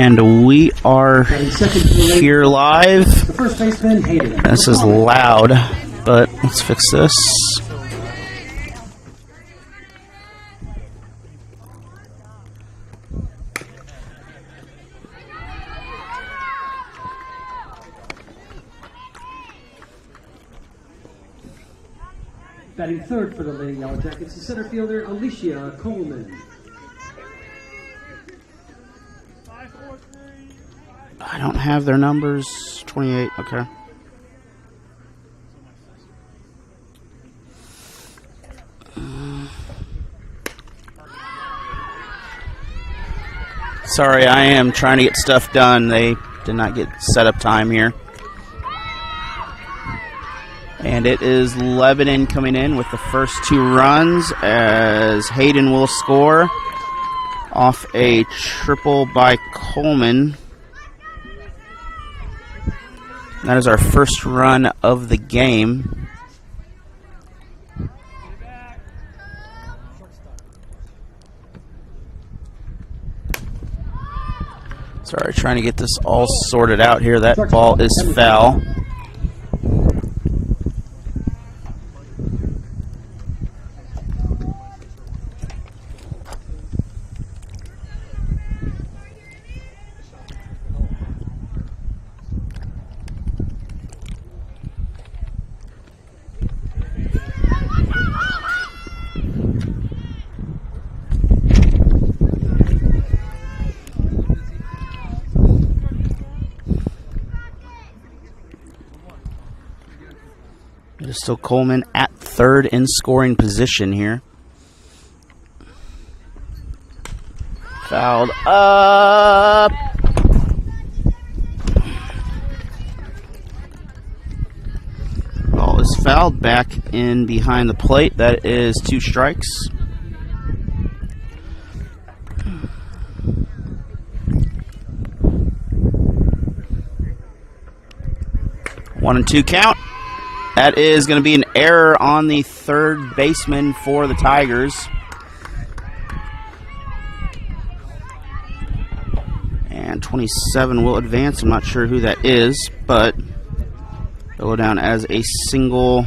And we are here live. This is loud, but let's fix this. Batting third for the Lady Yellow Jackets, the center fielder Alicia Coleman. I don't have their numbers. 28, okay. Sorry, I am trying to get stuff done. They did not get setup time here. And it is Lebanon coming in with the first two runs as Hayden will score off a triple by Coleman. That is our first run of the game. Sorry, trying to get this all sorted out here. That ball is foul. It is still Coleman at third in scoring position here. Fouled up. Ball is fouled back in behind the plate. That is 2 strikes. One and 2 count. That is going to be an error on the third baseman for the Tigers. And 27 will advance. I'm not sure who that is, but it'll go down as a single.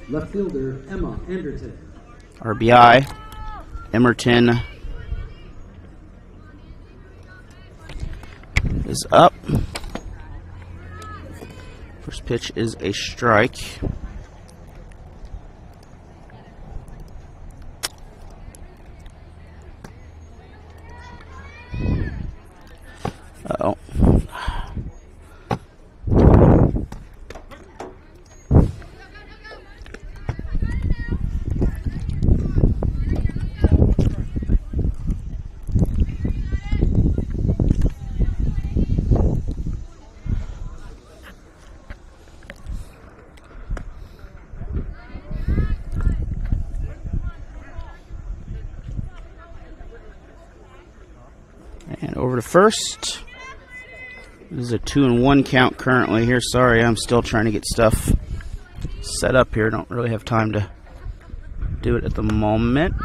Left fielder Emma Anderton. RBI. Emerton is up. First pitch is a strike. Uh-oh. And over to first. This is a 2-1 count currently here. Sorry, I'm still trying to get stuff set up here. Don't really have time to do it at the moment.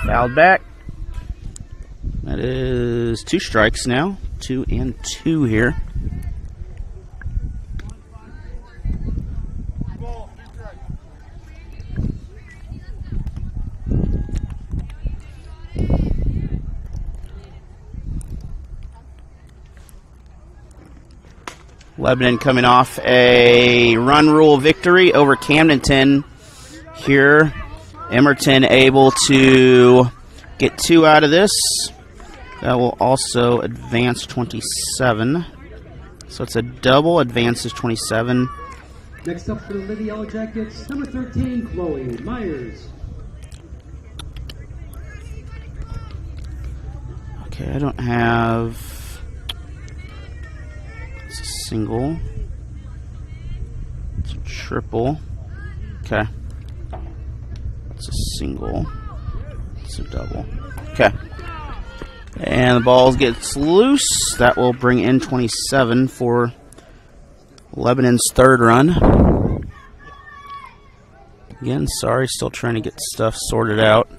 Fouled back. That is 2 strikes now. 2 and 2 here. Lebanon coming off a run rule victory over Camdenton here. Emerton able to get 2 out of this. That will also advance 27. So it's a double, advances 27. Next up for the Lady Yellow Jackets, number 13, Chloe Myers. Okay, I don't have... It's a single. It's a triple. Okay. It's a single. It's a double. Okay. And the ball gets loose. That will bring in 27 for Lebanon's third run. Again, sorry, still trying to get stuff sorted out.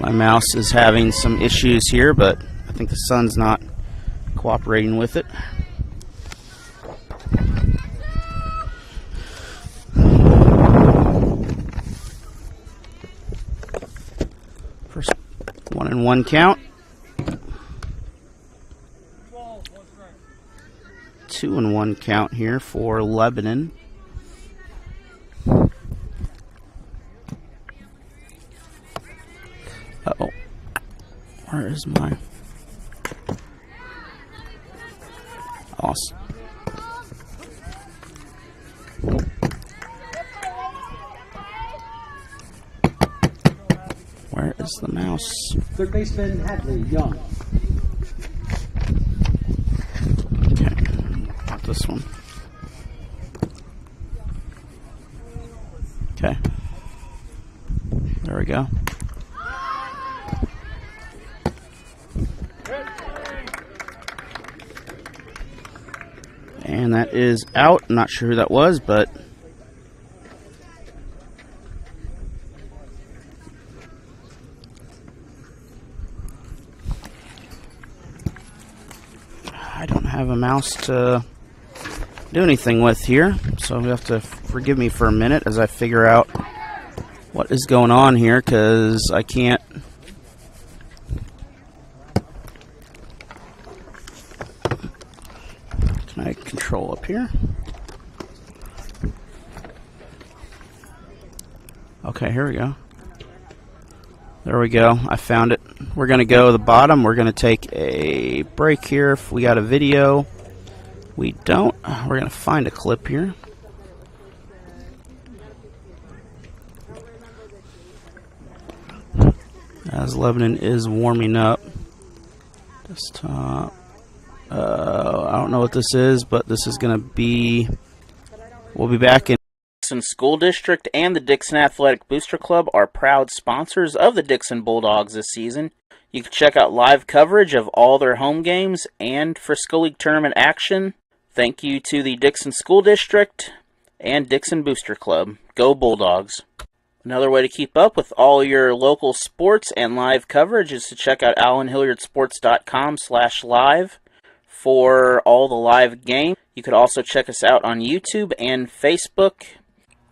My mouse is having some issues here, but I think the sun's not cooperating with it. First 1-1 count. 2-1 count here for Lebanon. Uh-oh. Where is my... Awesome. Where is the mouse? Third baseman Hadley Young. Okay, not this one. Okay. There we go. And that is out. I'm not sure who that was, but I don't have a mouse to do anything with here, so you have to forgive me for a minute as I figure out what is going on here, because I can't. Can I control up here? Okay, here we go. There we go. I found it. We're going to go to the bottom. We're going to take a break here. If we got a video, we don't. We're going to find a clip here. As Lebanon is warming up. Desktop. I don't know what this is, but this is going to be. We'll be back in. Dixon School District and the Dixon Athletic Booster Club are proud sponsors of the Dixon Bulldogs this season. You can check out live coverage of all their home games and for School League Tournament action. Thank you to the Dixon School District and Dixon Booster Club. Go Bulldogs. Another way to keep up with all your local sports and live coverage is to check out AllenHilliardSports.com/live for all the live games. You could also check us out on YouTube and Facebook.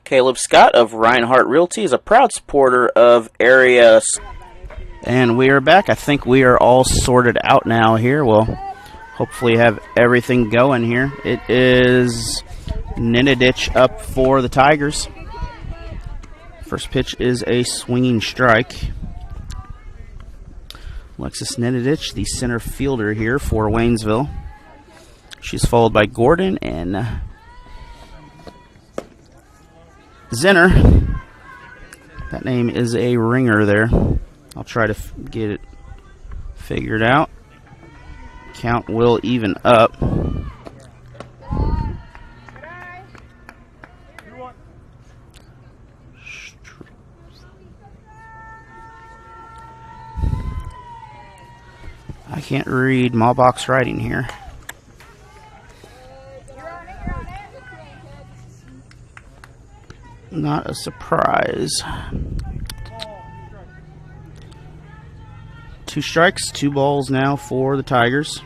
Caleb Scott of Reinhardt Realty is a proud supporter of area. And we are back. I think we are all sorted out now here. We'll hopefully have everything going here. It is Ninadich up for the Tigers. First pitch is a swinging strike. Alexis Ninadich, the center fielder here for Waynesville. She's followed by Gordon and Zinner. That name is a ringer there. I'll try to get it figured out. Count will even up. I can't read mailbox writing here. Not a surprise. 2 strikes, 2 balls now for the Tigers.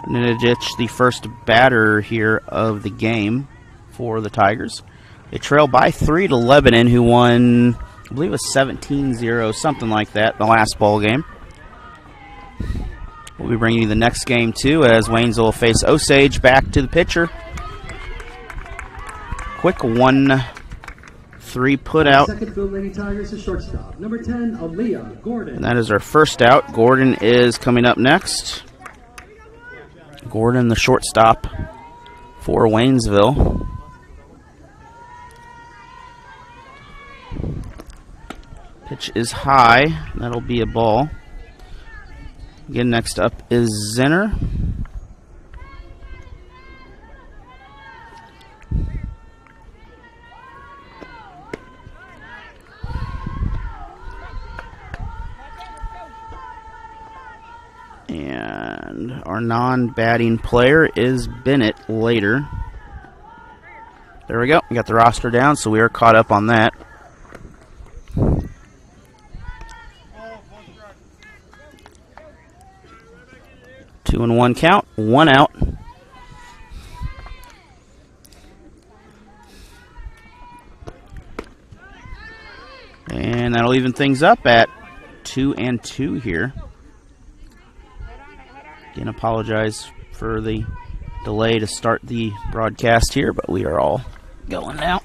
Ninadich, the first batter here of the game for the Tigers. They trail by 3 to Lebanon, who won, I believe it was 17-0, something like that, the last ball game. We'll be bringing you the next game, too, as Waynesville will face Osage. Back to the pitcher. Quick 1-3 put out. Second field Lady Tigers is shortstop. Number 10, Aaliyah Gordon. And that is our first out. Gordon is coming up next. Gordon, the shortstop for Waynesville. Pitch is high. That'll be a ball. Again, next up is Zinner. And our non-batting player is Bennett later. There we go. We got the roster down, so we are caught up on that. 2-1 count, 1 out. And that'll even things up at 2-2 here. Again, apologize for the delay to start the broadcast here, but we are all going now.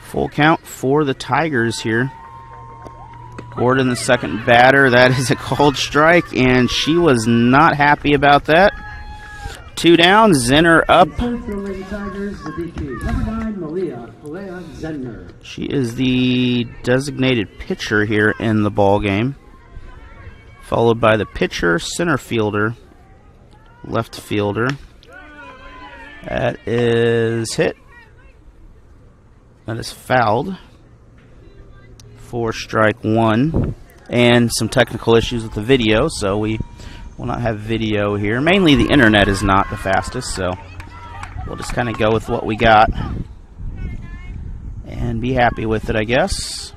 Full count for the Tigers here. Gordon, the second batter. That is a called strike, and she was not happy about that. 2 down, Zenner up. She is the designated pitcher here in the ball game, followed by the pitcher, center fielder, left fielder. That is hit. That is fouled for strike 1, and some technical issues with the video, so we will not have video here. Mainly the internet is not the fastest, so we'll just kind of go with what we got and be happy with it, I guess.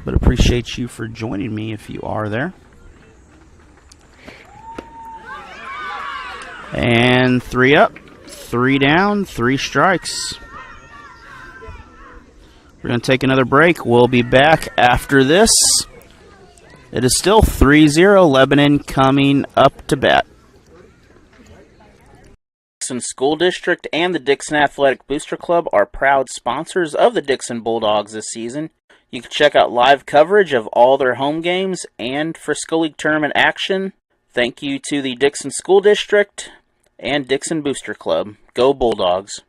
But appreciate you for joining me if you are there. And 3 up, 3 down, 3 strikes. We're going to take another break. We'll be back after this. It is still 3-0, Lebanon coming up to bat. Dixon School District and the Dixon Athletic Booster Club are proud sponsors of the Dixon Bulldogs this season. You can check out live coverage of all their home games and Frisco League tournament action. Thank you to the Dixon School District and Dixon Booster Club. Go Bulldogs!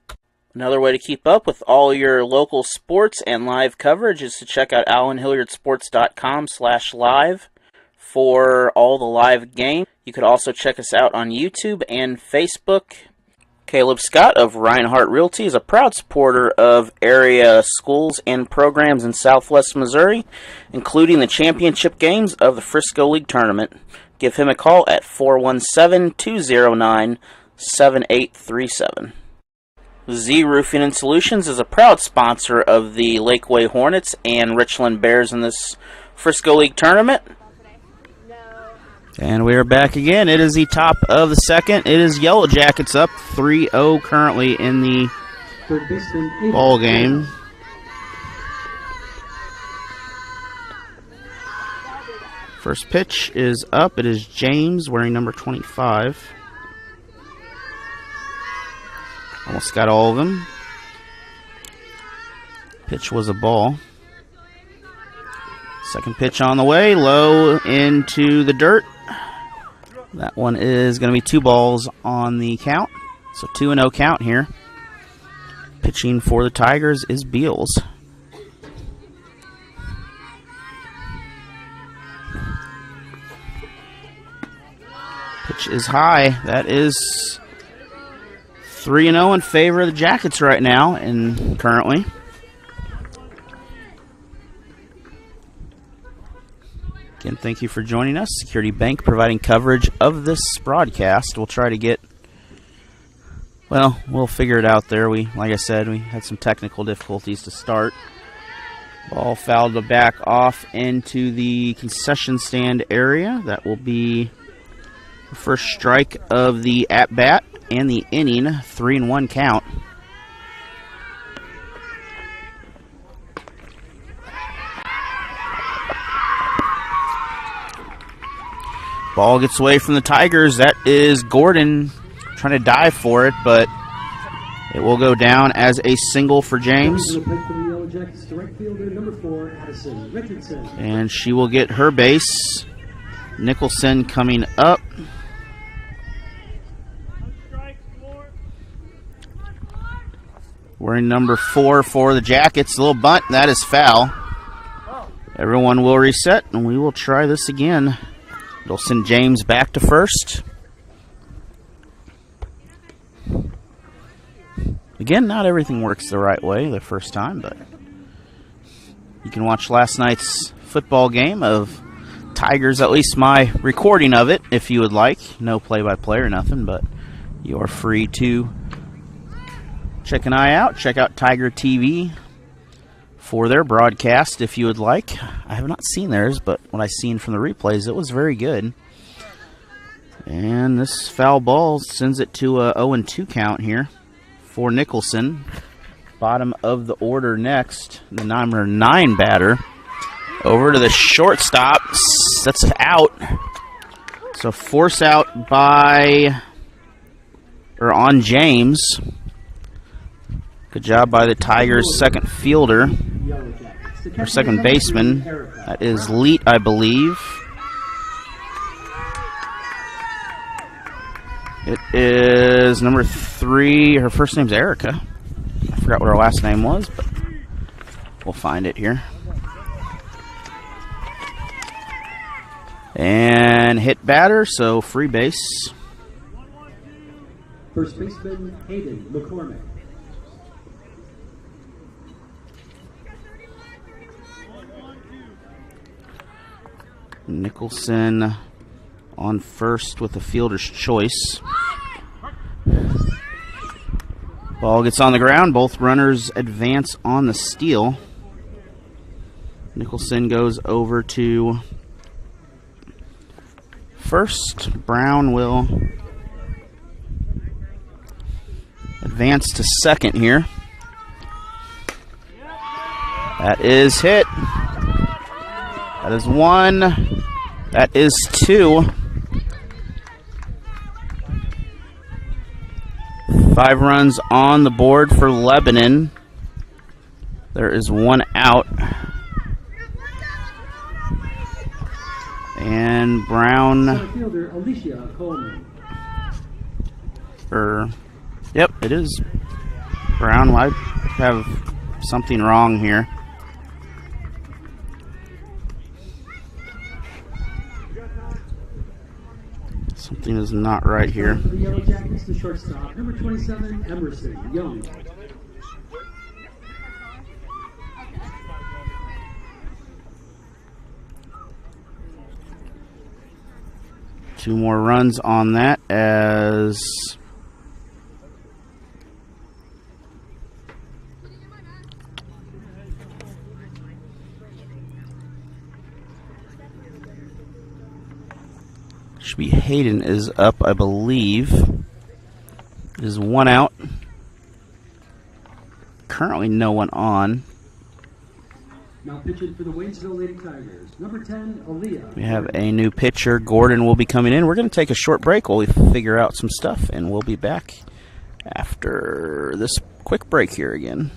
Another way to keep up with all your local sports and live coverage is to check out AllenHilliardSports.com/live for all the live games. You could also check us out on YouTube and Facebook. Caleb Scott of Reinhardt Realty is a proud supporter of area schools and programs in Southwest Missouri, including the championship games of the Frisco League Tournament. Give him a call at 417-209-7837. Z Roofing and Solutions is a proud sponsor of the Lakeway Hornets and Richland Bears in this Frisco League tournament. And we are back again. It is the top of the second. It is Yellow Jackets up 3-0 currently in the ball game. First pitch is up. It is James wearing number 25. Almost got all of them. Pitch was a ball. Second pitch on the way, low into the dirt. That one is going to be 2 balls on the count. So 2-0 count here. Pitching for the Tigers is Beals. Pitch is high. That is 3-0 in favor of the Jackets right now and currently. Again, thank you for joining us. Security Bank providing coverage of this broadcast. We'll try to get, well, we'll figure it out there. Like I said, we had some technical difficulties to start. Ball fouled back off into the concession stand area. That will be the first strike of the at-bat and the inning, 3-1 count. Ball gets away from the Tigers. That is Gordon trying to dive for it, but it will go down as a single for James. And she will get her base. Nicholson coming up. Wearing number 4 for the Jackets. A little bunt. That is foul. Everyone will reset, and we will try this again. It'll send James back to first. Again, not everything works the right way the first time, but you can watch last night's football game of Tigers, at least my recording of it, if you would like. No play-by-play or nothing, but You're free to check an eye out. Check out Tiger TV for their broadcast if you would like. I have not seen theirs, but what I've seen from the replays, it was very good. And this foul ball sends it to a 0-2 count here for Nicholson. Bottom of the order next, the number 9 batter. Over to the shortstop. That's out. So force out on James. Good job by the Tigers' second fielder, or second baseman. That is Leet, I believe. It is number 3. Her first name's Erica. I forgot what her last name was, but we'll find it here. And hit batter, so free base. First baseman Hayden McCormick. Nicholson on first with a fielder's choice. Ball gets on the ground. Both runners advance on the steal. Nicholson goes over to first. Brown will advance to second here. That is hit. That is 1. That is 2. 5 runs on the board for Lebanon. There is 1 out. And Brown. Center fielder Alicia Coleman. Yep, it is Brown. I have something wrong here. Something is not right here. The Yellow Jackets, the shortstop, number 27, Emerson Young. Two more runs on that as should be Hayden is up, I believe. There's 1 out. Currently no one on. Now pitching for the Waynesville Lady Tigers, number 10, Aaliyah. We have a new pitcher. Gordon will be coming in. We're going to take a short break while we figure out some stuff, and we'll be back after this quick break here again.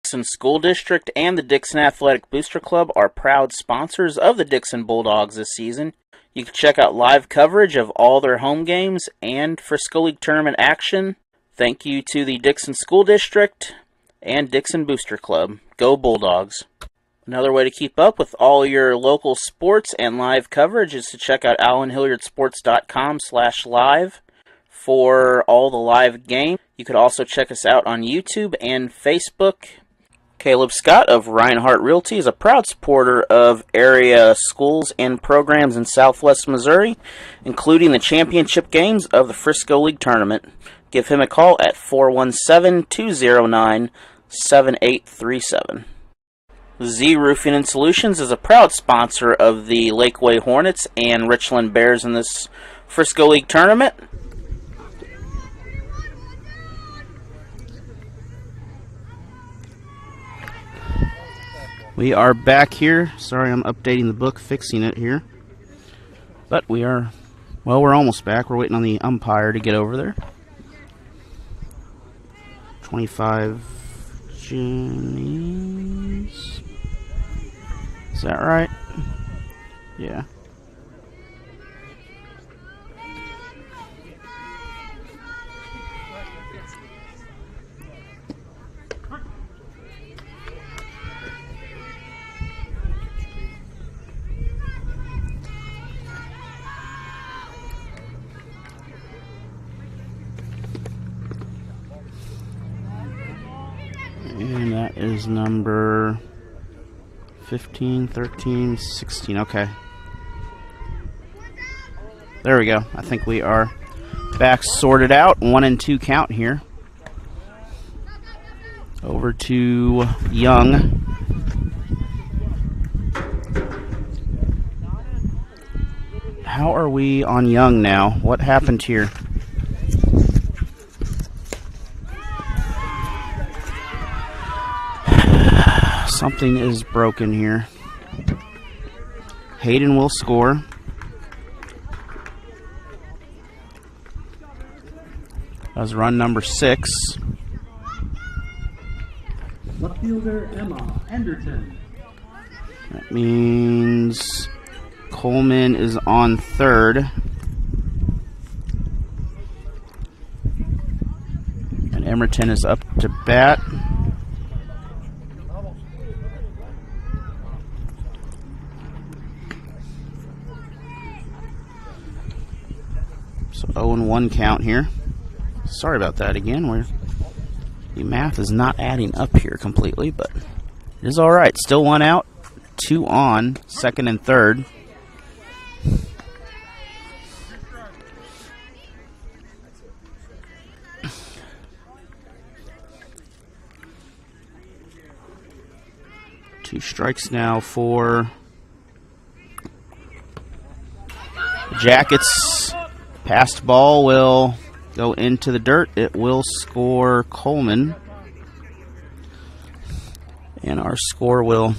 Dixon School District and the Dixon Athletic Booster Club are proud sponsors of the Dixon Bulldogs this season. You can check out live coverage of all their home games and Frisco League tournament action. Thank you to the Dixon School District and Dixon Booster Club. Go Bulldogs! Another way to keep up with all your local sports and live coverage is to check out AllenHilliardSports.com/live for all the live games. You could also check us out on YouTube and Facebook. Caleb Scott of Reinhardt Realty is a proud supporter of area schools and programs in Southwest Missouri, including the championship games of the Frisco League Tournament. Give him a call at 417-209-7837. Z Roofing and Solutions is a proud sponsor of the Lakeway Hornets and Richland Bears in this Frisco League Tournament. We are back here. Sorry, I'm updating the book, fixing it here. But we're almost back. We're waiting on the umpire to get over there. 25 Jennies. Is that right? Yeah. And that is number 15, 13, 16. Okay. There we go. I think we are Back sorted out. 1 and 2 count here. Over to Young. How are we on Young now? What happened here? Something is broken here. Hayden will score. That was run number 6. Left fielder Emma Anderton. That means Coleman is on third. And Emerton is up to bat. So 0-1 count here. Sorry about that again. The math is not adding up here completely, but it is all right. Still 1 out, 2 on, second and third. Two strikes now for the Jackets. Passed ball will go into the dirt. It will score Coleman. And our score will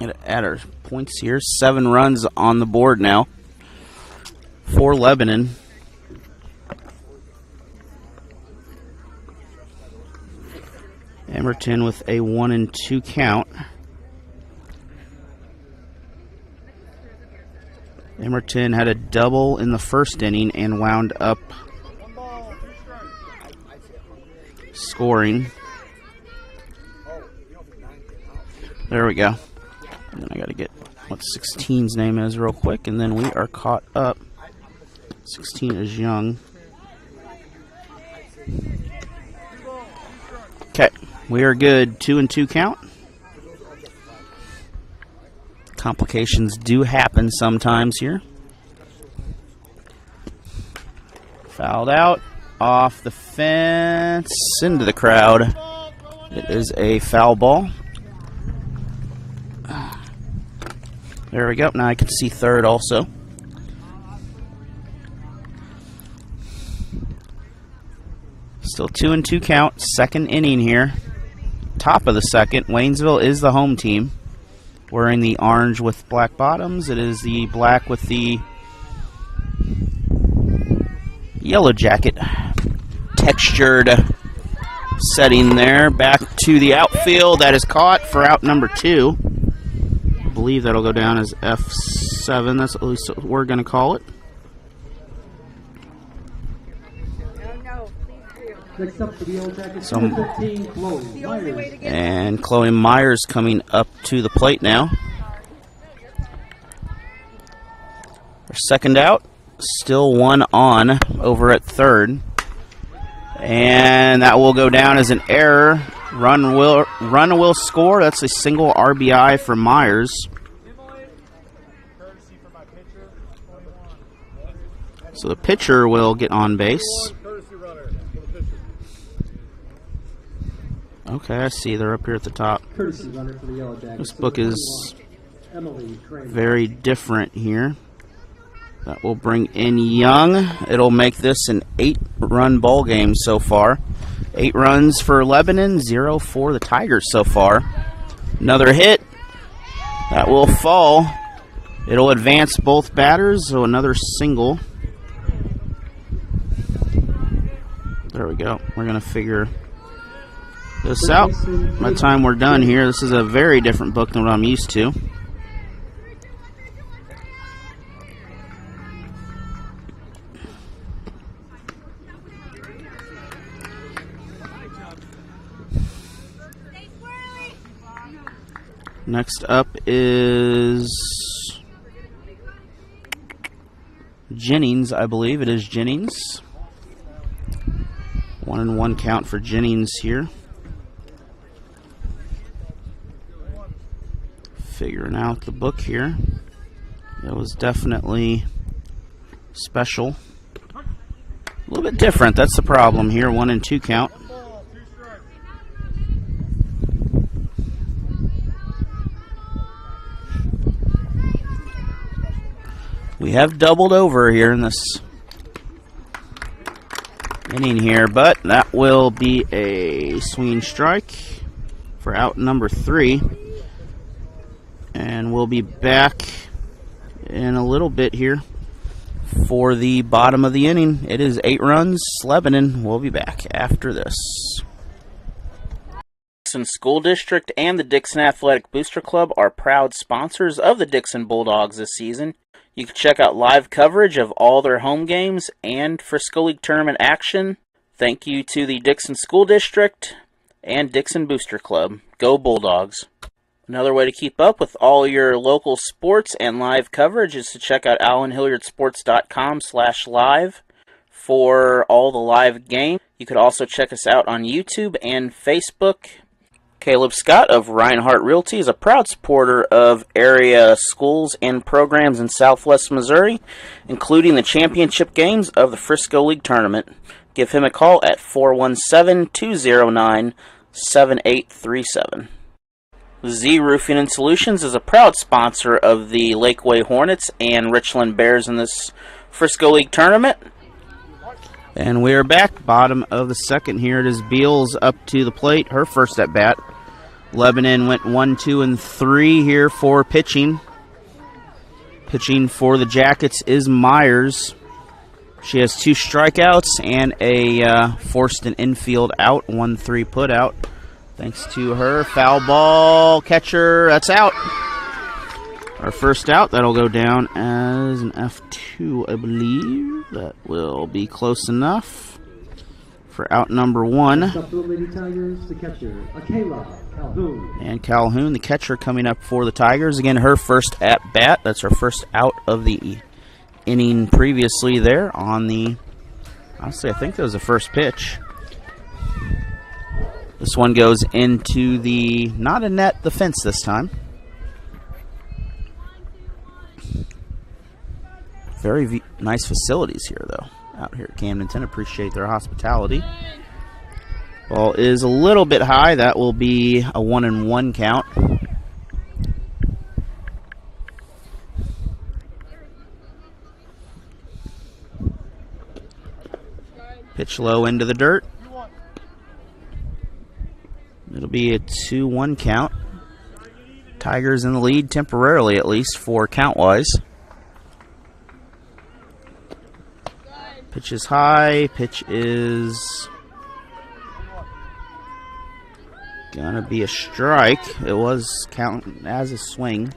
add our points here. 7 runs on the board now for Lebanon. Emerton with a 1 and 2 count. Emerton had a double in the first inning and wound up scoring. There we go. And then I got to get what 16's name is real quick, and then we are caught up. 16 is Young. Okay, we are good. 2 and 2 count. Complications do happen sometimes here. Fouled out, off the fence, into the crowd. It is a foul ball. There we go. Now I can see third also. Still 2 and 2 count. Second inning here. Top of the second. Waynesville is the home team. Wearing the orange with black bottoms. It is the black with the yellow jacket textured setting there. Back to the outfield. That is caught for out number 2. I believe that'll go down as F7. That's at least what we're going to call it. Next up for the Yellow Jackets, 15, Chloe Myers. And Chloe Myers coming up to the plate now. Our second out, still 1 on over at third. And that will go down as an error. Run will score. That's a single RBI for Myers. So the pitcher will get on base. Okay, I see. They're up here at the top. Courtesy runner for the Yellow Jackets. This book is very different here. That will bring in Young. It'll make this an 8-run ball game so far. 8 runs for Lebanon, 0 for the Tigers so far. Another hit. That will fall. It'll advance both batters, so another single. There we go. We're going to figure this out by the time we're done here. This is a very different book than what I'm used to. Next up is Jennings, I believe. It is Jennings. 1 and 1 count for Jennings here. Figuring out the book here. It was definitely special. A little bit different. That's the problem here. 1 and 2 count. We have doubled over here in this inning here, but that will be a swinging strike for out number 3. And we'll be back in a little bit here for the bottom of the inning. It is 8 runs. Lebanon will be back after this. Dixon School District and the Dixon Athletic Booster Club are proud sponsors of the Dixon Bulldogs this season. You can check out live coverage of all their home games and Frisco League tournament action. Thank you to the Dixon School District and Dixon Booster Club. Go Bulldogs. Another way to keep up with all your local sports and live coverage is to check out allenhilliardsports.com/live for all the live games. You could also check us out on YouTube and Facebook. Caleb Scott of Reinhardt Realty is a proud supporter of area schools and programs in Southwest Missouri, including the championship games of the Frisco League Tournament. Give him a call at 417-209-7837. Z Roofing and Solutions is a proud sponsor of the Lakeway Hornets and Richland Bears in this Frisco League Tournament. And we're back, bottom of the second here. It is Beals up to the plate, her first at bat. Lebanon went 1, 2, and 3 here for pitching. Pitching for the Jackets is Myers. She has 2 strikeouts and a forced an infield out, 1-3 put out. Thanks to her. Foul ball, catcher, that's out. Our first out, that'll go down as an F2, I believe. That will be close enough for out number 1. Lady Tigers, the catcher, Akela Calhoun. And Calhoun, the catcher, coming up for the Tigers. Again, her first at bat. That's her first out of the inning previously there on the, honestly, I think that was the first pitch. This one goes into the, not a net, the fence this time. Very nice facilities here, though, out here at Camdenton. Appreciate their hospitality. Ball is a little bit high. That will be a 1-1 count. Pitch low into the dirt. It'll be a 2-1 count. Tigers in the lead temporarily, at least, for count-wise. Pitch is high. Pitch is gonna be a strike. It was counting as a swing.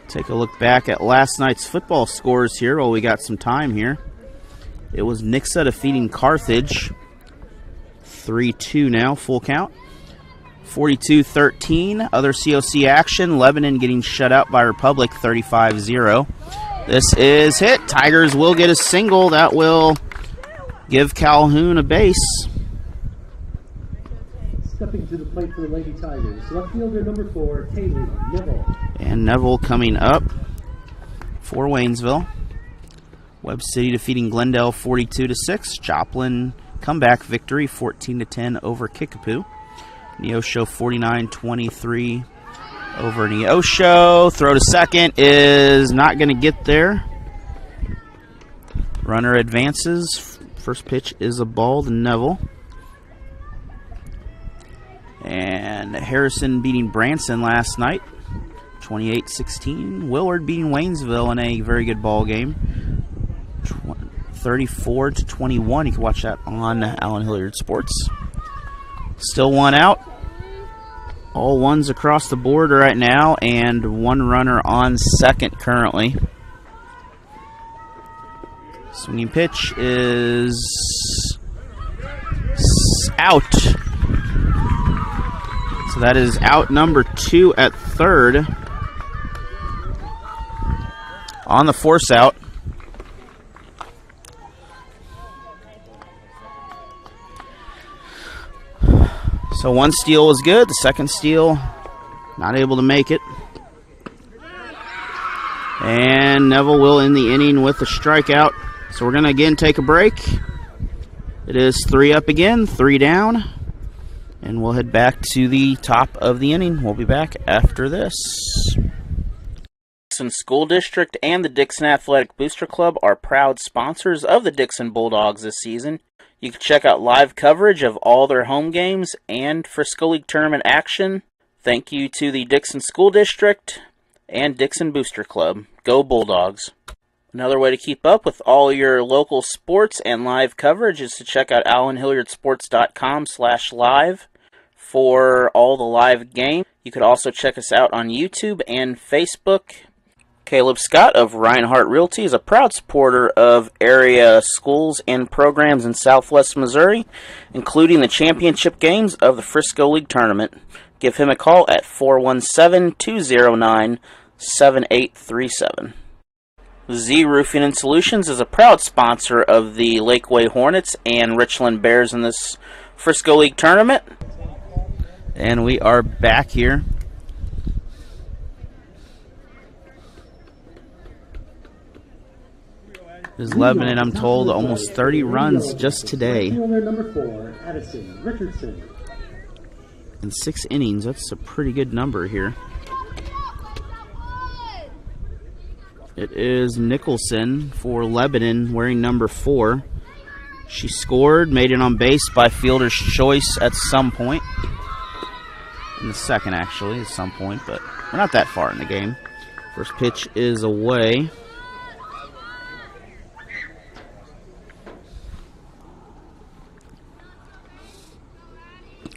Take a look back at last night's football scores here while we got some time here. It was Nixa defeating Carthage. 3-2 now, full count. 42-13. Other COC action. Lebanon getting shut out by Republic, 35-0. This is hit. Tigers will get a single. That will give Calhoun a base. Stepping to the plate for the Lady Tigers, left fielder number 4, Taylor Neville. And Neville coming up for Waynesville. Webb City defeating Glendale 42-6. Joplin comeback victory 14-10 over Kickapoo. Neosho 49-23 over Neosho. Throw to second is not going to get there. Runner advances. First pitch is a ball to Neville. And Harrison beating Branson last night, 28-16. Willard beating Waynesville in a very good ball game, 34-21. You can watch that on Allen Hilliard Sports. Still one out. All ones across the board right now, and one runner on second currently. Swinging pitch is out. So that is out number 2 at third. On the force out. So one steal was good. The second steal, not able to make it. And Neville will end the inning with a strikeout. So we're going to again take a break. It is 3 up again, 3 down. And we'll head back to the top of the inning. We'll be back after this. Dixon School District and the Dixon Athletic Booster Club are proud sponsors of the Dixon Bulldogs this season. You can check out live coverage of all their home games and Frisco League tournament action. Thank you to the Dixon School District and Dixon Booster Club. Go Bulldogs. Another way to keep up with all your local sports and live coverage is to check out AllenHilliardSports.com/live for all the live games. You could also check us out on YouTube and Facebook. Caleb Scott of Reinhardt Realty is a proud supporter of area schools and programs in Southwest Missouri, including the championship games of the Frisco League Tournament. Give him a call at 417-209-7837. Z Roofing and Solutions is a proud sponsor of the Lakeway Hornets and Richland Bears in this Frisco League Tournament. And we are back here. This is Lebanon, I'm told, almost 30 runs just today. Number 4, Addison Richardson. In 6 innings, that's a pretty good number here. It is Nicholson for Lebanon, wearing number 4. She scored, made it on base by fielder's choice at some point. In the second, actually, at some point, but we're not that far in the game. First pitch is away.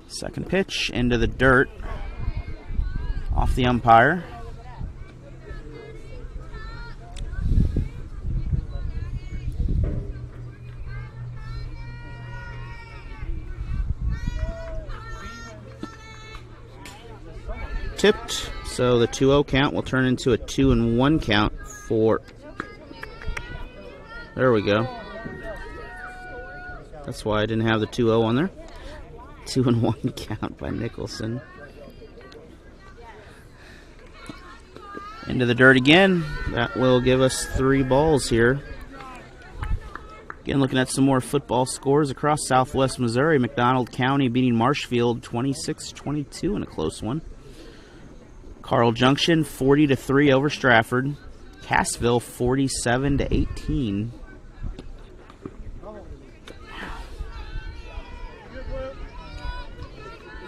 Second pitch into the dirt, off the umpire. Tipped, so the 2-0 count will turn into a 2-1 count for... There we go. That's why I didn't have the 2-0 on there. 2-1 count by Nicholson. Into the dirt again. That will give us 3 balls here. Again, looking at some more football scores across Southwest Missouri. McDonald County beating Marshfield 26-22 in a close one. Carl Junction 40-3 over Stratford. Cassville 47-18.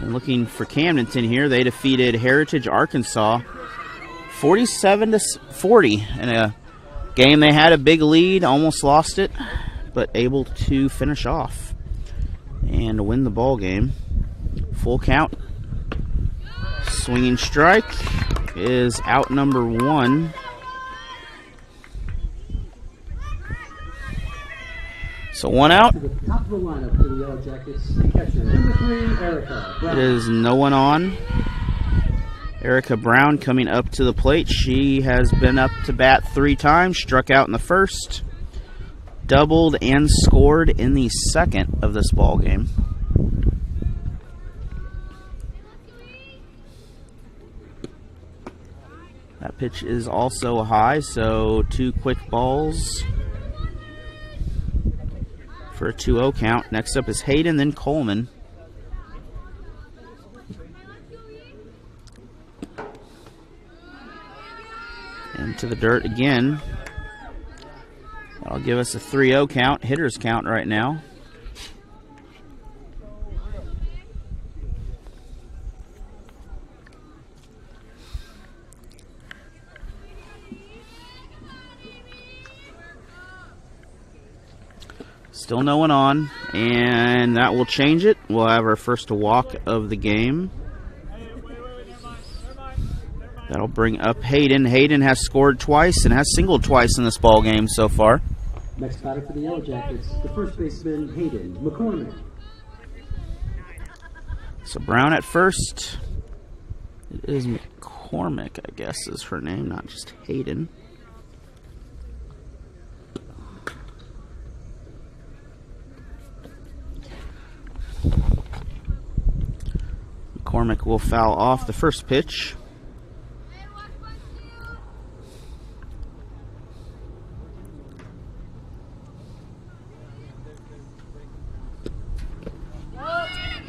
And looking for Camdenton here, they defeated Heritage Arkansas 47-40 in a game they had a big lead, almost lost it, but able to finish off and win the ball game. Full count. Swinging strike is out number 1. So 1 out. To the top of the lineup for the Yellow Jackets, catcher number 3, Erica Brown. It is no one on. Erica Brown coming up to the plate. She has been up to bat 3 times, struck out in the first, doubled and scored in the second of this ball game. That pitch is also high, so 2 quick balls for a 2-0 count. Next up is Hayden, then Coleman. And to the dirt again. That'll give us a 3-0 count, hitter's count right now. Still no one on, and that will change it. We'll have our first walk of the game. That'll bring up Hayden. Hayden has scored twice and has singled twice in this ball game so far. Next batter for the Yellow Jackets, the first baseman, Hayden McCormick. So Brown at first. It is McCormick, I guess, is her name, not just Hayden. McCormick will foul off the first pitch.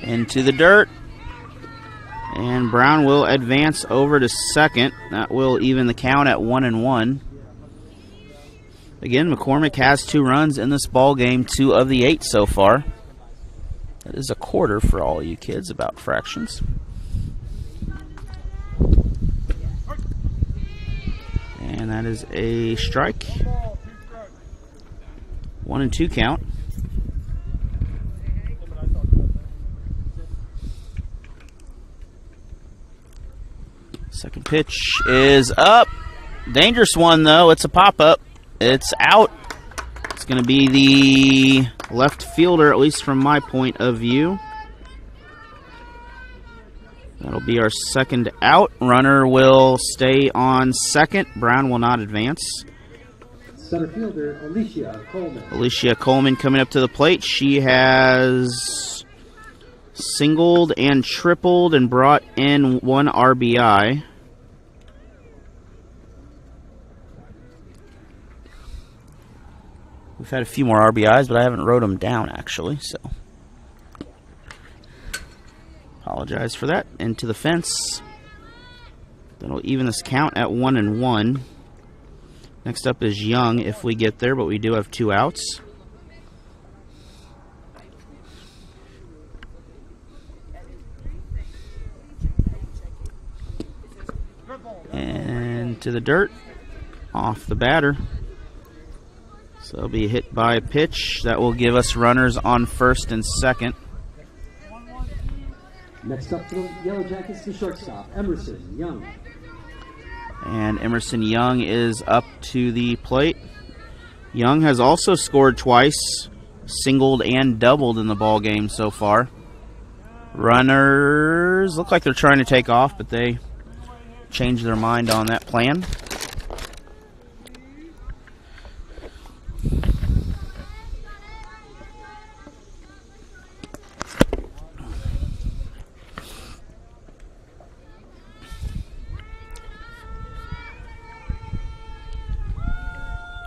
Into the dirt. And Brown will advance over to second. That will even the count at 1-1. Again, McCormick has 2 runs in this ball game, 2 of the 8 so far. That is a quarter for all you kids about fractions. And that is a strike. 1-2 count. Second pitch is up. Dangerous one, though. It's a pop-up. It's out. It's going to be the left fielder, at least from my point of view. That'll be our second out. Runner will stay on second. Brown will not advance. Center fielder, Alicia Coleman. Alicia Coleman coming up to the plate. She has singled and tripled and brought in 1 RBI. We've had a few more RBIs, but I haven't wrote them down, actually, so apologize for that. Into the fence. That'll even this count at 1-1. Next up is Young, if we get there, but we do have 2 outs. And to the dirt, off the batter. So it'll be hit by a pitch. That will give us runners on first and second. Next up for the Yellow Jackets, the shortstop, Emerson Young. And Emerson Young is up to the plate. Young has also scored twice, singled and doubled in the ball game so far. Runners look like they're trying to take off, but they changed their mind on that plan.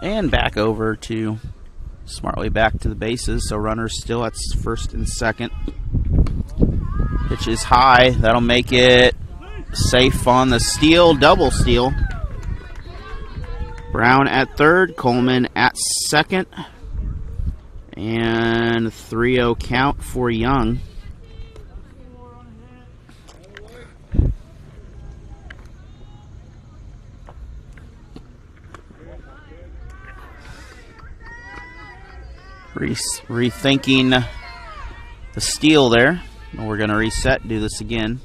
And back over to smartly back to the bases, so runners still at first and second. Pitch is high. That'll make it safe on the steal, double steal. Brown at third, Coleman at second. And 3-0 count for Young. Rethinking the steal there. We're going to reset, do this again.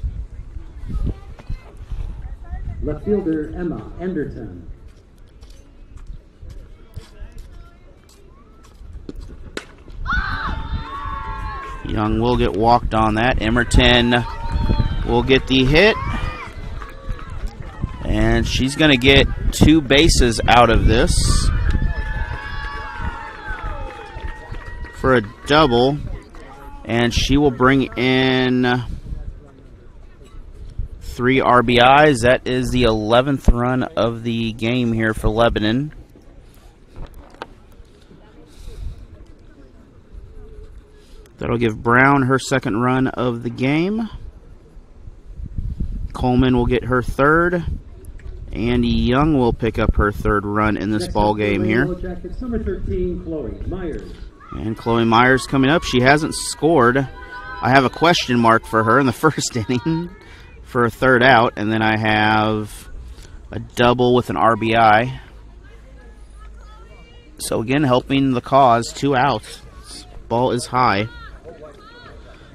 Left fielder, Emma Enderton. Young will get walked on that. Emerton will get the hit. And she's going to get 2 bases out of this for a double. And she will bring in 3 RBIs. That is the 11th run of the game here for Lebanon. That'll give Brown her second run of the game. Coleman will get her third. And Young will pick up her third run in this ball game here. Jackets, number 13, Chloe Myers. And Chloe Myers coming up. She hasn't scored. I have a question mark for her in the first inning for a third out. And then I have a double with an RBI. So again, helping the cause, 2 outs. Ball is high.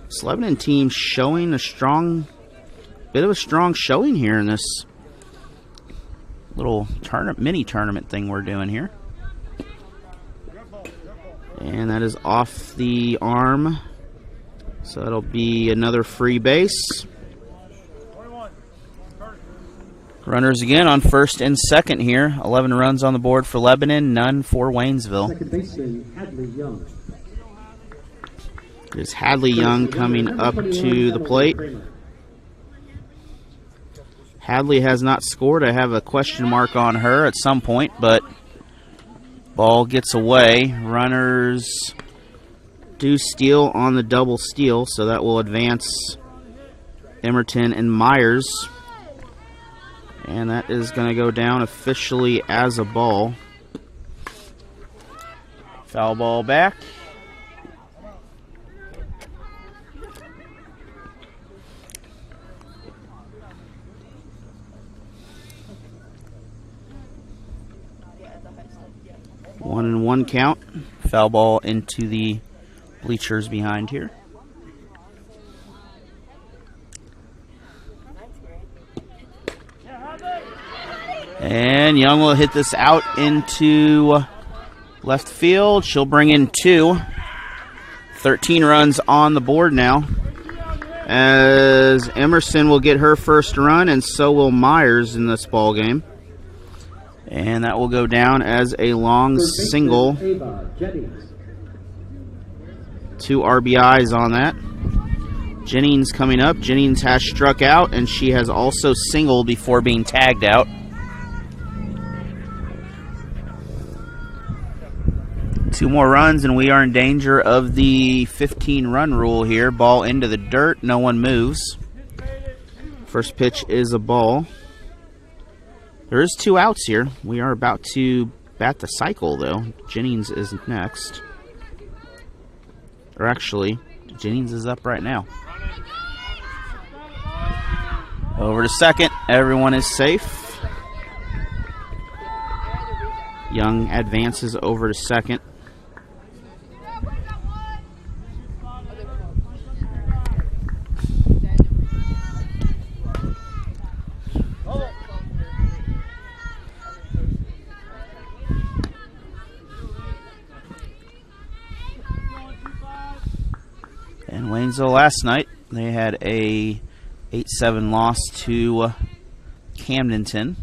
This Lebanon team showing a bit of a strong showing here in this little mini tournament thing we're doing here. And that is off the arm. So that'll be another free base. Runners again on first and second here. 11 runs on the board for Lebanon, none for Waynesville. Second baseman, Hadley Young. There's Hadley Young coming up to the plate. Hadley has not scored. I have a question mark on her at some point, but ball gets away. Runners do steal on the double steal, so that will advance Emerton and Myers. And that is going to go down officially as a ball. Foul ball back. One and one count. Foul ball into the bleachers behind here. And Young will hit this out into left field. She'll bring in 2. 13 runs on the board now, as Emerson will get her first run, and so will Myers in this ball game. And that will go down as a long single. 2 RBIs on that. Jennings coming up. Jennings has struck out, and she has also singled before being tagged out. 2 more runs, and we are in danger of the 15-run rule here. Ball into the dirt. No one moves. First pitch is a ball. There is 2 outs here. We are about to bat the cycle, though. Jennings is next. Or actually, Jennings is up right now. Over to second. Everyone is safe. Young advances over to second. And Waynesville last night, they had a 8-7 loss to Camdenton.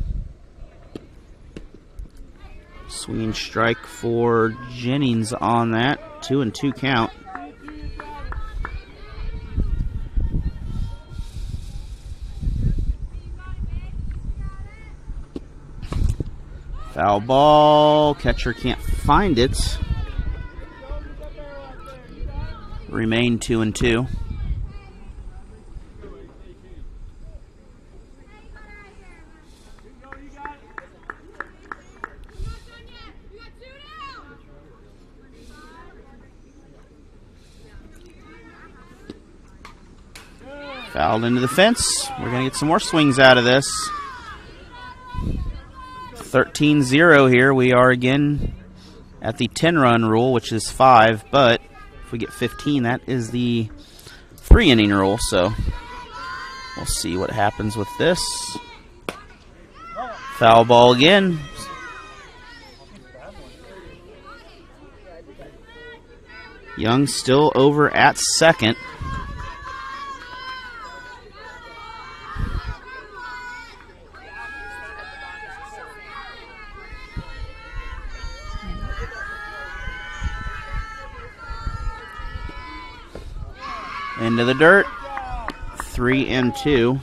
Swinging strike for Jennings on that. 2-2 count. Foul ball. Catcher can't find it. Remain 2-2. Fouled into the fence. We're going to get some more swings out of this. 13-0 here. We are again at the 10-run rule, which is 5, but if we get 15, that is the 3-inning rule, so we'll see what happens with this. Foul ball again. Young still over at second. Into the dirt. 3-2.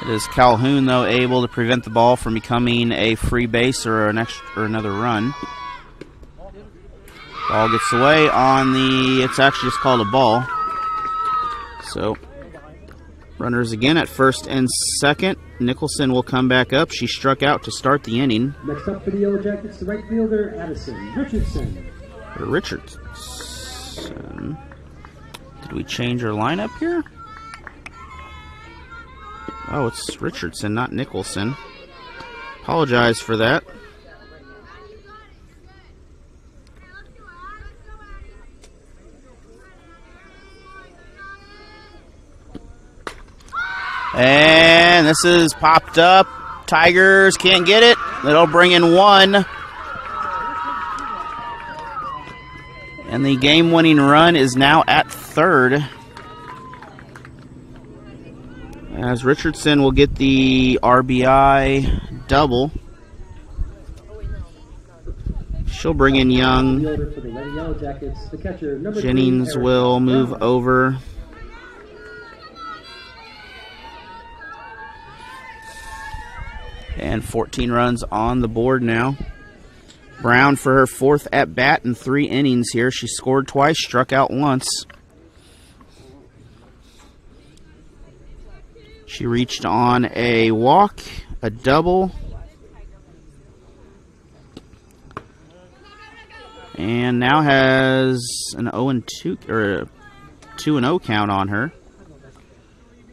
It is Calhoun, though, able to prevent the ball from becoming a free base or another run. Ball gets away on the, it's actually just called a ball. So, runners again at first and second. Nicholson will come back up. She struck out to start the inning. Next up for the Yellow Jackets, the right fielder, Addison Richardson. Richardson. Did we change our lineup here? Oh, it's Richardson, not Nicholson. Apologize for that. And this is popped up. Tigers can't get it. It'll bring in 1. And the game-winning run is now at third, as Richardson will get the RBI double. She'll bring in Young. Jennings will move over. And 14 runs on the board now. Brown for her 4th at-bat in 3 innings here. She scored twice, struck out once. She reached on a walk, a double, and now has an 0-2 or a 2-0 count on her.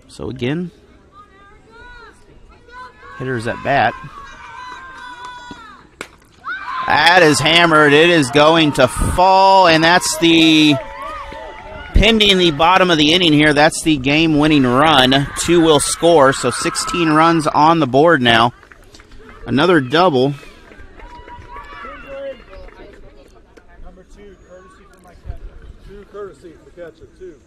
So again, hitters at bat. That is hammered. It is going to fall, and that's the pending the bottom of the inning here. That's the game-winning run. 2 will score, so 16 runs on the board now. Another double. Number 2, courtesy for my catcher. 2 courtesy for catcher, 2.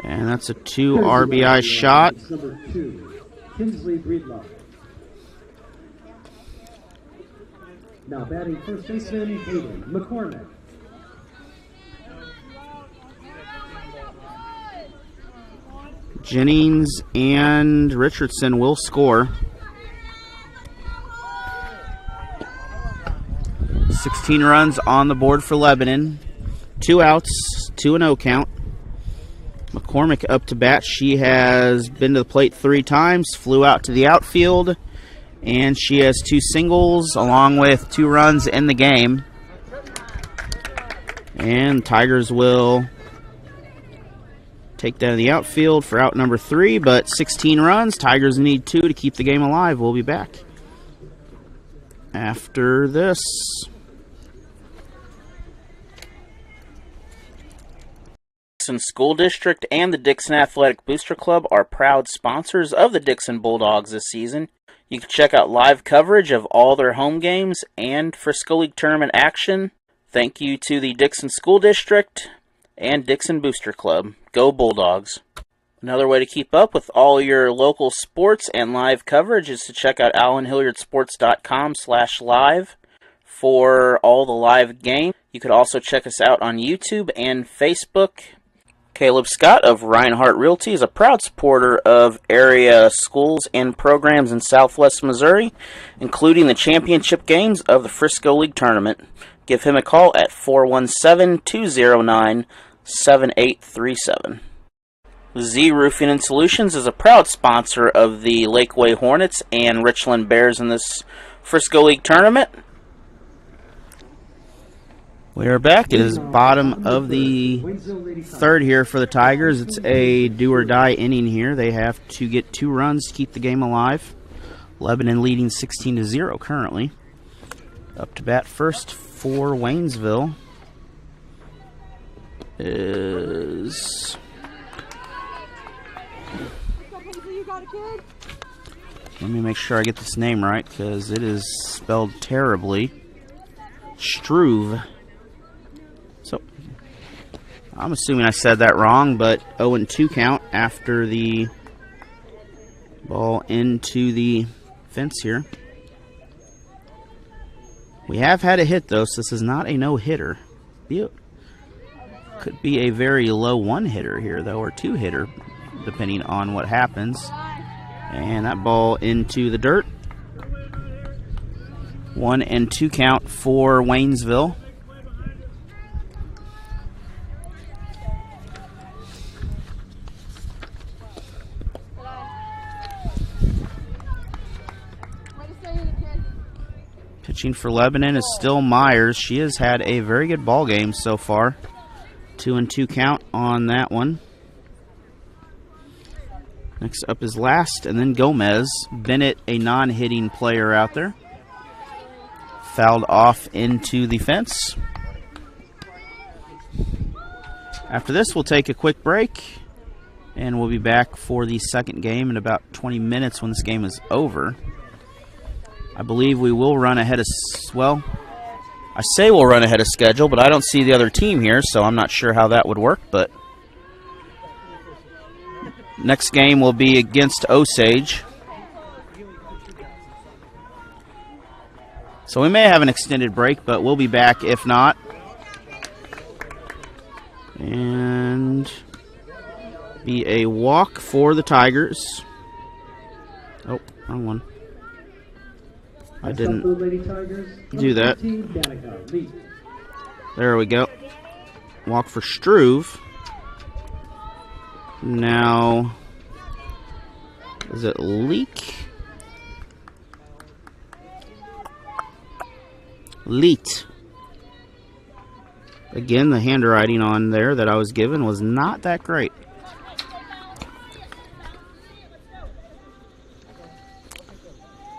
And that's a 2 RBI shot. Number 2, Kinsley Breedlove. Now batting first baseman Hayden McCormick. Jennings and Richardson will score. 16 runs on the board for Lebanon. 2 outs, 2-0 count. McCormick up to bat. She has been to the plate 3 times, flew out to the outfield, and she has 2 singles along with 2 runs in the game. And Tigers will take that in the outfield for out number 3, but 16 runs. Tigers need 2 to keep the game alive. We'll be back after this. Dixon School District and the Dixon Athletic Booster Club are proud sponsors of the Dixon Bulldogs this season. You can check out live coverage of all their home games and Frisco League tournament action. Thank you to the Dixon School District and Dixon Booster Club. Go Bulldogs. Another way to keep up with all your local sports and live coverage is to check out AllenHilliardSports.com/live for all the live games. You could also check us out on YouTube and Facebook. Caleb Scott of Reinhardt Realty is a proud supporter of area schools and programs in Southwest Missouri, including the championship games of the Frisco League Tournament. Give him a call at 417-209-7837. Z Roofing and Solutions is a proud sponsor of the Lakeway Hornets and Richland Bears in this Frisco League Tournament. We are back. It is bottom of the 3rd here for the Tigers. It's a do-or-die inning here. They have to get 2 runs to keep the game alive. Lebanon leading 16-0 currently. Up to bat first for Waynesville is... Let me make sure I get this name right because it is spelled terribly. Struve. So, I'm assuming I said that wrong, but 0-2 count after the ball into the fence here. We have had a hit, though, so this is not a no-hitter. Could be a very low 1-hitter here, though, or 2-hitter, depending on what happens. And that ball into the dirt. 1-2 count for Waynesville. Pitching for Lebanon is still Myers. She has had a very good ball game so far. 2-2 count on that one. Next up is Last, and then Gomez. Bennett, a non-hitting player out there. Fouled off into the fence. After this, we'll take a quick break, and we'll be back for the second game in about 20 minutes when this game is over. I believe we will run ahead of, well, I say we'll run ahead of schedule, but I don't see the other team here, so I'm not sure how that would work, but next game will be against Osage. So we may have an extended break, but we'll be back if not. And be a walk for the Tigers. Oh, wrong one. I Next up didn't for the Lady Tigers, do that. 13, Danica, lead. There we go. Walk for Struve. Now, is it Leak? Leet. Again, the handwriting on there that I was given was not that great.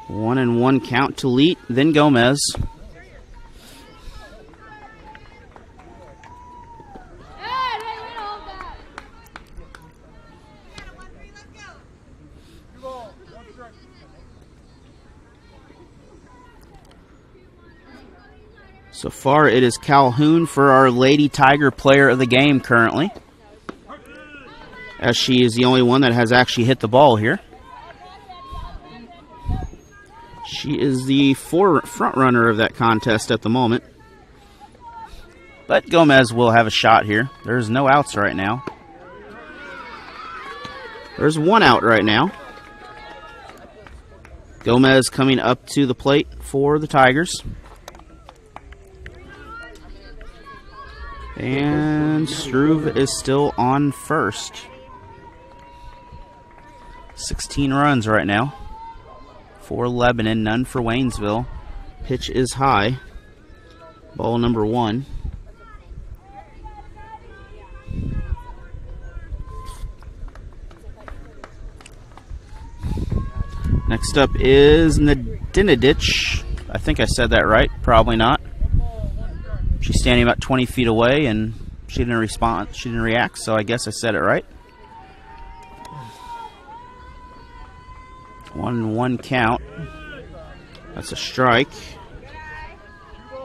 One and one count to Leet, then Gomez. So far, it is Calhoun for our Lady Tiger player of the game currently, as she is the only one that has actually hit the ball here. She is the front runner of that contest at the moment. But Gomez will have a shot here. There's no outs right now. There's one out right now. Gomez coming up to the plate for the Tigers. And Struve is still on first. 16 runs right now for Lebanon, none for Waynesville. Pitch is high. Ball number 1. Next up is Nadinadich. I think I said that right. Probably not. She's standing about 20 feet away, and she didn't respond. She didn't react, so I guess I said it right. 1-1 count. That's a strike.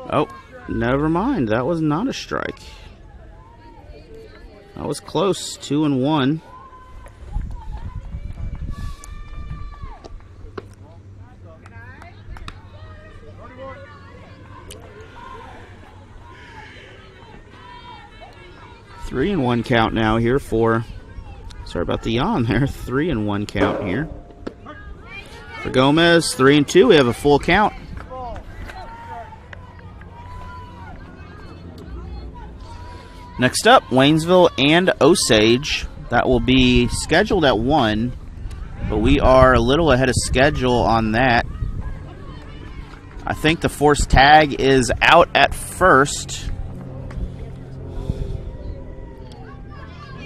Oh, never mind. That was not a strike. That was close. 2-1. Three and 1 count now here for, sorry about the yawn there, 3-1 count here. For Gomez, 3-2, we have a full count. Next up, Waynesville and Osage. That will be scheduled at 1, but we are a little ahead of schedule on that. I think the forced tag is out at first.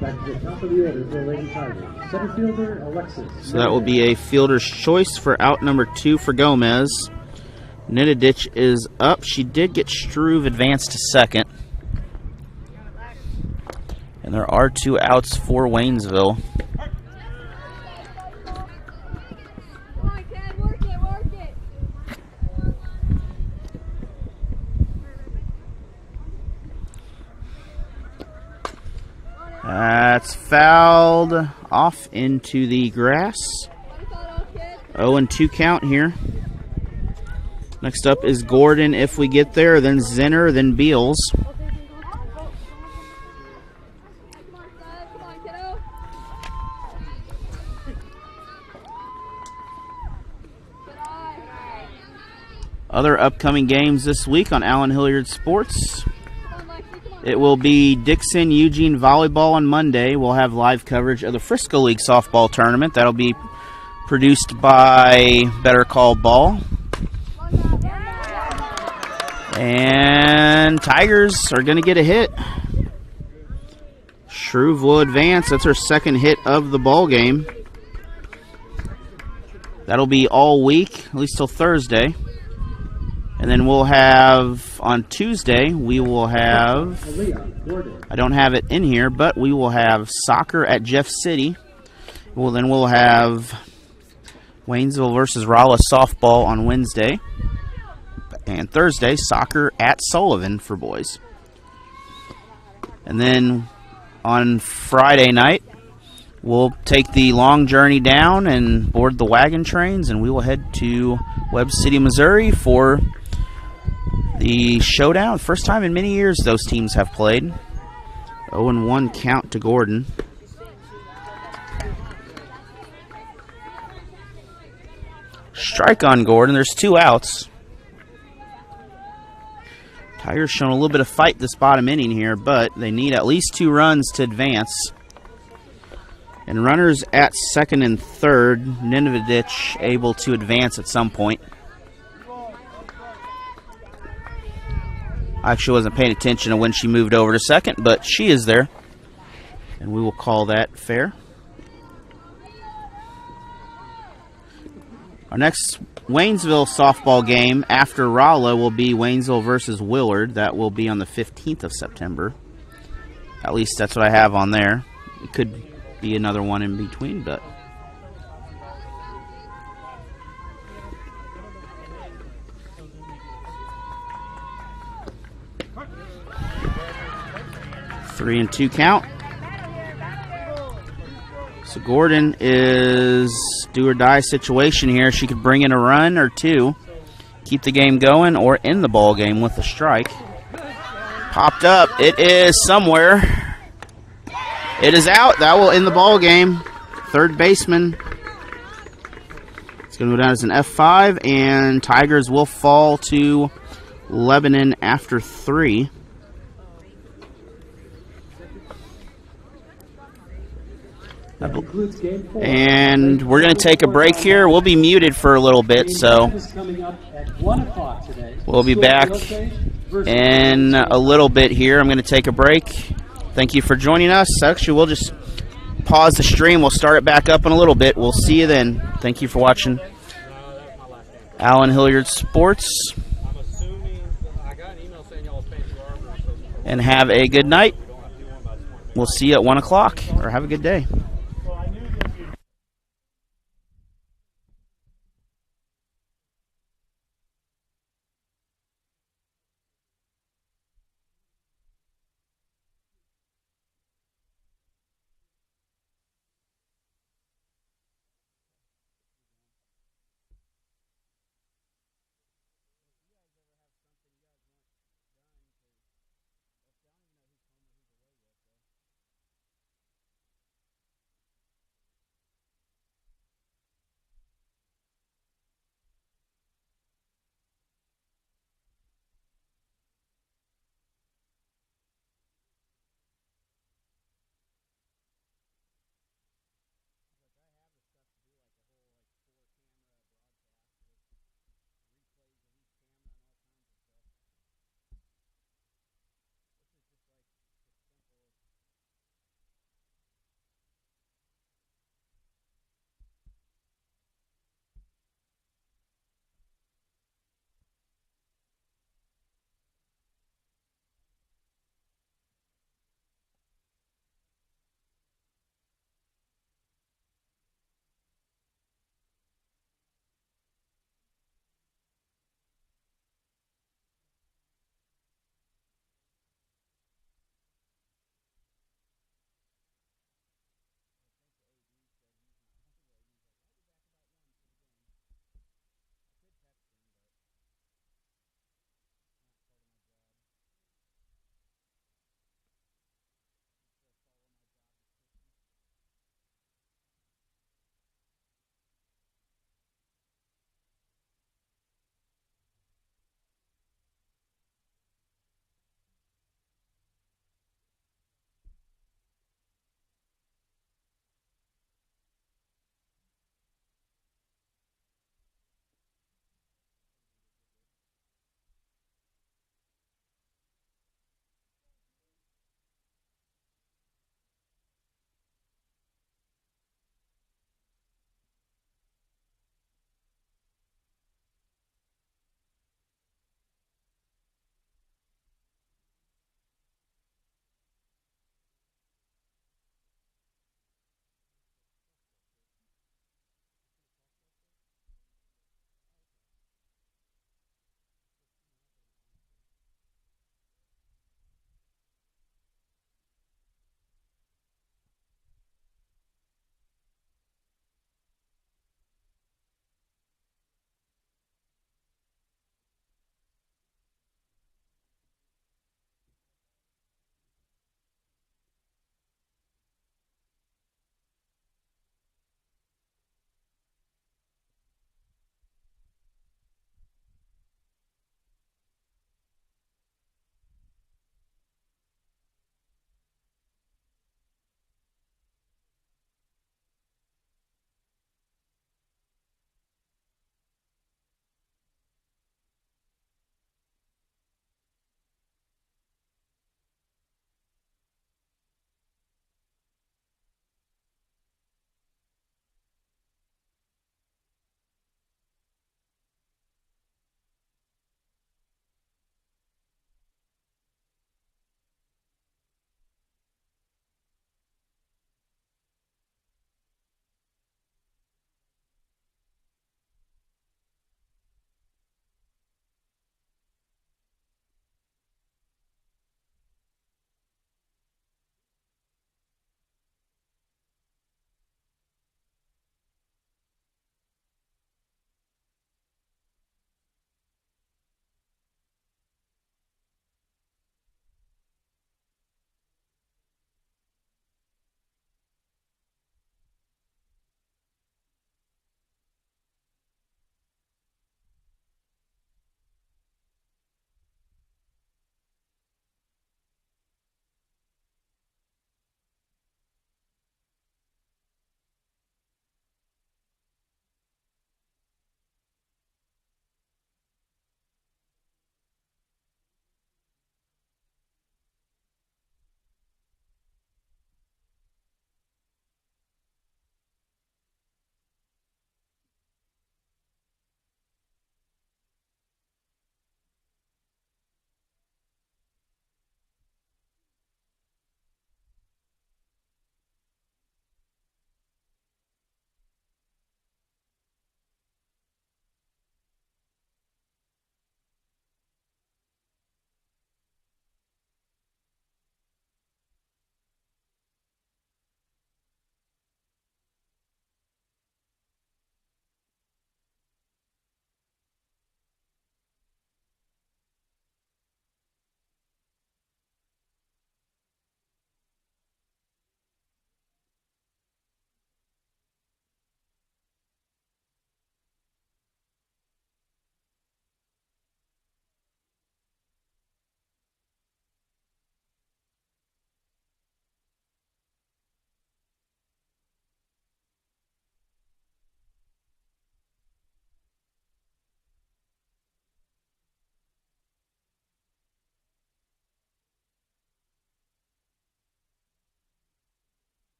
Back to the top of the order for Lady Tigers. Center fielder, Alexis. So that will be a fielder's choice for out number 2 for Gomez. Nadinadich is up. She did get Struve advanced to second. And there are 2 outs for Waynesville. Come on, kid, work it. That's fouled off into the grass. 0-2 count here. Next up is Gordon if we get there, then Zinner, then Beals. Other upcoming games this week on Allen Hilliard Sports. It will be Dixon Eugene Volleyball on Monday. We'll have live coverage of the Frisco League softball tournament. That'll be produced by Better Call Ball. And Tigers are going to get a hit. Struve will advance. That's her second hit of the ball game. That'll be all week, at least till Thursday. And then we'll have, on Tuesday, we will have, I don't have it in here, but we will have soccer at Jeff City. Well, then we'll have Waynesville versus Rolla softball on Wednesday. And Thursday, soccer at Sullivan for boys. And then on Friday night, we'll take the long journey down and board the wagon trains, and we will head to Webb City, Missouri for the showdown. First time in many years those teams have played. 0-1 count to Gordon. Strike on Gordon. There's 2 outs. Tigers showing a little bit of fight this bottom inning here, but they need at least 2 runs to advance. And runners at second and third. Ninovic able to advance at some point. I actually wasn't paying attention to when she moved over to second, but she is there. And we will call that fair. Our next Waynesville softball game after Rolla will be Waynesville versus Willard. That will be on the 15th of September. At least that's what I have on there. It could be another one in between, but... Three and 2 count. So Gordon is do or die situation here. She could bring in a run or 2, keep the game going, or end the ball game with a strike. Popped up. It is somewhere. It is out. That will end the ball game. Third baseman. It's going to go down as an F5, and Tigers will fall to Lebanon after 3. That concludes game 4. And we're going to take a break here. We'll be muted for a little bit, so we'll be back in a little bit here. I'm going to take a break. Thank you for joining us. Actually, we'll just pause the stream. We'll start it back up in a little bit. We'll see you then. Thank you for watching Allen Hilliard Sports. And have a good night. We'll see you at 1 o'clock, or have a good day.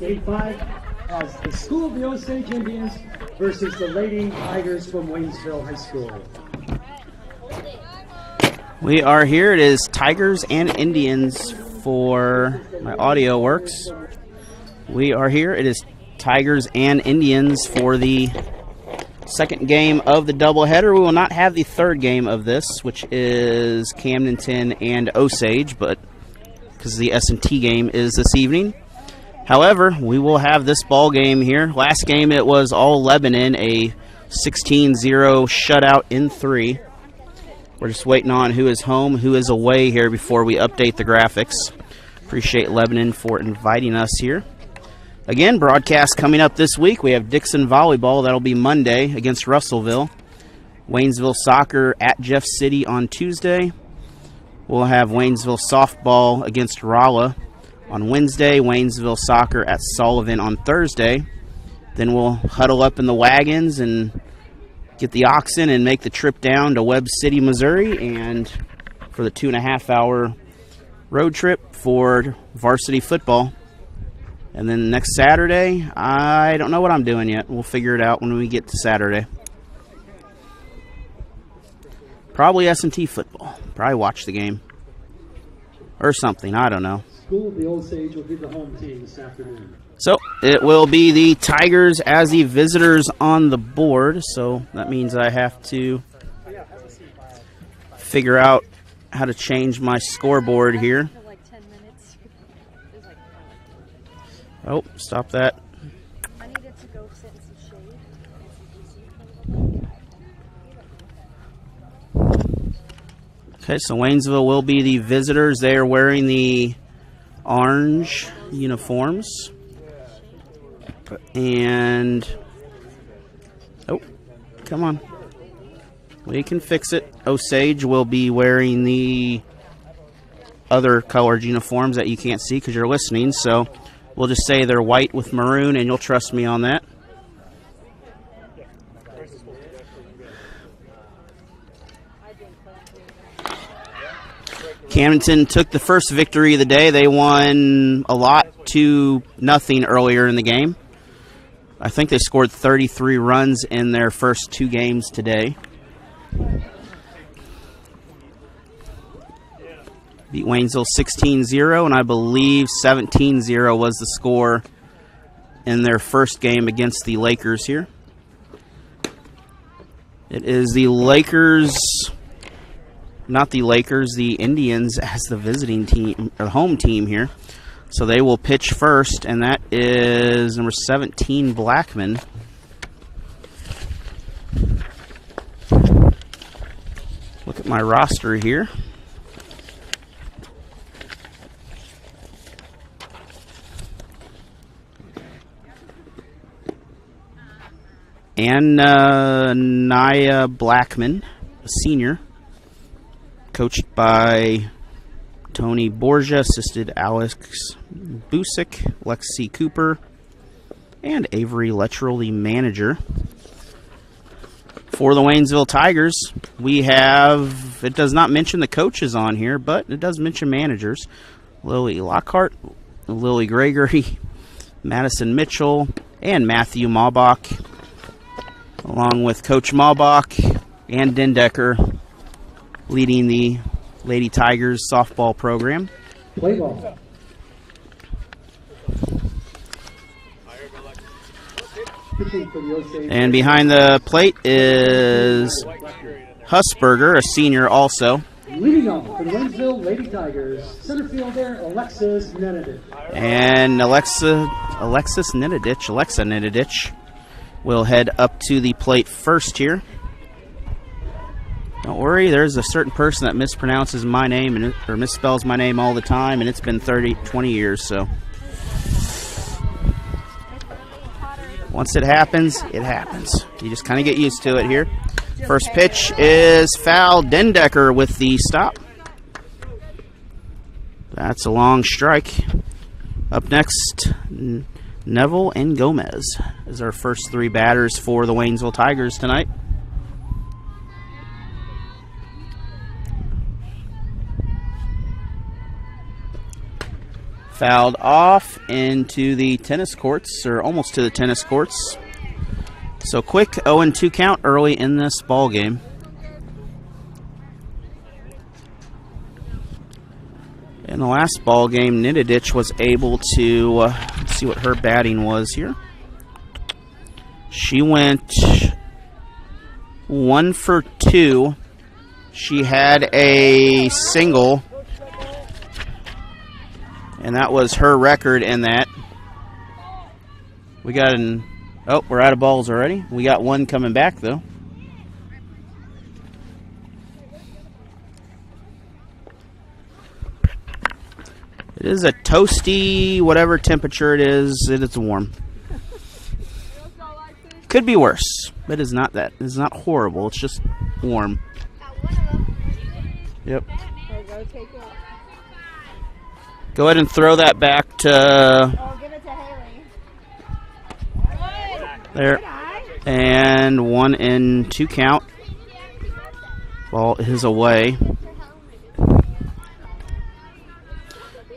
Game 5 as the School of the Osage Indians versus the Lady Tigers from Waynesville High School. We are here. It is Tigers and Indians for my audio works. We are here. It is Tigers and Indians for the second game of the doubleheader. We will not have the third game of this, which is Camdenton and Osage, but because the S&T game is this evening. However, we will have this ball game here. Last game it was all Lebanon, a 16-0 shutout in 3. We're just waiting on who is home, who is away here before we update the graphics. Appreciate Lebanon for inviting us here. Again, broadcast coming up this week. We have Dixon Volleyball. That'll be Monday against Russellville. Waynesville Soccer at Jeff City on Tuesday. We'll have Waynesville Softball against Rolla on Wednesday. Waynesville Soccer at Sullivan on Thursday. Then we'll huddle up in the wagons and get the oxen and make the trip down to Webb City, Missouri, and for the 2.5-hour road trip for varsity football. And then next Saturday, I don't know what I'm doing yet. We'll figure it out when we get to Saturday. Probably S&T football. Probably watch the game. Or something, I don't know. School of the Osage will be the home team this afternoon. So, it will be the Tigers as the visitors on the board. So, that means I have to figure out how to change my scoreboard here. Oh, stop that. I needed to go sit in some shade. Okay, so Waynesville will be the visitors. They are wearing the orange uniforms. And, oh, come on. We can fix it. Osage will be wearing the other colored uniforms that you can't see because you're listening, so we'll just say they're white with maroon, and you'll trust me on that. Camdenton took the first victory of the day. They won a lot, 2-0 earlier in the game. I think they scored 33 runs in their first 2 games today. Beat Waynesville 16-0, and I believe 17-0 was the score in their first game against the Lakers here. It is the Lakers, not the Lakers, the Indians as the visiting team, or home team here. So they will pitch first, and that is number 17, Blackman. Look at my roster here. And Naya Blackman, a senior, coached by Tony Borgia, assisted Alex Busick, Lexi Cooper, and Avery Lettrell, the manager. For the Waynesville Tigers, we have, it does not mention the coaches on here, but it does mention managers. Lily Lockhart, Lily Gregory, Madison Mitchell, and Matthew Maubach, along with Coach Maubach and Dendecker leading the Lady Tigers softball program. Play ball. And behind the plate is Husberger, a senior also. Leading off for the Waynesville Lady Tigers, center fielder Alexis Nenadich. And Alexa Nenadich will head up to the plate first here. Don't worry, there's a certain person that mispronounces my name or misspells my name all the time, and it's been 20 years, so once it happens, it happens. You just kind of get used to it here. First pitch is foul. Dendecker with the stop. That's a long strike. Up next, Neville and Gomez is our first 3 batters for the Waynesville Tigers tonight. Fouled off into the tennis courts, or almost to the tennis courts. So quick 0-2 count early in this ball game. In the last ball game, Nitadich was able to let's see what her batting was here. She went 1 for 2. She had a single, and that was her record in that. We got an we're out of balls already. We got one coming back though. It is a toasty, whatever temperature it is warm. Could be worse, but it's not that. It's not horrible. It's just warm. Yep. Go ahead and throw that back to... Give it to Haley. There. And 1-2 count. Ball is away.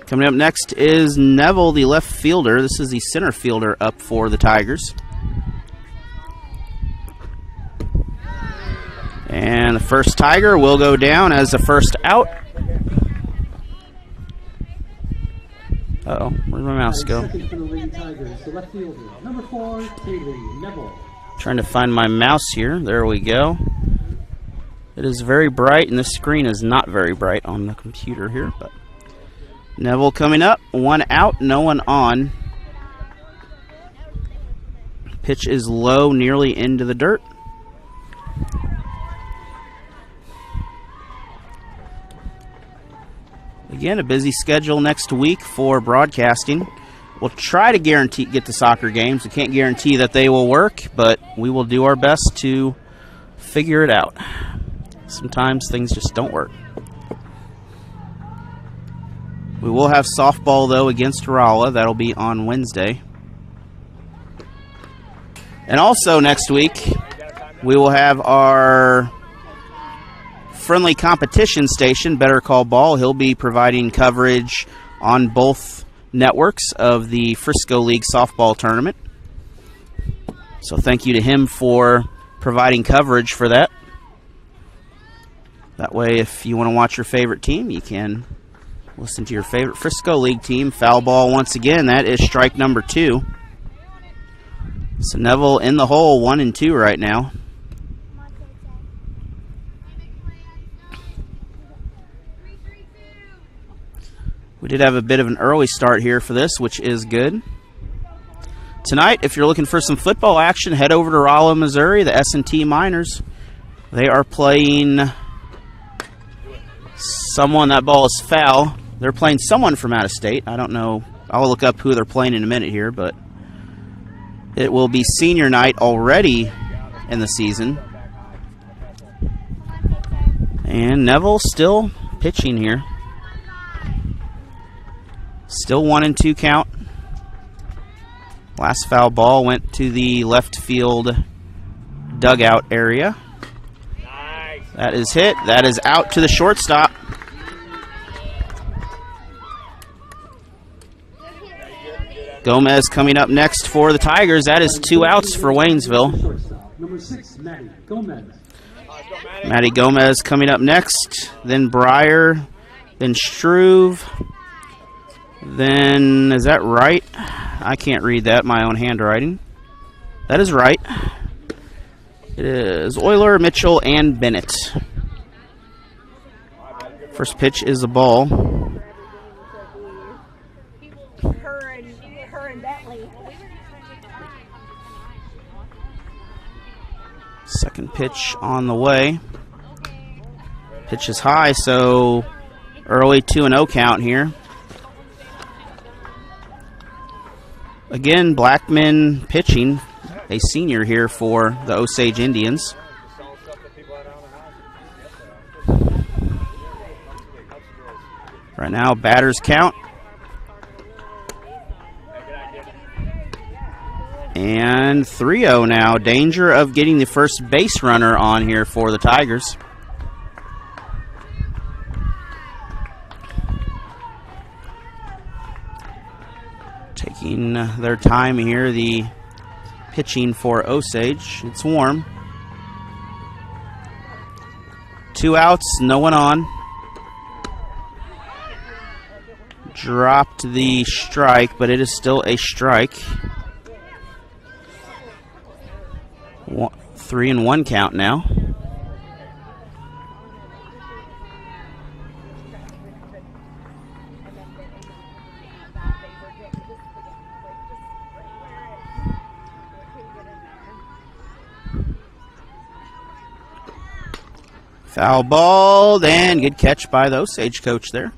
Coming up next is Neville, the left fielder. This is the center fielder up for the Tigers. And the first Tiger will go down as the first out. Uh-oh, where'd my mouse go? Second for the Lady Tigers, the left fielder, number 4, Haley Neville. Trying to find my mouse here. There we go. It is very bright, and the screen is not very bright on the computer here. But Neville coming up, 1 out, no one on. Pitch is low, nearly into the dirt. Again, a busy schedule next week for broadcasting. We'll try to get to soccer games. We can't guarantee that they will work, but we will do our best to figure it out. Sometimes things just don't work. We will have softball, though, against Rolla. That'll be on Wednesday. And also next week, we will have our friendly competition station, Better Call Ball. He'll be providing coverage on both networks of the Frisco League softball tournament. So thank you to him for providing coverage for that. That way, if you want to watch your favorite team, you can listen to your favorite Frisco League team. Foul ball once again. That is strike number 2. So Neville in the hole, 1-2 right now. We did have a bit of an early start here for this, which is good. Tonight, if you're looking for some football action, head over to Rolla, Missouri, the S&T Miners. They are playing someone. That ball is foul. They're playing someone from out of state. I don't know. I'll look up who they're playing in a minute here, but it will be senior night already in the season. And Neville still pitching here. Still 1-2 count. Last foul ball went to the left field dugout area. Nice. That is hit. That is out to the shortstop. Gomez coming up next for the Tigers. That is 2 outs for Waynesville. Shortstop, number 6, Maddie Gomez. Maddie Gomez coming up next. Then Breyer. Then Struve. Then, is that right? I can't read that, my own handwriting. That is right. It is Euler, Mitchell, and Bennett. First pitch is a ball. Her and Bentley. Second pitch on the way. Pitch is high, so early 2-0 count here. Again, Blackman pitching, a senior here for the Osage Indians. Right now, batters count. And 3-0 now. Danger of getting the first base runner on here for the Tigers. Taking their time here, the pitching for Osage. It's warm. 2 outs, no one on. Dropped the strike, but it is still a strike. 3-1 count now. Foul ball, and good catch by the Osage coach there.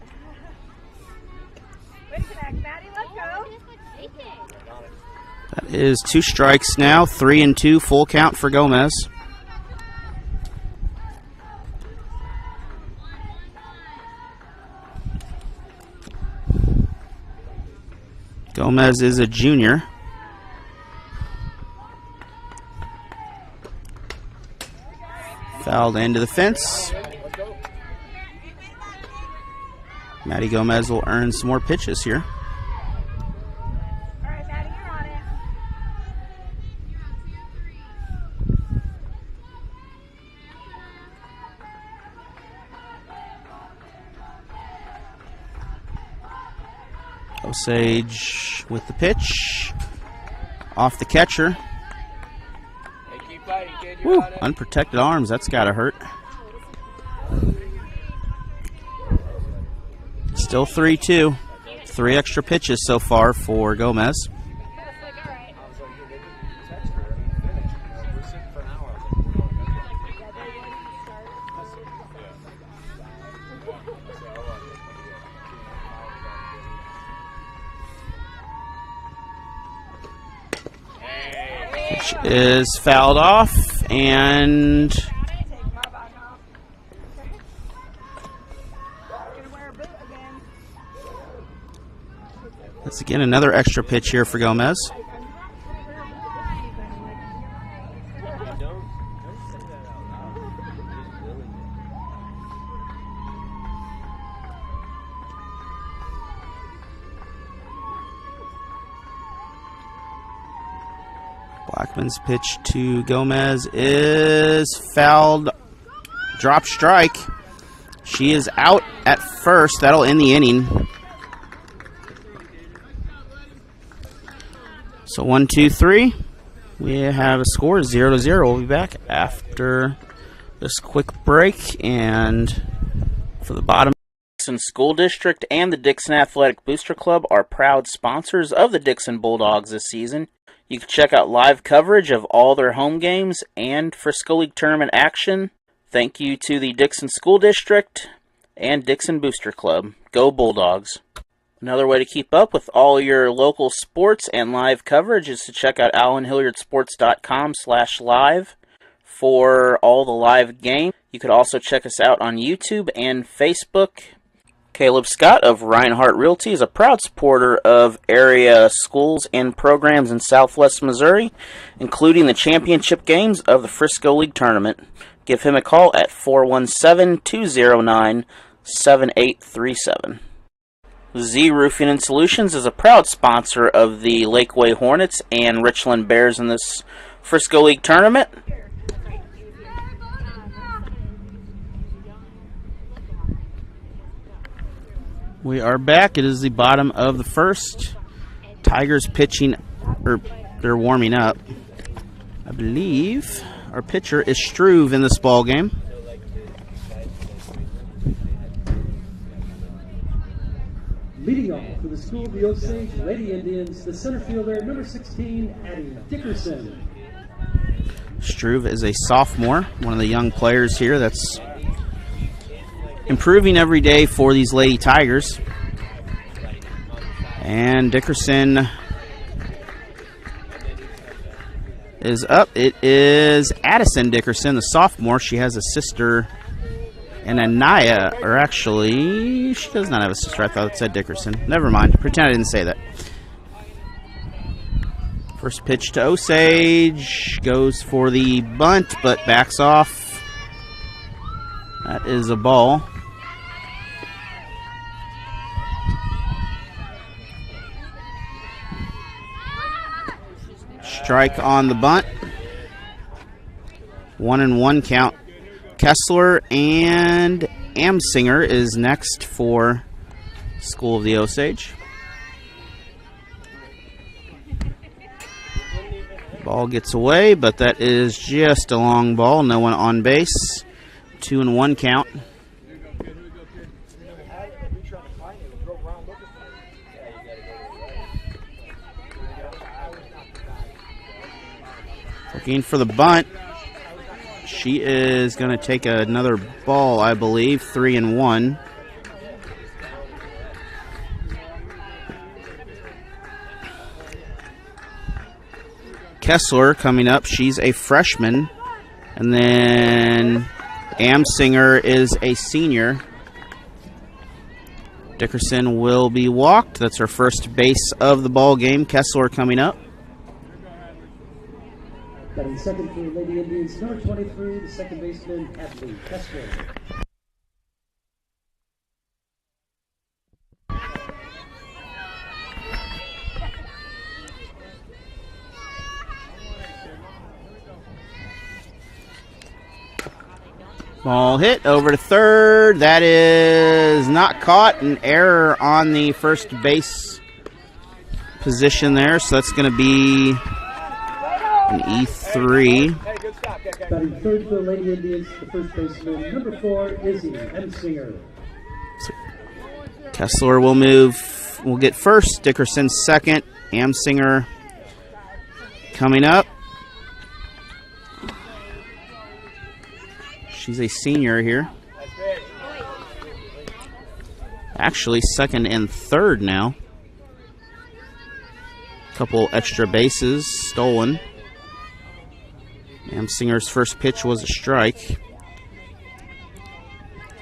That is 2 strikes now, 3-2, full count for Gomez. Gomez is a junior. Fouled into the fence. Maddie Gomez will earn some more pitches here. Osage with the pitch. Off the catcher. Woo, unprotected arms, that's got to hurt. Still 3-2. 3 extra pitches so far for Gomez. Pitch is fouled off, and that's again another extra pitch here for Gomez. Blackman's pitch to Gomez is fouled. Drop strike. She is out at first. That'll end the inning. So 1, 2, 3. We have a score 0-0. We'll be back after this quick break. And for the bottom, Dixon School District and the Dixon Athletic Booster Club are proud sponsors of the Dixon Bulldogs this season. You can check out live coverage of all their home games and Frisco League tournament action. Thank you to the Dixon School District and Dixon Booster Club. Go Bulldogs. Another way to keep up with all your local sports and live coverage is to check out allenhilliardsports.com/live for all the live games. You could also check us out on YouTube and Facebook. Caleb Scott of Reinhardt Realty is a proud supporter of area schools and programs in Southwest Missouri, including the championship games of the Frisco League Tournament. Give him a call at 417-209-7837. Z Roofing and Solutions is a proud sponsor of the Lakeway Hornets and Richland Bears in this Frisco League Tournament. We are back. It is the bottom of the first. Tigers pitching, or they're warming up. I believe our pitcher is Struve in this ball game. Leading off for the School of the Osage Lady Indians, the center fielder, number 16, Addie Dickerson. Struve is a sophomore, one of the young players here that's improving every day for these Lady Tigers. And Dickerson is up. It is Addison Dickerson, the sophomore. She has a sister and Anaya, or actually, she does not have a sister. I thought it said Dickerson. Never mind. Pretend I didn't say that. First pitch to Osage. Goes for the bunt, but backs off. That is a ball. strike on the bunt. 1-1 count. Kessler and Amsinger is next for School of the Osage. Ball gets away, but that is just a long ball. No one on base. 2-1 count. Looking for the bunt. She is going to take another ball, I believe. 3-1. Kessler coming up. She's a freshman. And then Amsinger is a senior. Dickerson will be walked. That's her first base of the ball game. Kessler coming up. Batting second for Lady Indians, number 23, the second baseman, Hadley Kessler. Ball hit over to third. That is not caught. An error on the first base position there. So that's going to be an E3. Batting third for the Lady Indians, the first baseman, number 4, Izzy Amsinger. Kessler will move. Will get first. Dickerson second. Amsinger coming up. She's a senior here. Actually, second and third now. Couple extra bases stolen. Amsinger's first pitch was a strike.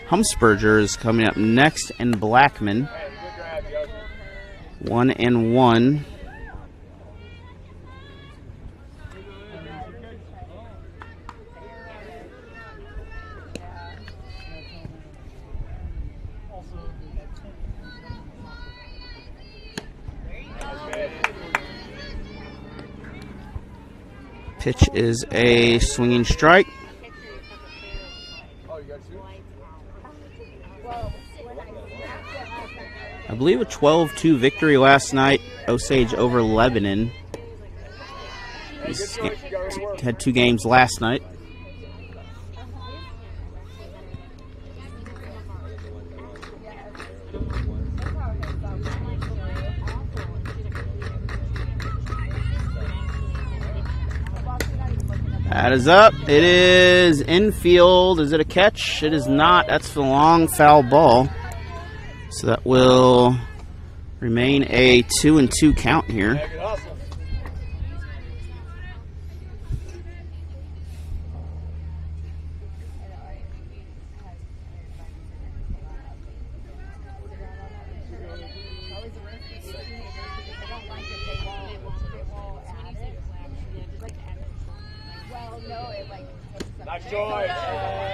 Humsberger is coming up next, and Blackman. 1-1. Pitch is a swinging strike. I believe a 12-2 victory last night. Osage over Lebanon. Had 2 games last night. That is up. It is infield. Is it a catch? It is not. That's the long foul ball. So that will remain a 2-2 count here.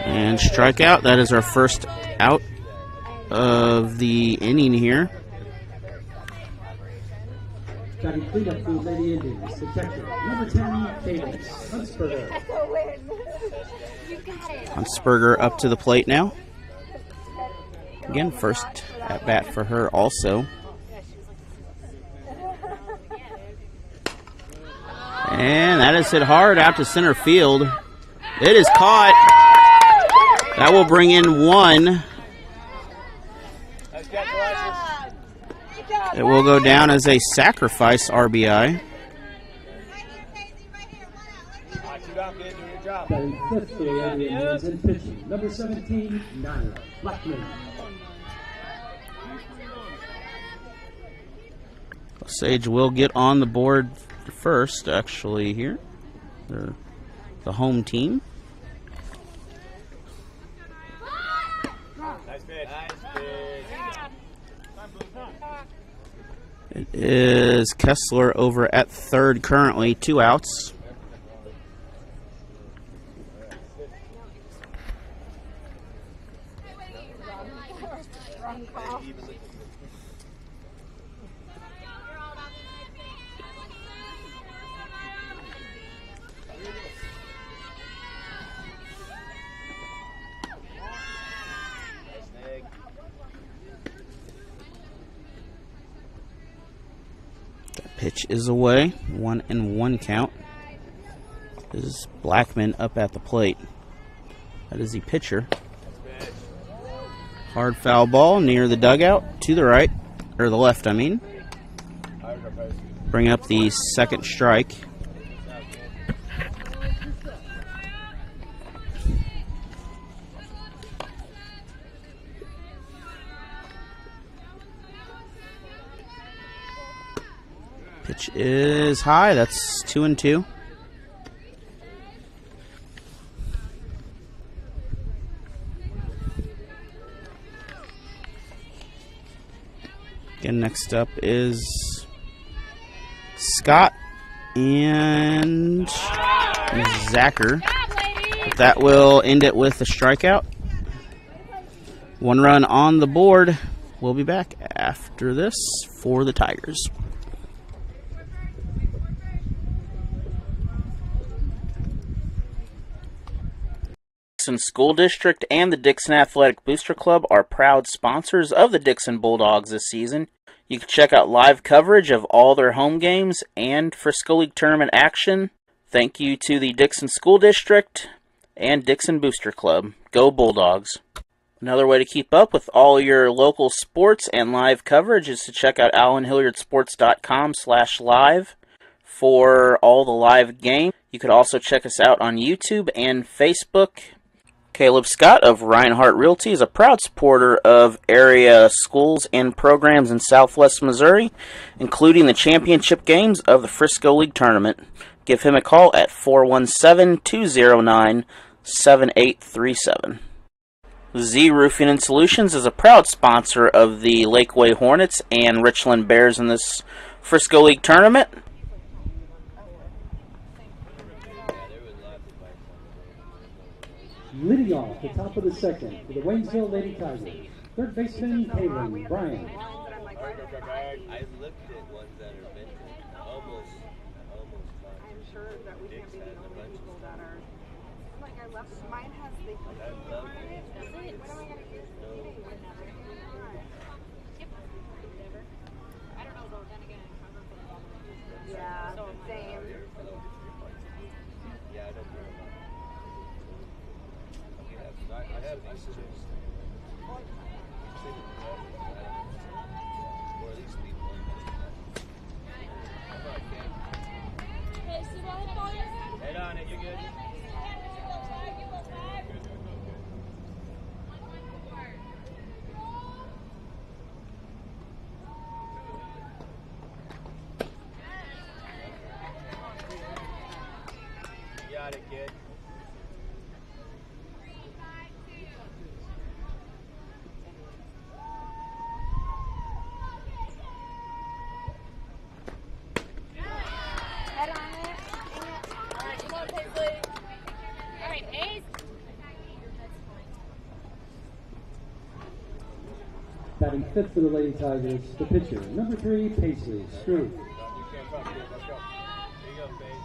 And strikeout. That is our first out of the inning here. Batting cleanup for Lady Indians, the catcher, number 10, Cadence Huntsberger. Huntsberger up to the plate now. Again, first at bat for her also. And that is hit hard out to center field. It is caught. That will bring in 1. It will go down as a sacrifice RBI. Batting fifth for the Lady Indians and pitching, number 17, Nyla Blackman. Osage will get on the board first, actually, here. They're the home team. It is Kessler over at third currently, 2 outs. Pitch is away. 1-1 count. This is Blackman up at the plate. That is the pitcher. Hard foul ball near the dugout to the right, or the left, I mean. Bring up the second strike. Pitch is high. That's 2-2. Again, next up is Scott and Zacher. That will end it with a strikeout. 1 run on the board. We'll be back after this for the Tigers. Dixon School District and the Dixon Athletic Booster Club are proud sponsors of the Dixon Bulldogs this season. You can check out live coverage of all their home games and Frisco League tournament action. Thank you to the Dixon School District and Dixon Booster Club. Go Bulldogs. Another way to keep up with all your local sports and live coverage is to check out AllenHilliardSports.com/live for all the live games. You could also check us out on YouTube and Facebook. Caleb Scott of Reinhardt Realty is a proud supporter of area schools and programs in Southwest Missouri, including the championship games of the Frisco League Tournament. Give him a call at 417-209-7837. Z Roofing and Solutions is a proud sponsor of the Lakeway Hornets and Richland Bears in this Frisco League Tournament. Leading off the top of the second for the Waynesville Lady Tigers, third baseman Kaylin Bryan. I looked at ones that are vintage. Almost. I'm sure that we can't be the only people that are. Like I left, mine has the. What am I going to use? I don't know though. Then again, Yeah, same. Yeah, I don't know. I have these two. Or at least leave one. Head on it, you're good. You got it, kid. Head on it. Alright, come on, Paisley. Alright, Pace. Batting fifth for the Lady Tigers, the pitcher, number 3, Paisley Struve. You can't come, kid. Let's go. Here you go, Faith.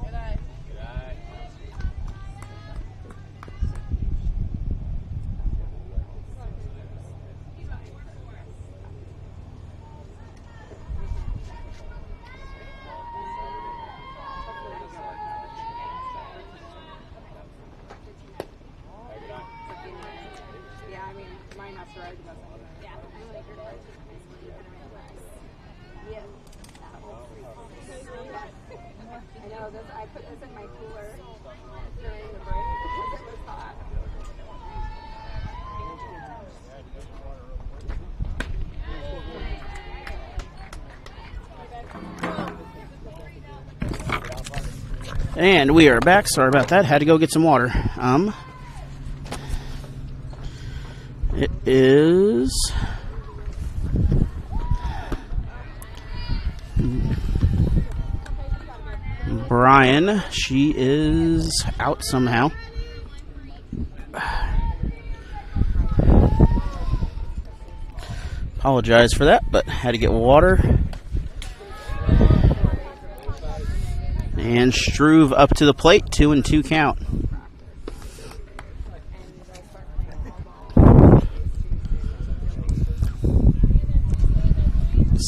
Good eye. Good eye. Yeah, I mean, mine has to ride the bus anyway. Yeah. I know, this, I put this in my cooler during the break because it was hot. And we are back. Sorry about that. Had to go get some water. It is Brian. She is out somehow. Apologize for that, but had to get water. And Struve up to the plate, 2-2 count.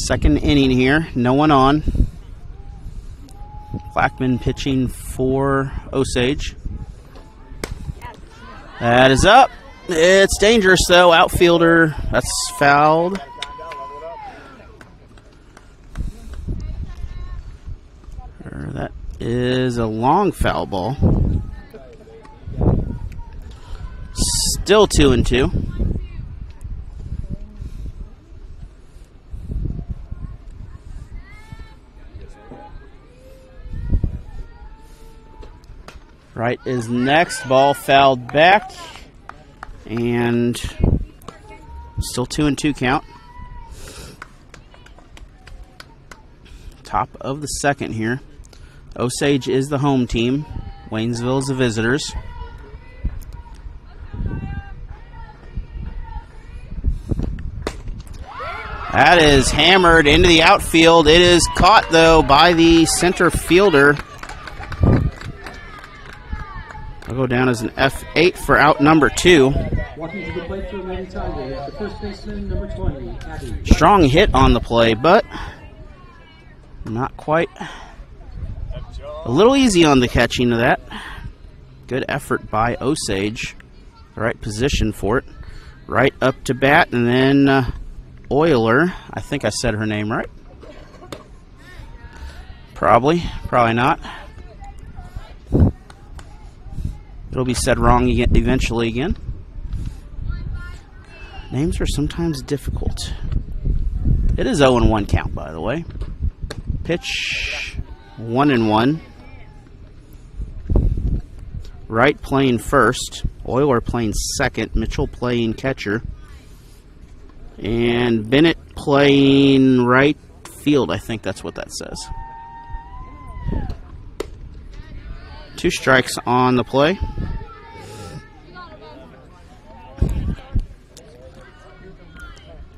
Second inning here, no one on. Blackman pitching for Osage. That is up. It's dangerous though. Outfielder, that's fouled. That is a long foul ball. Still 2-2. Right is next. Ball fouled back. And still 2-2 count. Top of the second here. Osage is the home team. Waynesville is the visitors. That is hammered into the outfield. It is caught, though, by the center fielder. I'll go down as an F8 for out number 2. Walking to the plate for the Lady Tigers, the first baseman, number 20, Abby. Strong hit on the play, but not quite. A little easy on the catching of that. Good effort by Osage. The right position for it. Right up to bat, and then Euler. I think I said her name right. Probably not. It'll be said wrong eventually again. Names are sometimes difficult. It is 0-1 count, by the way. Pitch 1-1. Wright playing first. Euler playing second. Mitchell playing catcher. And Bennett playing right field. I think that's what that says. 2 strikes on the play.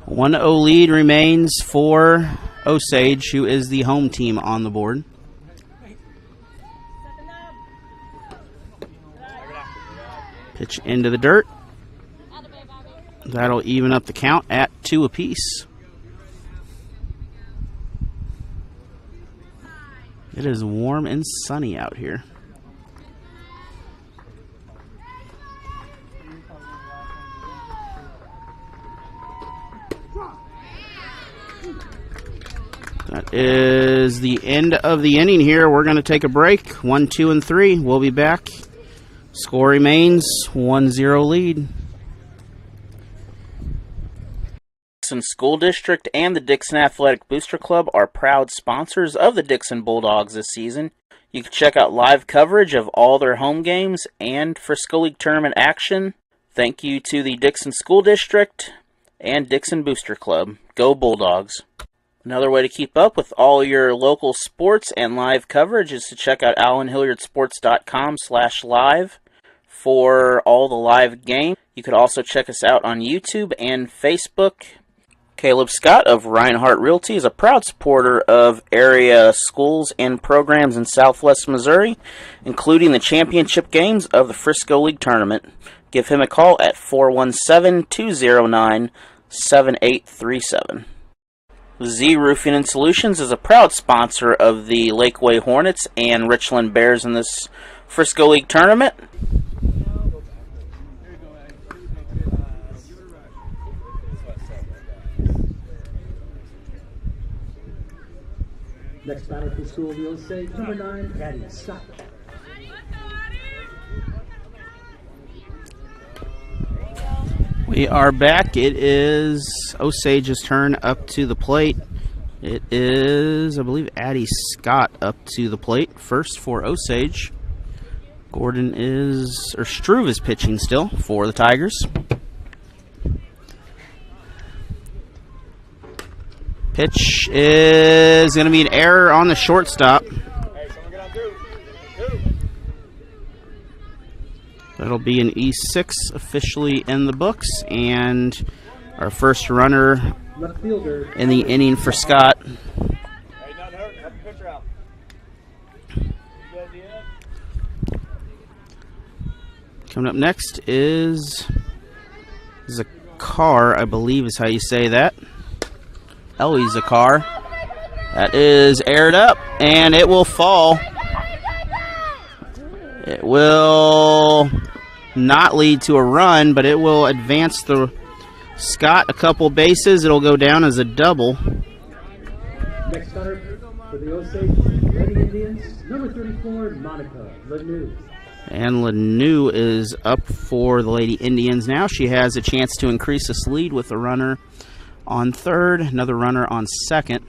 One 1-0 lead remains for Osage, who is the home team on the board. Pitch into the dirt. That'll even up the count at 2 apiece. It is warm and sunny out here. That is the end of the inning here. We're going to take a break. 1, 2, and 3. We'll be back. Score remains 1-0 lead. Dixon School District and the Dixon Athletic Booster Club are proud sponsors of the Dixon Bulldogs this season. You can check out live coverage of all their home games and Frisco League tournament action. Thank you to the Dixon School District and Dixon Booster Club. Go Bulldogs. Another way to keep up with all your local sports and live coverage is to check out AllenHilliardSports.com/live for all the live games. You could also check us out on YouTube and Facebook. Caleb Scott of Reinhardt Realty is a proud supporter of area schools and programs in Southwest Missouri, including the championship games of the Frisco League Tournament. Give him a call at 417-209-7837. Z Roofing and Solutions is a proud sponsor of the Lakeway Hornets and Richland Bears in this Frisco League Tournament. Next batter for School of the Osage, number 9, Addie Scott. We are back. It is Osage's turn up to the plate. It is, I believe, Addie Scott up to the plate. First for Osage. Gordon is, or Struve is pitching still for the Tigers. Pitch is going to be an error on the shortstop. That'll be an E6 officially in the books, and our first runner in the inning for Scott. Coming up next is a car, I believe is how you say that. Ellie Zakar. That is aired up, and it will fall. It will not lead to a run, but it will advance the Scott a couple bases. It'll go down as a double. Next hunter for the Osage Lady Indians, number 34, Monica Lanou. And Lanou is up for the Lady Indians now. She has a chance to increase this lead with a runner on third, another runner on second.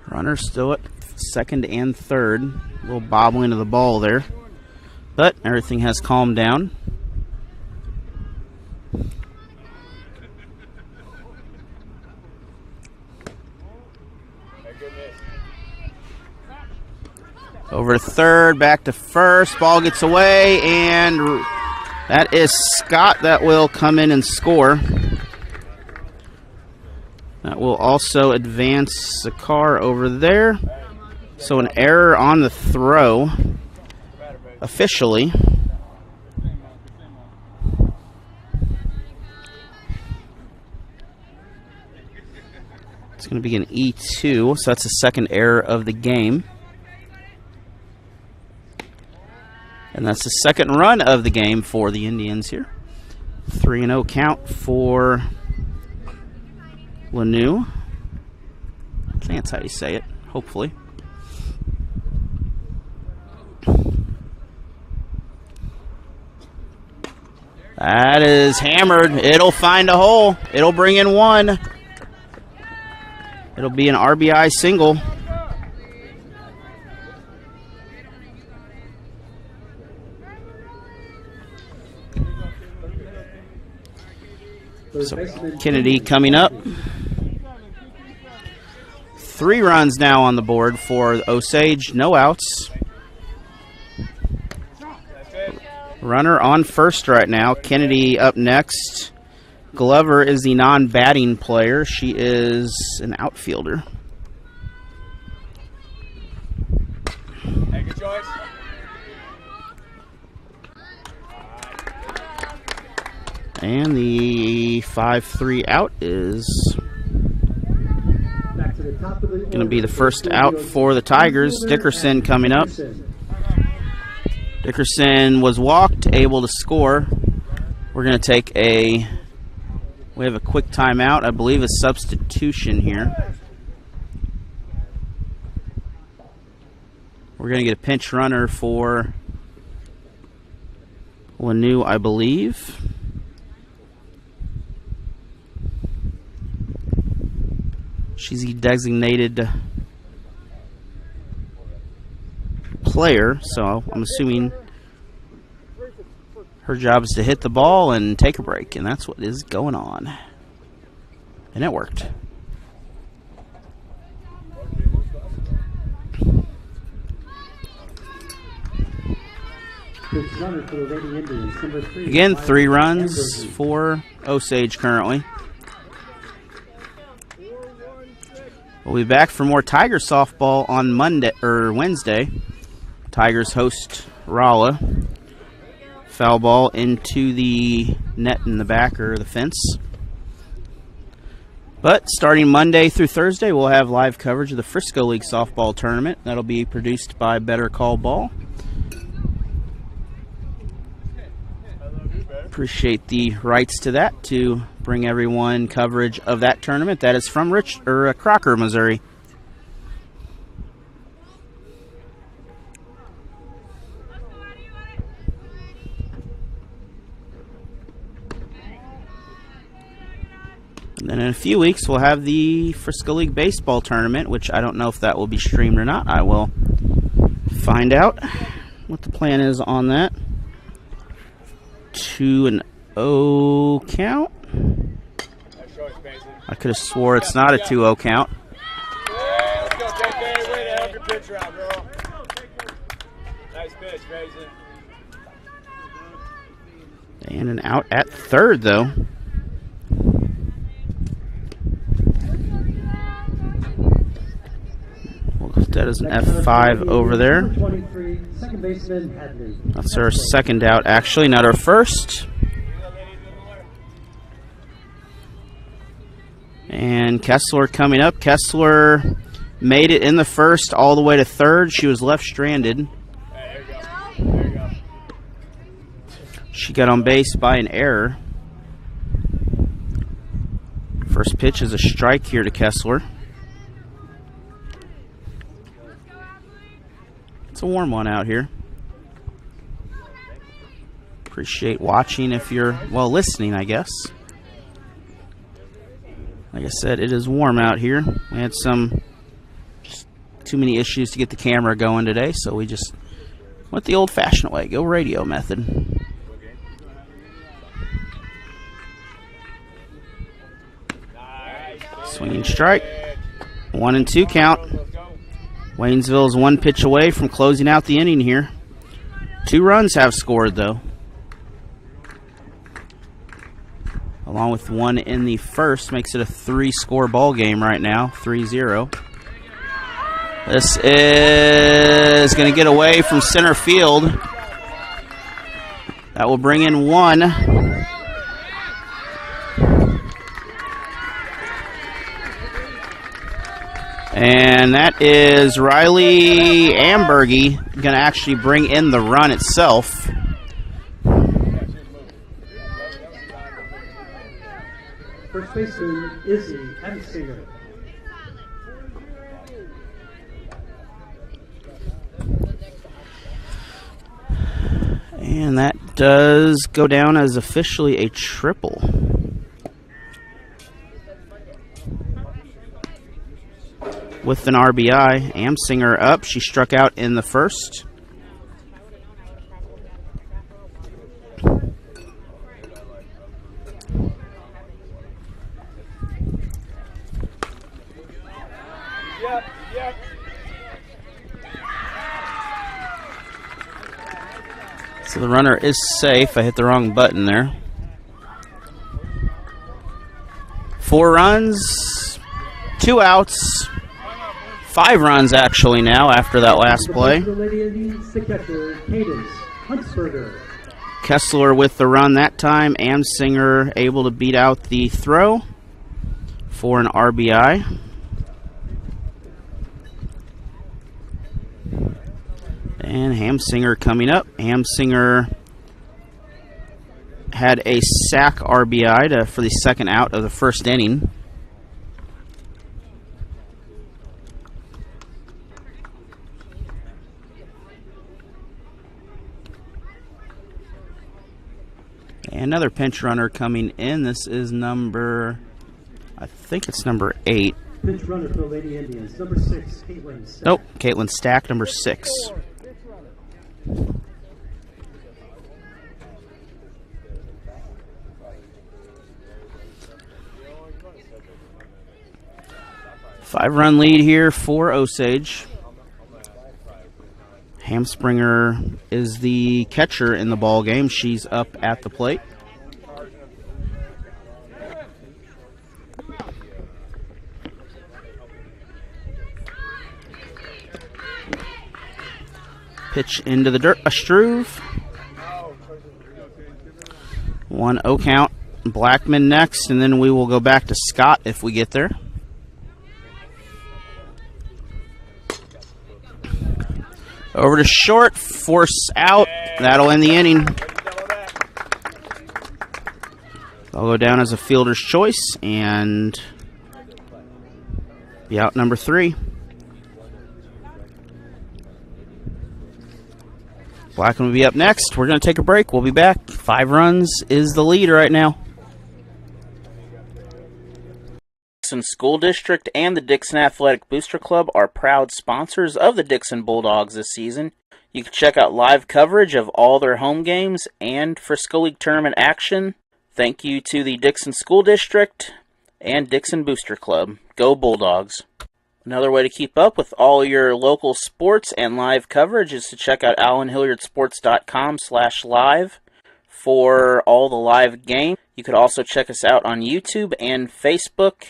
Runner still at second and third. A little bobbling of the ball there. But everything has calmed down. Over to third, back to first. Ball gets away, and that is Scott that will come in and score. That will also advance the car over there. So an error on the throw, officially. It's going to be an E2, so that's the second error of the game. And that's the second run of the game for the Indians here. 3-0 count for Lanou. I think that's how you say it, hopefully. That is hammered. It'll find a hole. It'll bring in one. It'll be an RBI single. So Kennedy coming up. 3 runs now on the board for Osage. No outs. Runner on first right now. Kennedy up next. Glover is the non-batting player. She is an outfielder. Hey, good choice. And the 5-3 out is going to be the first out for the Tigers. Dickerson coming up. Dickerson was walked, able to score. We're going to take we have a quick timeout, I believe a substitution here. We're going to get a pinch runner for Lanou, I believe. She's the designated player, so I'm assuming her job is to hit the ball and take a break, and that's what is going on. And it worked. Again, 3 runs for Osage currently. We'll be back for more Tiger softball on Wednesday. Tigers host Rolla. Foul ball into the net in the back or the fence. But starting Monday through Thursday, we'll have live coverage of the Frisco League softball tournament. That'll be produced by Better Call Ball. Appreciate the rights to that to bring everyone coverage of that tournament. That is from Crocker, Missouri. And then in a few weeks, we'll have the Frisco League baseball tournament, which I don't know if that will be streamed or not. I will find out what the plan is on that. 2-0 count. I could have swore it's not a 2-0 count. Yeah, let's go, JK. Way to help your pitcher out, girl. Nice pitch, Grayson. And an out at third, though. Says an F5 over there. Number 23, second baseman Hadley. That's our second out, actually, not our first. And Kessler coming up. Kessler made it in the first all the way to third. She was left stranded. She got on base by an error. First pitch is a strike here to Kessler. It's a warm one out here. Appreciate watching if you're, well, listening, I guess. Like I said, it is warm out here. We had just too many issues to get the camera going today, so we just went the old-fashioned way. Go radio method. Swinging strike. 1-2 count. Waynesville is one pitch away from closing out the inning here. 2 runs have scored, though, along with one in the first. Makes it a 3-score ball game right now, 3-0. This is going to get away from center field. That will bring in 1. And that is Riley Ambergy going to actually bring in the run itself. First baseman Izzy Hemsinger. And that does go down as officially a triple. With an RBI, Amsinger up. She struck out in the first. So the runner is safe. I hit the wrong button there. 4 runs, 2 outs. 5 runs actually now after that last play. Kessler with the run that time. Amsinger able to beat out the throw for an RBI. And Hamsinger coming up. Hamsinger had a sack RBI for the second out of the first inning. Another pinch runner coming in. This is number, I think it's number 8. Pinch runner for the Lady Indians, number 6, Caitlin Stack. Nope, Caitlin Stack, number 6. Five-run lead here for Osage. Hamspringer is the catcher in the ball game. She's up at the plate. Pitch into the dirt, a Struve. 1-0 count. Blackman next, and then we will go back to Scott if we get there. Over to short, force out. That'll end the inning. I'll go down as a fielder's choice and be out number 3. Blackman will be up next. We're going to take a break. We'll be back. 5 runs is the lead right now. Dixon School District and the Dixon Athletic Booster Club are proud sponsors of the Dixon Bulldogs this season. You can check out live coverage of all their home games and Frisco League tournament action. Thank you to the Dixon School District and Dixon Booster Club. Go Bulldogs. Another way to keep up with all your local sports and live coverage is to check out AllenHilliardSports.com/live for all the live games. You could also check us out on YouTube and Facebook.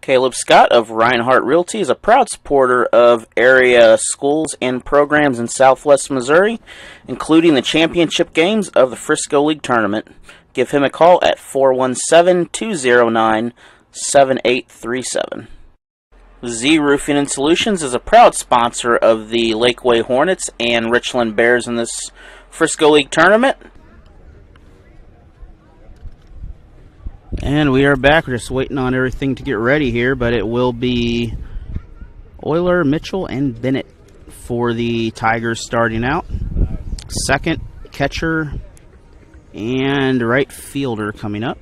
Caleb Scott of Reinhardt Realty is a proud supporter of area schools and programs in Southwest Missouri, including the championship games of the Frisco League Tournament. Give him a call at 417-209-7837. Z Roofing and Solutions is a proud sponsor of the Lakeway Hornets and Richland Bears in this Frisco League Tournament. And we are back. We're just waiting on everything to get ready here, but it will be Euler, Mitchell, and Bennett for the Tigers starting out. Second, catcher, and right fielder coming up.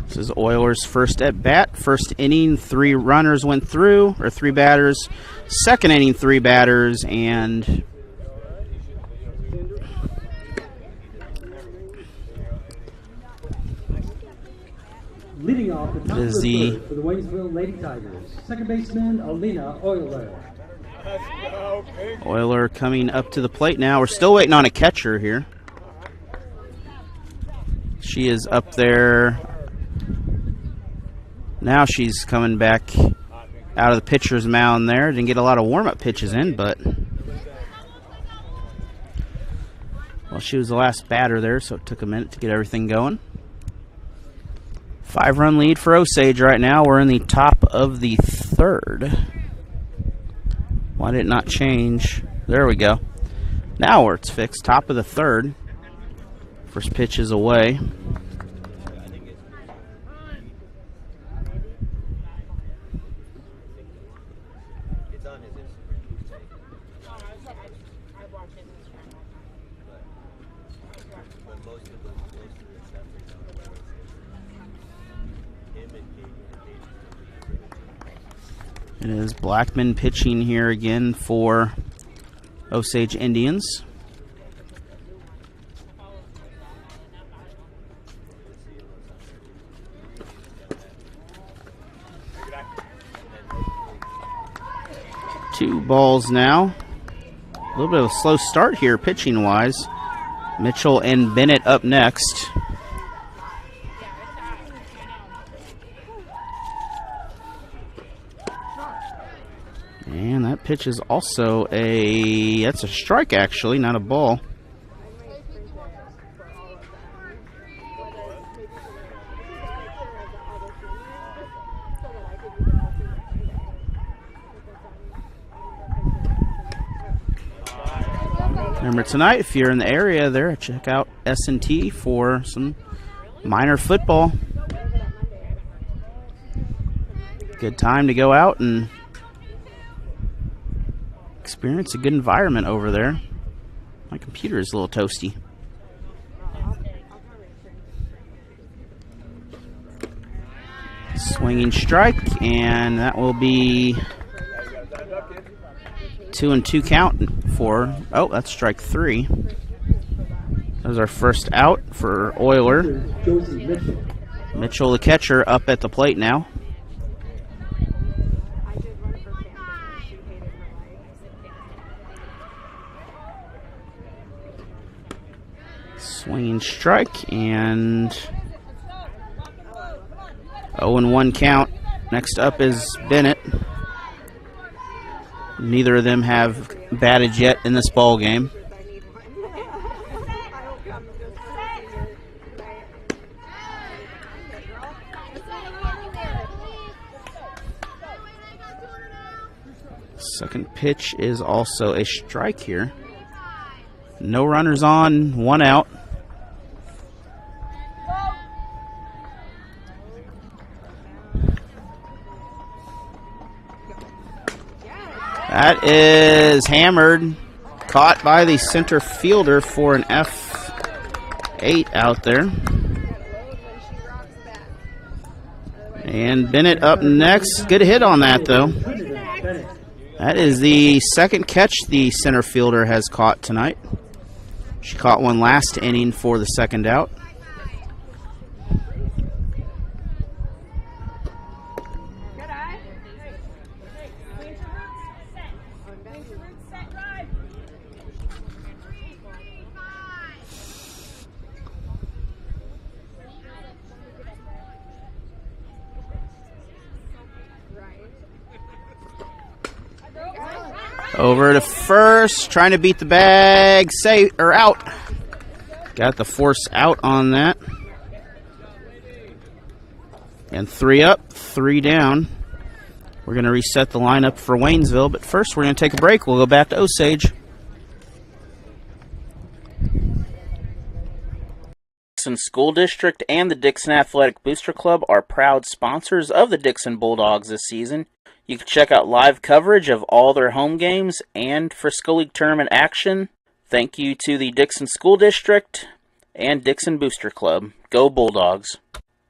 This is Euler's first at bat. First inning, 3 runners went through, or 3 batters. Second inning, 3 batters, and leading off the top of is the third for the Waynesville Lady Tigers, second baseman Alina Euler. Euler coming up to the plate now. We're still waiting on a catcher here. She is up there. Now she's coming back out of the pitcher's mound there. Didn't get a lot of warm-up pitches in, but well, she was the last batter there, so it took a minute to get everything going. 5-run lead for Osage right now. We're in the top of the third. Why did it not change? There we go. Now it's fixed. Top of the third. First pitch is away. It is Blackman pitching here again for Osage Indians. Two balls now. A little bit of a slow start here pitching-wise. Mitchell and Bennett up next. And that pitch is also that's a strike actually, not a ball. Remember tonight, if you're in the area there, check out S&T for some minor football. Good time to go out and experience a good environment over there. My computer is a little toasty. Swinging strike, and that will be 2-2 count for, oh, that's strike 3. That was our first out for Euler. Mitchell, the catcher, up at the plate now. Swinging strike, and 0-1 count. Next up is Bennett. Neither of them have batted yet in this ball game. Second pitch is also a strike here. No runners on, 1 out. That is hammered. Caught by the center fielder for an F8 out there. And Bennett up next. Good hit on that, though. That is the second catch the center fielder has caught tonight. She caught one last inning for the second out. Over to first, trying to beat the bag, out. Got the force out on that. And 3 up, 3 down. We're going to reset the lineup for Waynesville, but first we're going to take a break. We'll go back to Osage. Dixon School District and the Dixon Athletic Booster Club are proud sponsors of the Dixon Bulldogs this season. You can check out live coverage of all their home games and Frisco League tournament action. Thank you to the Dixon School District and Dixon Booster Club. Go Bulldogs.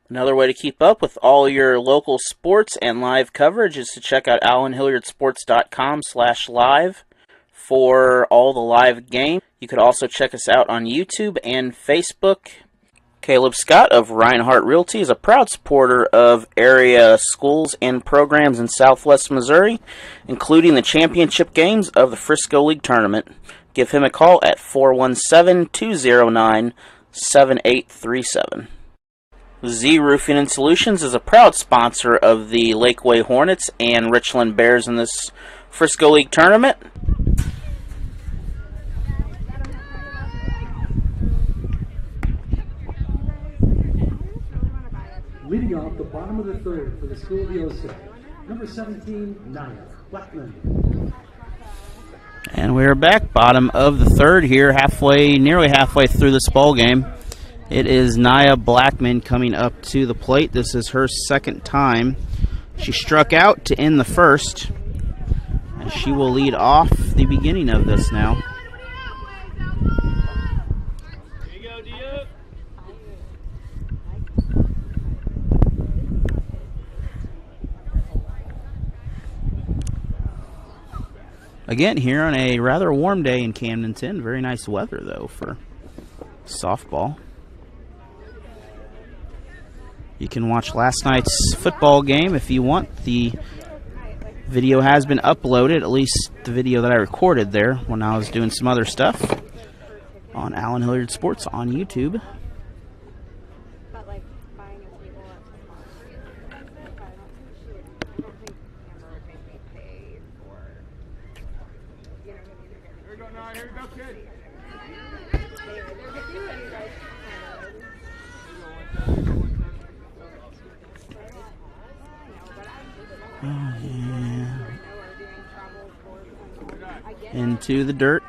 Another way to keep up with all your local sports and live coverage is to check out AllenHilliardSports.com/live for all the live games. You could also check us out on YouTube and Facebook. Caleb Scott of Reinhardt Realty is a proud supporter of area schools and programs in Southwest Missouri, including the championship games of the Frisco League Tournament. Give him a call at 417-209-7837. Z Roofing and Solutions is a proud sponsor of the Lakeway Hornets and Richland Bears in this Frisco League Tournament. Leading off the bottom of the third for the school of the Osage, number 17, Naya Blackman. And we're back, bottom of the third here, nearly halfway through this ball game. It is Naya Blackman coming up to the plate. This is her second time. She struck out to end the first, and she will lead off the beginning of this now. Again, here on a rather warm day in Camdenton. Very nice weather, though, for softball. You can watch last night's football game if you want. The video has been uploaded, at least the video that I recorded there when I was doing some other stuff, on Allen Hilliard Sports on YouTube. Into the dirt.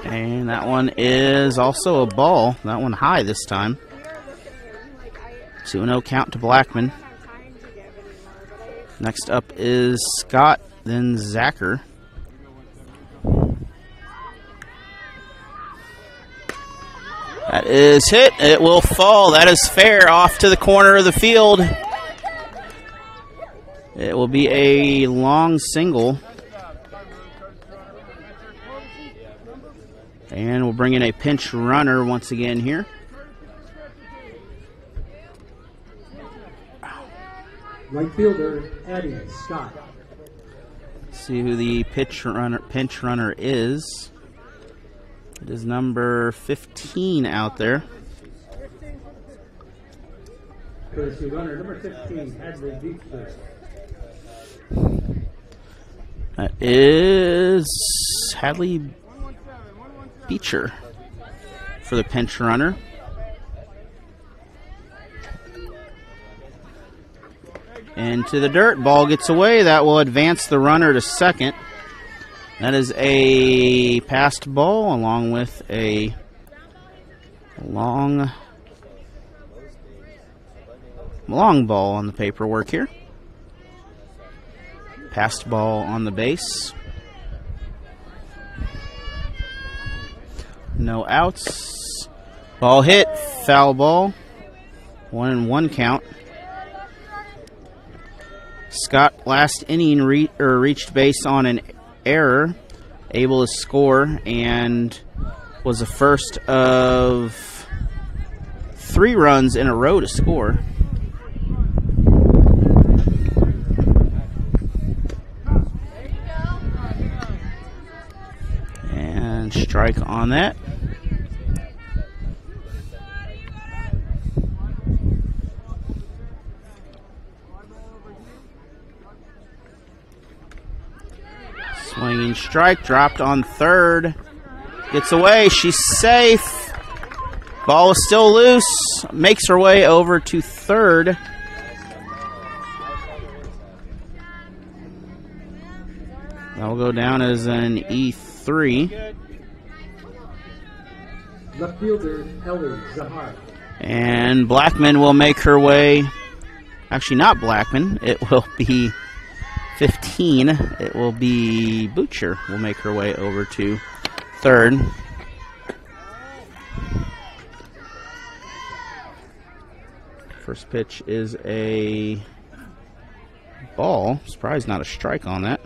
And that one is also a ball. That one high this time. 2-0 count to Blackman. Next up is Scott, then Zacher. That is hit. It will fall. That is fair. Off to the corner of the field. It will be a long single. And we'll bring in a pinch runner once again here. Right fielder, Addie Scott. See who the pinch runner is. It is number 15 out there. Courtesy runner, number 15, Hadley Beechler. That is Hadley Beecher for the pinch runner. Into the dirt. Ball gets away. That will advance the runner to second. That is a passed ball along with a long ball on the paperwork here. Passed ball on the base. No outs. Ball hit. Foul ball. 1-1 count. Scott last inning reached base on an error, able to score, and was the first of 3 runs in a row to score. And strike on that. Swinging strike, dropped on third. Gets away, she's safe. Ball is still loose. Makes her way over to third. That'll go down as an E3. Left fielder, Ellie Zahar. And Blackman will make her way. Actually, not Blackman. It will be 15. It will be Butcher will make her way over to third. First pitch is a ball. Surprised not a strike on that.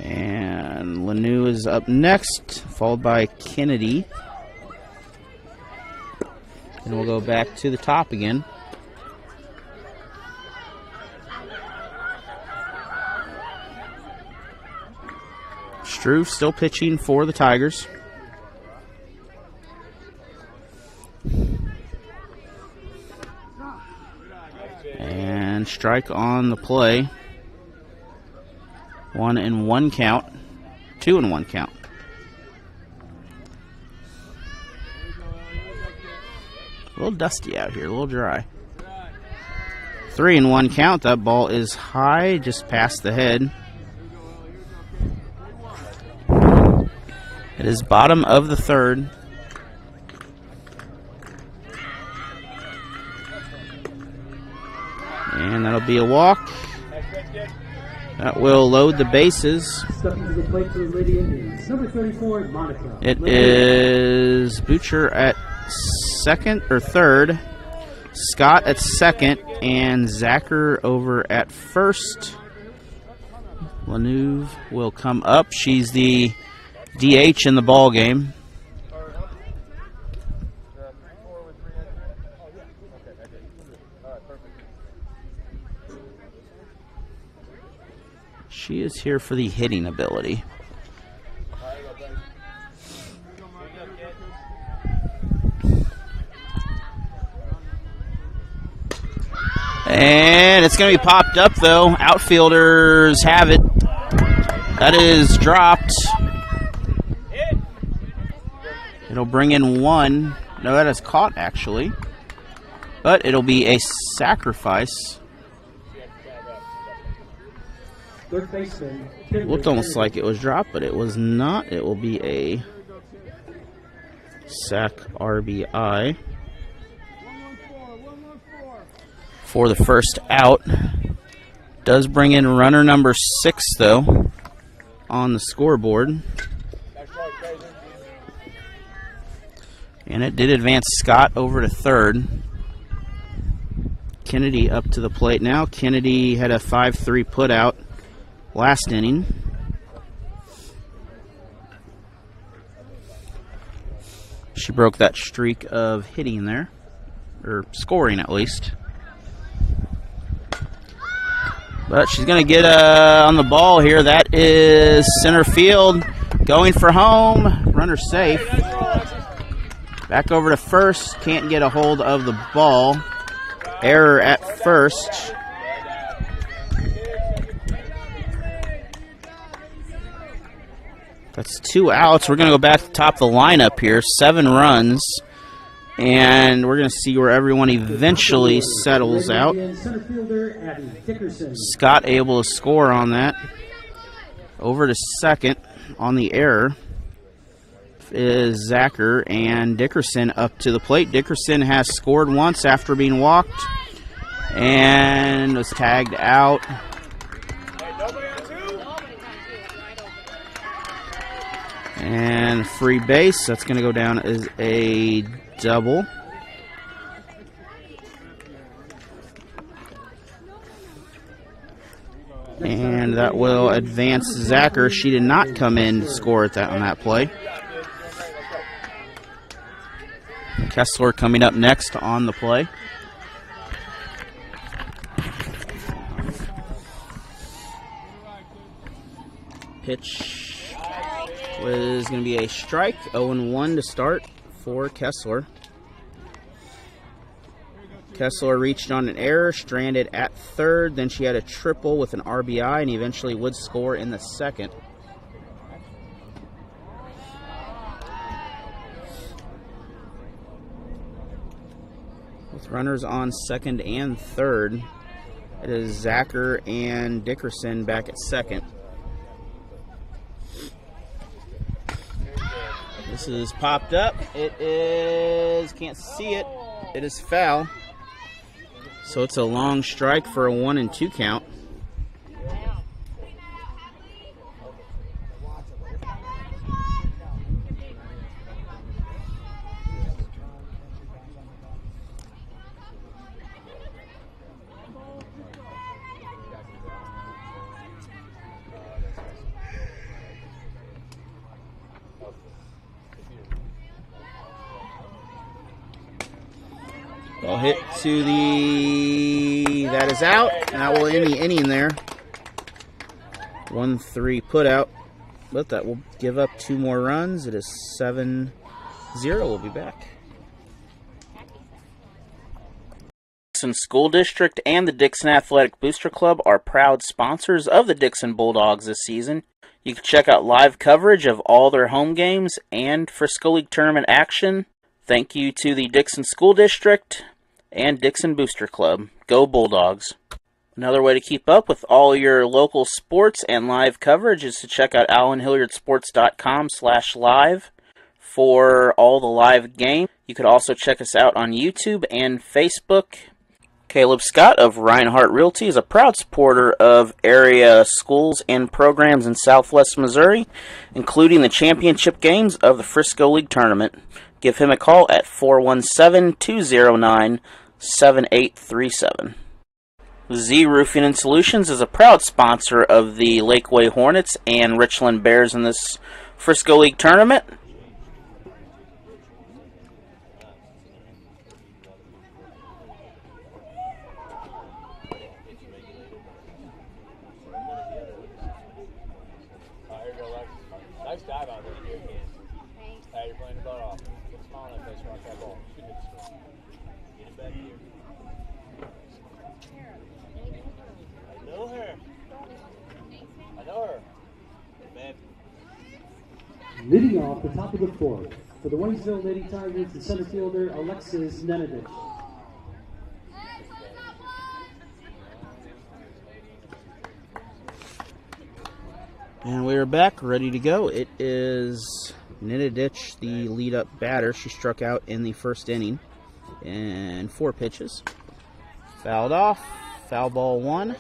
And Lanu is up next, followed by Kennedy. And we'll go back to the top again. Struve still pitching for the Tigers. And strike on the play. 1-1 count. 2-1 count. A little dusty out here, a little dry. 3-1 count. That ball is high, just past the head. It is bottom of the third. And that'll be a walk. That will load the bases. Stepping to the plate for the Lady Indians, number 34, Monica. It is Butcher at second or third, Scott at second, and Zacher over at first. Lanuve will come up. She's the DH in the ball game. She is here for the hitting ability. And it's going to be popped up, though. Outfielders have it. That is dropped. It'll bring in one. No, that is caught, actually. But it'll be a sacrifice. Third baseman. It looked almost like it was dropped, but it was not. It will be a sac RBI for the first out. Does bring in runner number 6, though, on the scoreboard. And it did advance Scott over to third. Kennedy up to the plate now. Kennedy had a 5-3 put out last inning. She broke that streak of hitting there, or scoring at least. But she's going to get on the ball here. That is center field, going for home. Runner safe. Back over to first. Can't get a hold of the ball. Error at first. That's 2 outs. We're going to go back to the top of the lineup here. 7 runs. And we're going to see where everyone eventually settles out. Scott able to score on that. Over to second on the error is Zacher, and Dickerson up to the plate. Dickerson has scored once after being walked and was tagged out. And free base. That's going to go down as a double. And that will advance Zacher. She did not come in to score at that on that play. Kessler coming up next on the play. Pitch was going to be a strike, 0-1 to start for Kessler. Kessler reached on an error, stranded at third, then she had a triple with an RBI, and eventually would score in the second. With runners on second and third, it is Zacher and Dickerson back at second. This is popped up. It is, can't see it. It is foul. So it's a long strike for a 1-2 count. Ball hit to the, that is out, and that will end the inning there. 1-3 put out, but that will give up 2 more runs. It is 7-0. We'll be back. Dixon School District and the Dixon Athletic Booster Club are proud sponsors of the Dixon Bulldogs this season. You can check out live coverage of all their home games and Frisco League tournament action. Thank you to the Dixon School District and Dixon Booster Club. Go Bulldogs. Another way to keep up with all your local sports and live coverage is to check out AllenHilliardSports.com/live for all the live games. You could also check us out on YouTube and Facebook. Caleb Scott of Reinhardt Realty is a proud supporter of area schools and programs in Southwest Missouri, including the championship games of the Frisco League Tournament. Give him a call at 417-209-7837. Z Roofing and Solutions is a proud sponsor of the Lakeway Hornets and Richland Bears in this Frisco League Tournament. Nice dive out there. You're playing the butt off. Get a smile on that face, rock that ball. Shoot it. Get it back here. I know her. I know her. Man. Leading off the top of the fourth, for the Waynesville Lady Tigers, the center fielder Alexis Nenadich. And we are back, ready to go. It is Nenadich, the lead-up batter. She struck out in the first inning in 4 pitches. Fouled off. Foul ball 1.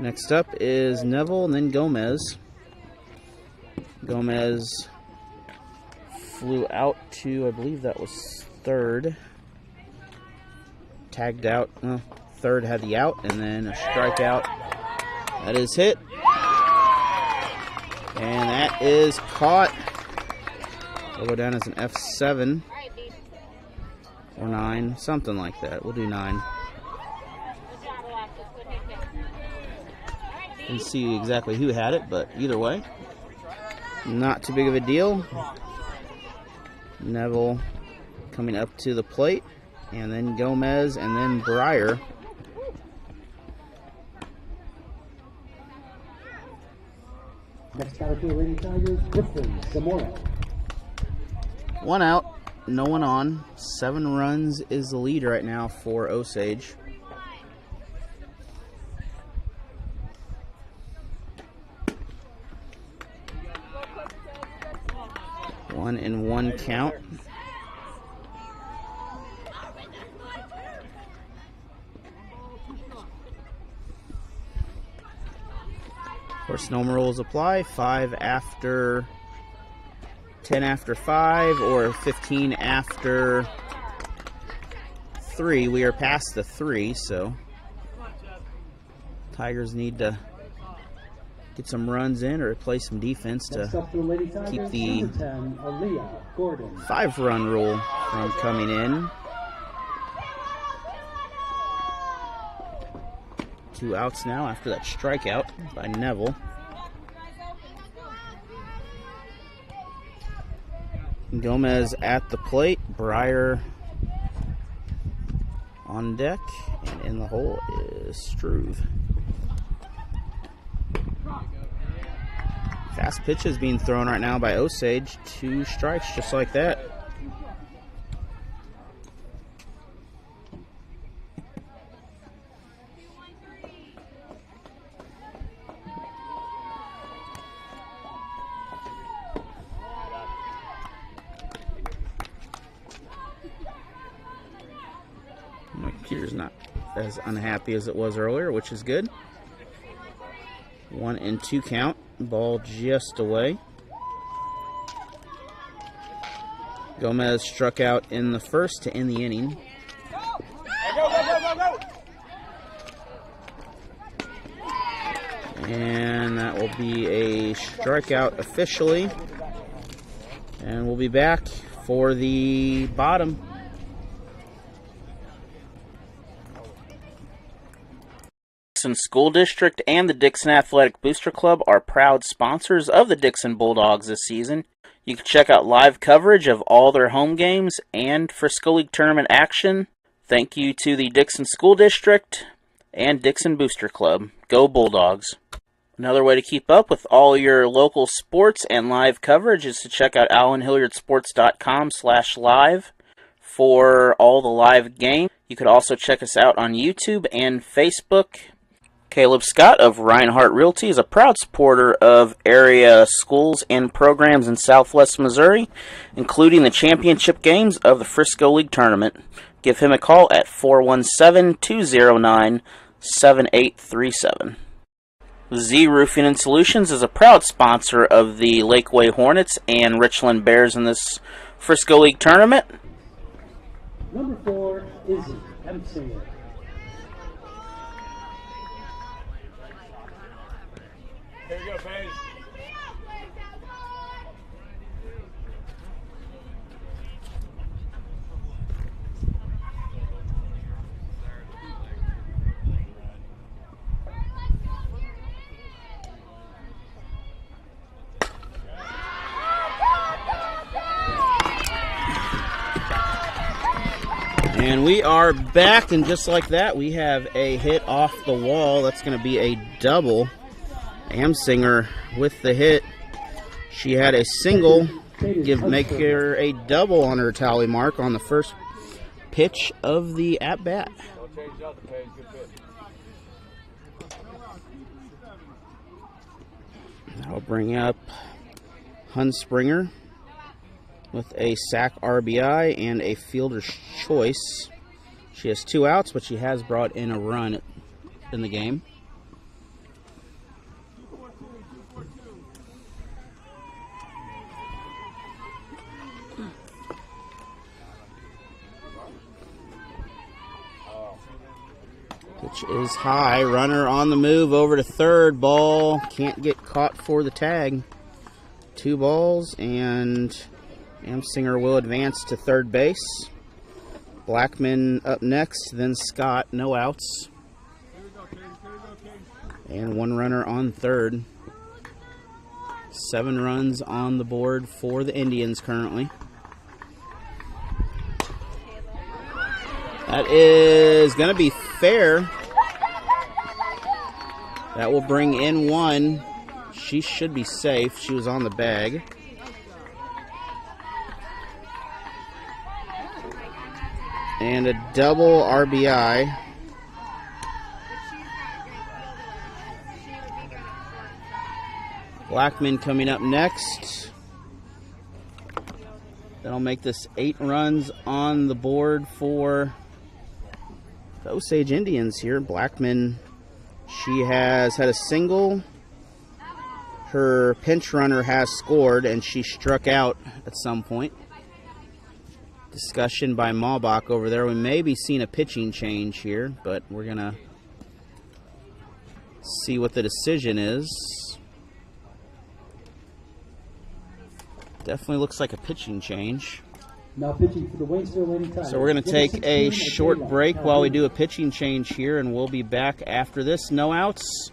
Next up is Neville and then Gomez. Gomez flew out to, I believe that was third. Tagged out. Third had the out, and then a strikeout. That is hit. And that is caught. It'll go down as an F7 or 9, something like that. We'll do 9. Didn't see exactly who had it, but either way, not too big of a deal. Neville coming up to the plate, and then Gomez, and then Breyer. Next batter for the Lady Tigers, Griffin Zamora. 1 out, no one on. 7 runs is the lead right now for Osage. One and 1 count. Of course, no rules apply. 5 after 10 after 5, or 15 after 3. We are past the 3, so Tigers need to get some runs in or play some defense to keep the 5-run rule from coming in. 2 outs now after that strikeout by Neville. Gomez at the plate. Breyer on deck. And in the hole is Struve. Fast pitch is being thrown right now by Osage. 2 strikes just like that. My computer's not as unhappy as it was earlier, which is good. 1-2 count. Ball just away. Gomez struck out in the first to end the inning. And that will be a strikeout officially. And we'll be back for the bottom. Dixon School District and the Dixon Athletic Booster Club are proud sponsors of the Dixon Bulldogs this season. You can check out live coverage of all their home games and Frisco League tournament action. Thank you to the Dixon School District and Dixon Booster Club. Go Bulldogs. Another way to keep up with all your local sports and live coverage is to check out allenhilliardsports.com/live for all the live games. You could also check us out on YouTube and Facebook. Caleb Scott of Reinhardt Realty is a proud supporter of area schools and programs in Southwest Missouri, including the championship games of the Frisco League Tournament. Give him a call at 417-209-7837. Z Roofing and Solutions is a proud sponsor of the Lakeway Hornets and Richland Bears in this Frisco League Tournament. Number 4, Izzy Hemsinger. Here we go, Paige. And we are back, and just like that, we have a hit off the wall. That's going to be a double. Amsinger with the hit. She had a single, make her a double on her tally mark on the first pitch of the at-bat. That'll bring up Hunspringer with a sac RBI and a fielder's choice. She has 2 outs, but she has brought in a run in the game. Pitch is high. Runner on the move over to third. Ball can't get caught for the tag. 2 balls, and Amsinger will advance to third base. Blackman up next, then Scott. No outs. And 1 runner on third. 7 runs on the board for the Indians currently. That is going to be fair. That will bring in 1. She should be safe. She was on the bag. And a double RBI. Blackman coming up next. That'll make this 8 runs on the board for the Osage Indians here. Blackman, she has had a single. Her pinch runner has scored, and she struck out at some point. Discussion by Malbach over there. We may be seeing a pitching change here, but we're going to see what the decision is. Definitely looks like a pitching change. Now pitching for the Waynesville Lady Tigers. So we're going to take a short break while we do a pitching change here, and we'll be back after this. No outs.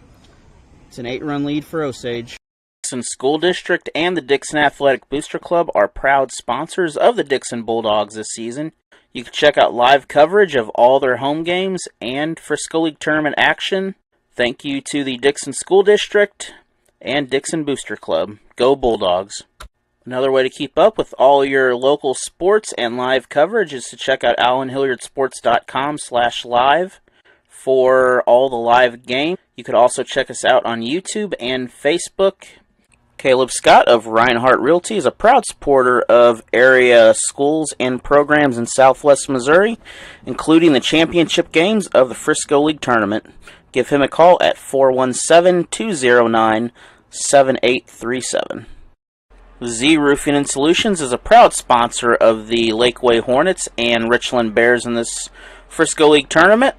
It's an 8-run lead for Osage. Dixon School District and the Dixon Athletic Booster Club are proud sponsors of the Dixon Bulldogs this season. You can check out live coverage of all their home games and Frisco League tournament action. Thank you to the Dixon School District and Dixon Booster Club. Go Bulldogs. Another way to keep up with all your local sports and live coverage is to check out allenhilliardsports.com/live for all the live games. You could also check us out on YouTube and Facebook. Caleb Scott of Reinhardt Realty is a proud supporter of area schools and programs in Southwest Missouri, including the championship games of the Frisco League Tournament. Give him a call at 417-209-7837. Z Roofing and Solutions is a proud sponsor of the Lakeway Hornets and Richland Bears in this Frisco League Tournament.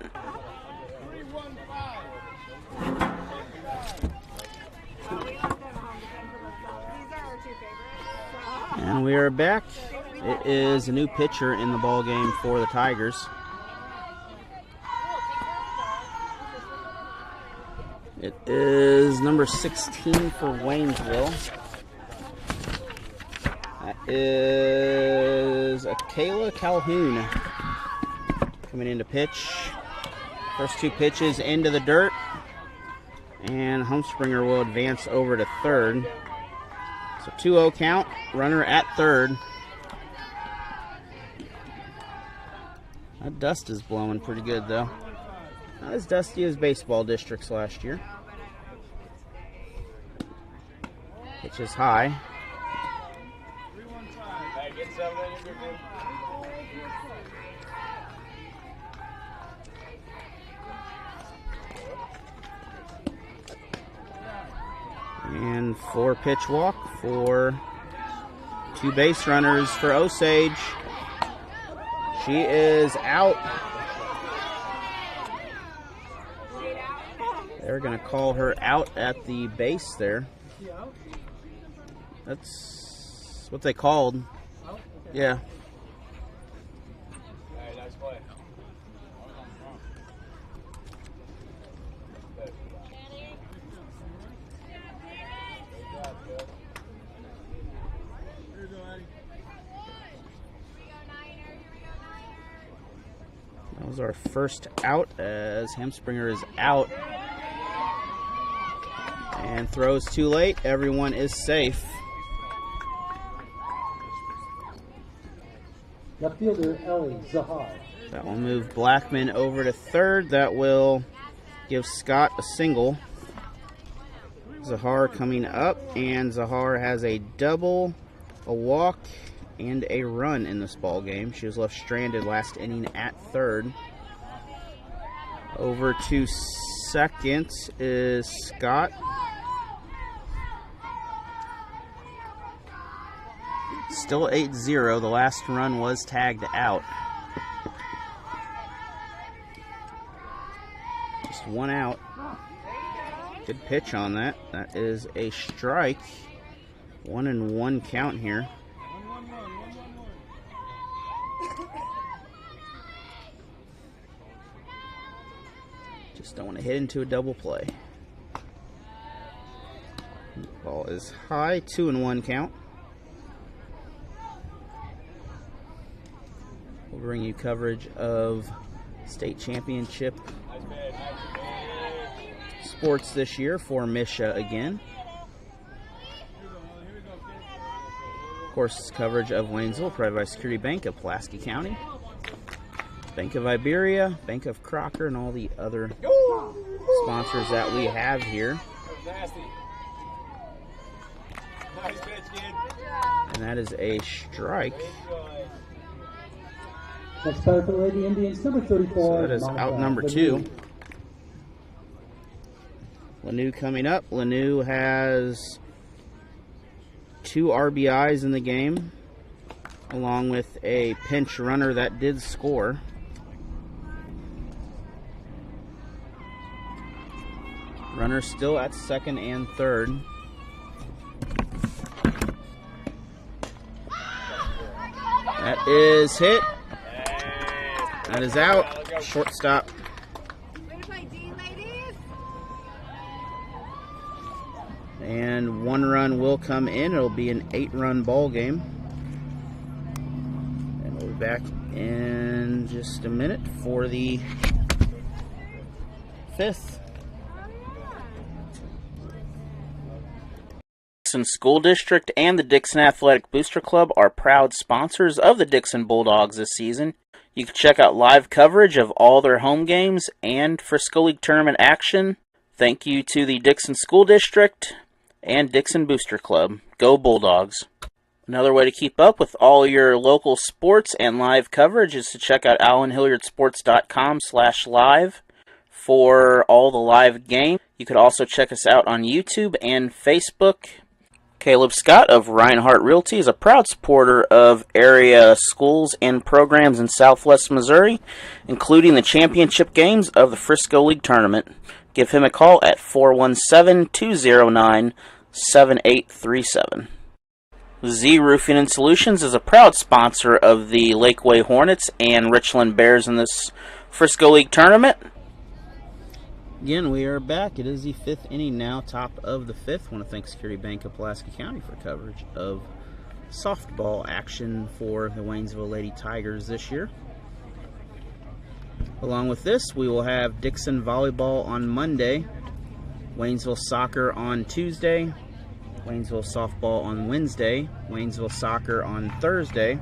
And we are back. It is a new pitcher in the ball game for the Tigers. It is number 16 for Waynesville. That is Kayla Calhoun coming in to pitch. First two pitches into the dirt. And Humspringer will advance over to third. So 2-0 count, runner at third. That dust is blowing pretty good though. Not as dusty as baseball districts last year. Pitch is high. And 4-pitch walk for 2 base runners for Osage. She is out. They're going to call her out at the base there. That's what they called. Yeah. Nice play. That was our first out as Humspringer is out. And throws too late. Everyone is safe. Left fielder Ellie Zahar. That will move Blackman over to third. That will give Scott a single. Zahar coming up, and Zahar has a double, a walk, and a run in this ball game. She was left stranded last inning at third. Over to second is Scott. Still 8-0. The last run was tagged out. Just one out. Good pitch on that. That is a strike. 1-1 count here. Just don't want to hit into a double play. Ball is high. 2-1 count. We'll bring you coverage of state championship sports this year for MSHSAA again. Of course, coverage of Waynesville, provided by Security Bank of Pulaski County, Bank of Iberia, Bank of Crocker, and all the other sponsors that we have here. And that is a strike. Next batter for the Lady Indians, number 34. So that is Monica out number Lanu. 2. Lanu coming up. Lanu has 2 RBIs in the game, along with a pinch runner that did score. Runner still at second and third. That is hit. That is out. Shortstop. And 1 run will come in. It'll be an 8-run ball game. And we'll be back in just a minute for the 5th. Dixon School District and the Dixon Athletic Booster Club are proud sponsors of the Dixon Bulldogs this season. You can check out live coverage of all their home games and Frisco League tournament action. Thank you to the Dixon School District and Dixon Booster Club. Go Bulldogs. Another way to keep up with all your local sports and live coverage is to check out allenhilliardsports.com/live for all the live games. You could also check us out on YouTube and Facebook. Caleb Scott of Reinhardt Realty is a proud supporter of area schools and programs in Southwest Missouri, including the championship games of the Frisco League Tournament. Give him a call at 417-209-7837. Z Roofing and Solutions is a proud sponsor of the Lakeway Hornets and Richland Bears in this Frisco League Tournament. Again, we are back. It is the 5th inning now, top of the 5th. I want to thank Security Bank of Pulaski County for coverage of softball action for the Waynesville Lady Tigers this year. Along with this, we will have Dixon Volleyball on Monday, Waynesville Soccer on Tuesday, Waynesville Softball on Wednesday, Waynesville Soccer on Thursday,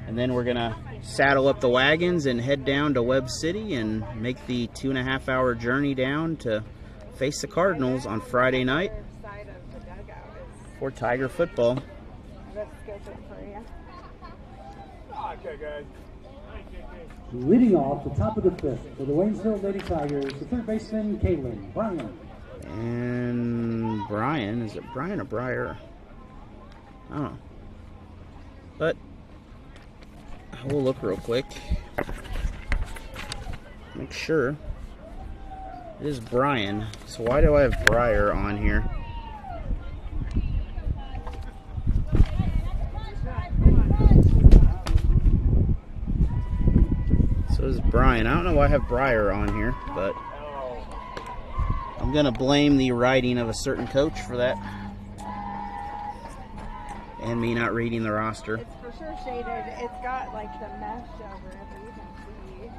and then we're going to saddle up the wagons and head down to Webb City and make the 2.5-hour journey down to face the Cardinals on Friday night for Tiger football. Okay, guys. Leading off the top of the 5th for the Waynesville Lady Tigers, the third baseman, Caitlin Bryan. And Brian, is it Brian or Briar? I don't know. But we'll look real quick. Make sure. It is Brian. So why do I have Briar on here? So it's Brian. I don't know why I have Briar on here, but I'm going to blame the writing of a certain coach for that. And me not reading the roster. It's for sure shaded. It's got like the mesh over it that you can see.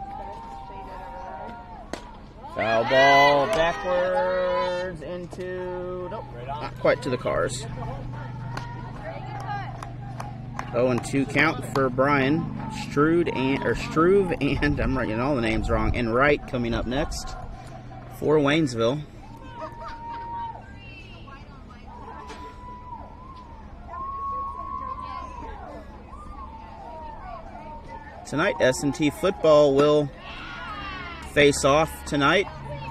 But it's shaded over there. Foul ball backwards into, nope, not quite to the cars. 0-2 count for Brian. Struve and I'm writing all the names wrong. And Wright coming up next for Waynesville. Tonight, S&T football will face off tonight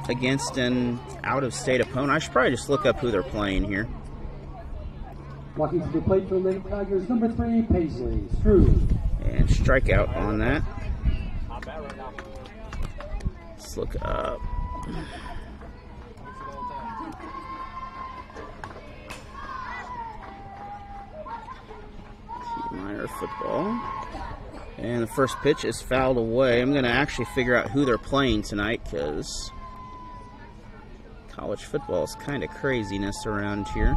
against an out-of-state opponent. I should probably just look up who they're playing here. Walking to the plate for the Lady Tigers, number 3, Paisley Struve. And strikeout on that. Let's look up. Minor football. And the first pitch is fouled away. I'm going to actually figure out who they're playing tonight because college football is kind of craziness around here.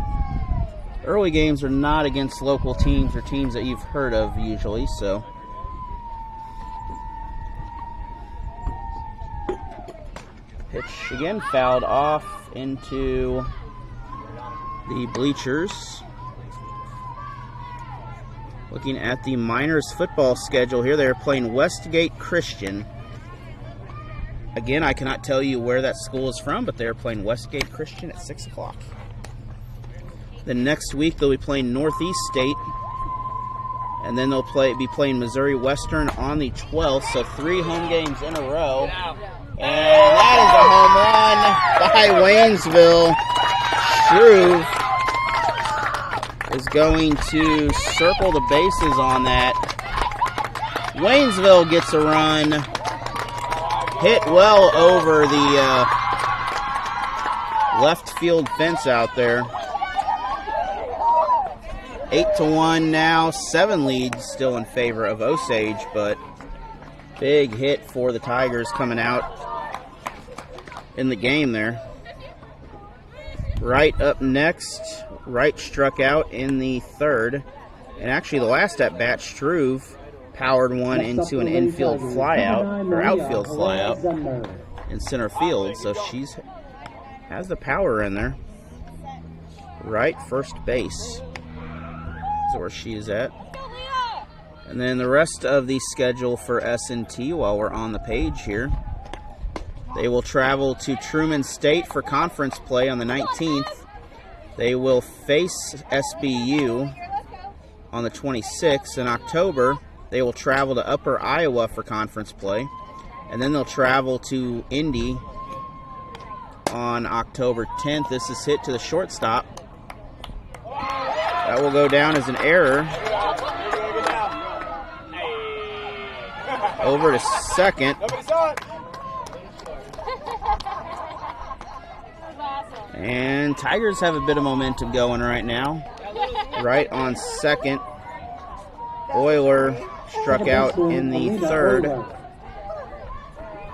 Early games are not against local teams or teams that you've heard of usually, so. Pitch again fouled off into the bleachers. Looking at the Miners football schedule here, they're playing Westgate Christian. Again, I cannot tell you where that school is from, but they're playing Westgate Christian at 6 o'clock. Then next week, they'll be playing Northeast State. And then they'll be playing Missouri Western on the 12th, so 3 home games in a row. And that is a home run by Waynesville. Struve is going to circle the bases on that. Waynesville gets a run. Hit well over the left field fence out there. 8-1 now. 7 leads still in favor of Osage, but big hit for the Tigers coming out in the game there. Wright up next. Wright struck out in the third. And actually the last at bat, Struve powered one into an infield flyout, or outfield flyout in center field. So she's has the power in there. Wright, first base. That's where she is at. And then the rest of the schedule for S&T while we're on the page here. They will travel to Truman State for conference play on the 19th. They will face SBU on the 26th. In October, they will travel to Upper Iowa for conference play. And then they'll travel to Indy on October 10th. This is hit to the shortstop. That will go down as an error. Over to second. And Tigers have a bit of momentum going right now. Right on second. Euler struck out in the third.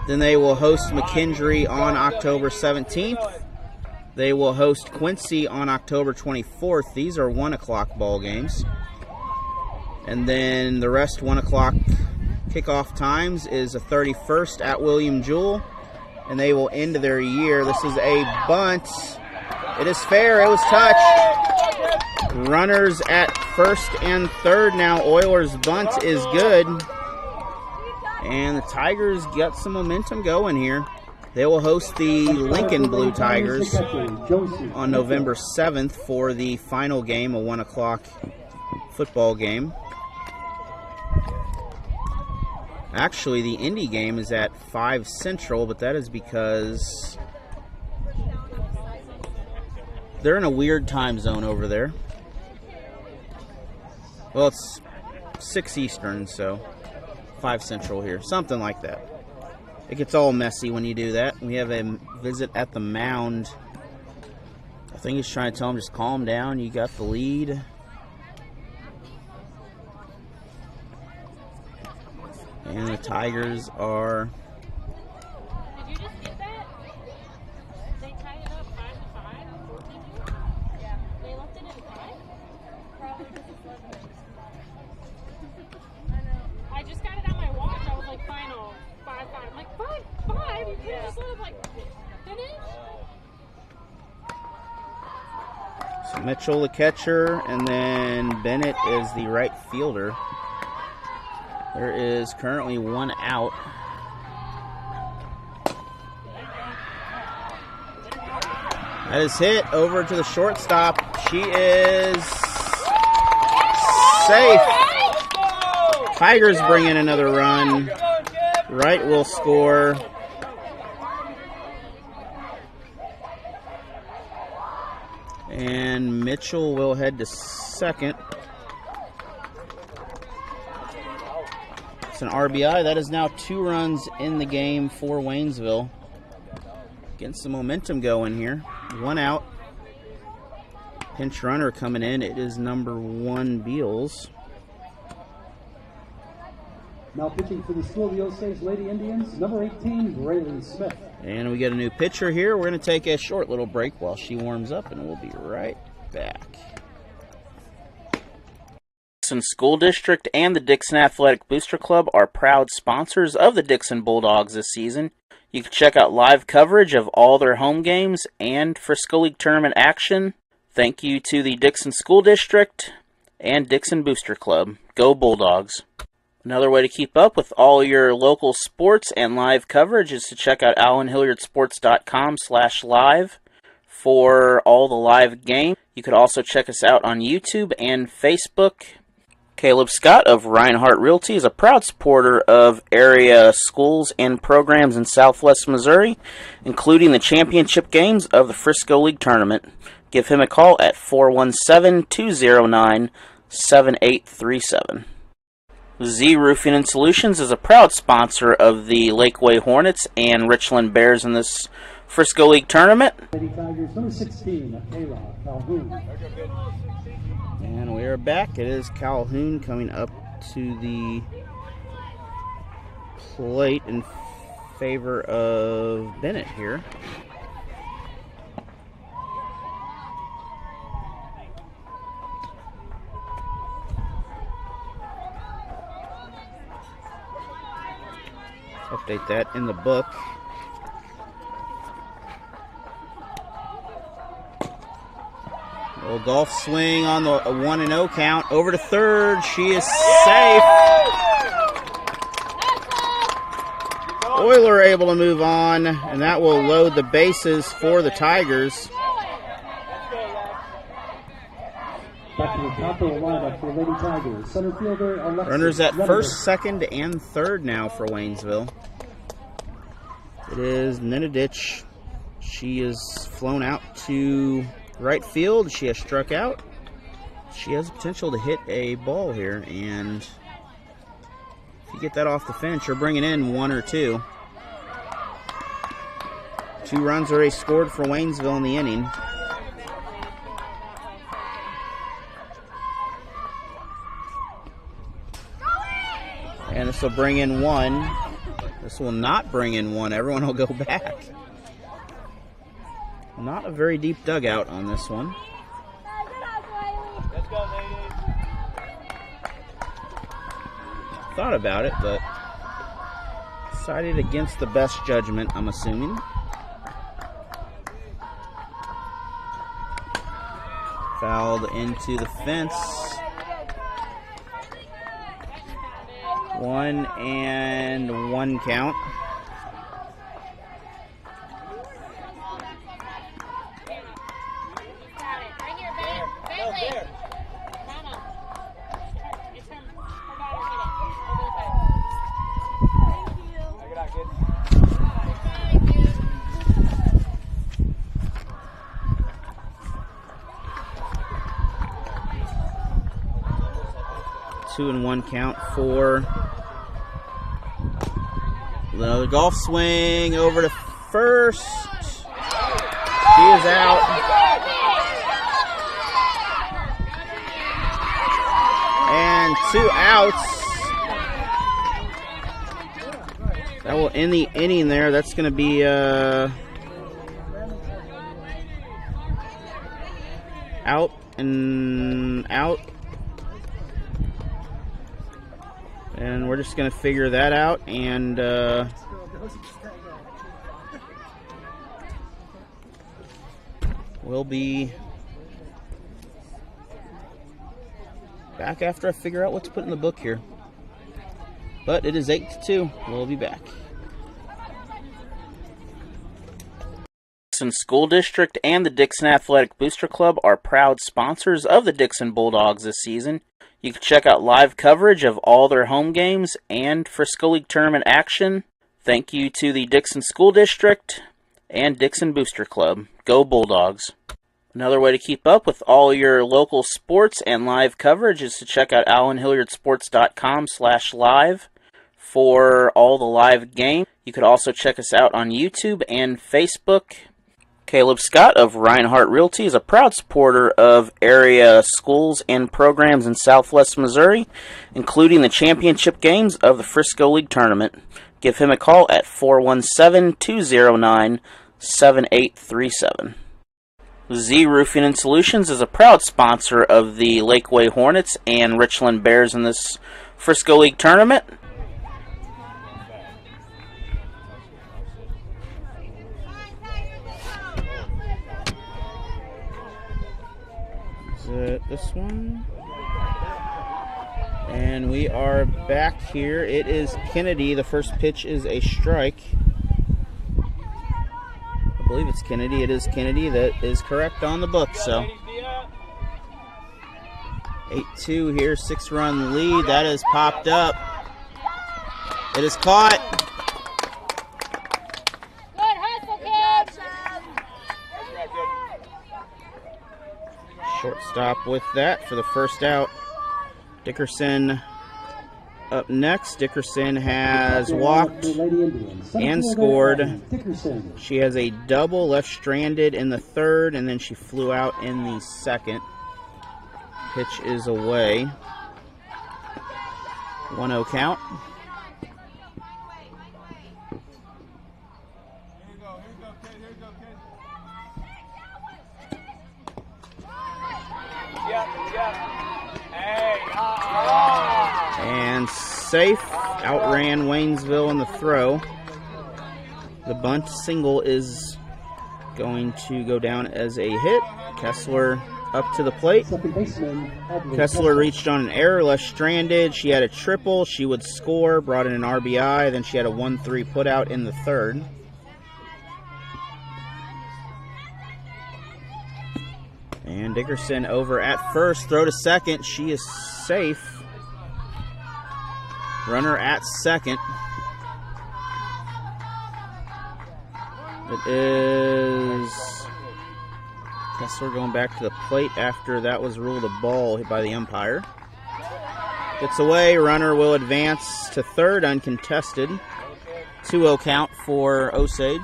Then they will host McKendree on October 17th. They will host Quincy on October 24th. These are 1 o'clock ball games. And then the rest 1 o'clock kickoff times is the 31st at William Jewell. And they will end their year. This is a bunt. It is fair. It was touched. Runners at first and third now. Oilers' bunt is good. And the Tigers got some momentum going here. They will host the Lincoln Blue Tigers on November 7th for the final game, a 1 o'clock football game. Actually, the Indy game is at 5 Central, but that is because they're in a weird time zone over there. Well, it's 6 Eastern, so 5 Central here. Something like that. It gets all messy when you do that. We have a visit at the mound. I think he's trying to tell him, just calm down. You got the lead. And the Tigers are... Did you just get that? They tied it up 5-5? Yeah. They left it in 5? Probably just 11. I know. I just got it on my watch. I was like, final 5-5. I'm like, 5-5? You can't just let it like finish? So Mitchell the catcher, and then Bennett is the right fielder. There is currently 1 out. That is hit over to the shortstop. She is safe. Tigers bring in another run. Wright will score. And Mitchell will head to second. It's an RBI. That is now 2 runs in the game for Waynesville. Getting some momentum going here. 1 out. Pinch runner coming in. It is number 1, Beals. Now pitching for the School of the Osage Lady Indians, number 18, Braylon Smith. And we get a new pitcher here. We're going to take a short little break while she warms up, and we'll be right back. Dixon School District and the Dixon Athletic Booster Club are proud sponsors of the Dixon Bulldogs this season. You can check out live coverage of all their home games and Frisco League tournament action. Thank you to the Dixon School District and Dixon Booster Club. Go Bulldogs. Another way to keep up with all your local sports and live coverage is to check out AllenHilliardSports.com/live for all the live games. You could also check us out on YouTube and Facebook. Caleb Scott of Reinhardt Realty is a proud supporter of area schools and programs in Southwest Missouri, including the championship games of the Frisco League Tournament. Give him a call at 417-209-7837. Z Roofing and Solutions is a proud sponsor of the Lakeway Hornets and Richland Bears in this Frisco League Tournament. Lady Tigers, number 16, Kayla Calhoun. And we are back. It is Calhoun coming up to the plate in favor of Bennett here. Update that in the book. Little golf swing on the 1-0 count. Over to third. She is safe. Euler able to move on, and that will load the bases for the Tigers. Back to the top of the lineup for Lady Tigers. Center fielder Alexis. Runners at first, second, and third now for Waynesville. It is Nenadich. She is flown out to right field. She has struck out. She has potential to hit a ball here, and if you get that off the fence, you're bringing in 1 or 2. 2 runs already scored for Waynesville in the inning. And this will bring in 1. This will not bring in 1. Everyone will go back. Not a very deep dugout on this one. Let's go, ladies. Thought about it, but decided against the best judgment, I'm assuming. Fouled into the fence. 1-1 count. Two and 1 count for another golf swing over to first. She is out. And 2 outs. That will end the inning there. That's going to be out and out. And we're just going to figure that out, and we'll be back after I figure out what to put in the book here. But it is 8-2. We'll be back. Dixon School District and the Dixon Athletic Booster Club are proud sponsors of the Dixon Bulldogs this season. You can check out live coverage of all their home games and Frisco League tournament action. Thank you to the Dixon School District and Dixon Booster Club. Go Bulldogs. Another way to keep up with all your local sports and live coverage is to check out allenhilliardsports.com/live for all the live games. You could also check us out on YouTube and Facebook. Caleb Scott of Reinhardt Realty is a proud supporter of area schools and programs in Southwest Missouri, including the championship games of the Frisco League Tournament. Give him a call at 417-209-7837. Z Roofing and Solutions is a proud sponsor of the Lakeway Hornets and Richland Bears in this Frisco League Tournament. This one, and we are back here. It is Kennedy. The first pitch is a strike. I believe it's Kennedy. It is Kennedy. That is correct on the book. So 8-2 here, 6-run lead. That has popped up. It is caught. Shortstop with that for the first out. Dickerson up next. Dickerson has walked and scored. She has a double left stranded in the third, and then she flew out in the second. Pitch is away. 1-0 count. And safe outran Waynesville in the throw. The bunt single is going to go down as a hit. Kessler up to the plate. Second baseman, Adley Kessler reached on an error, left stranded. She had a triple. She would score, brought in an RBI. Then she had a 1-3 put out in the third. And Dickerson over at first. Throw to second. She is safe. Runner at second. It is Kessler going back to the plate after that was ruled a ball by the umpire. Gets away. Runner will advance to third, uncontested. 2-0 count for Osage.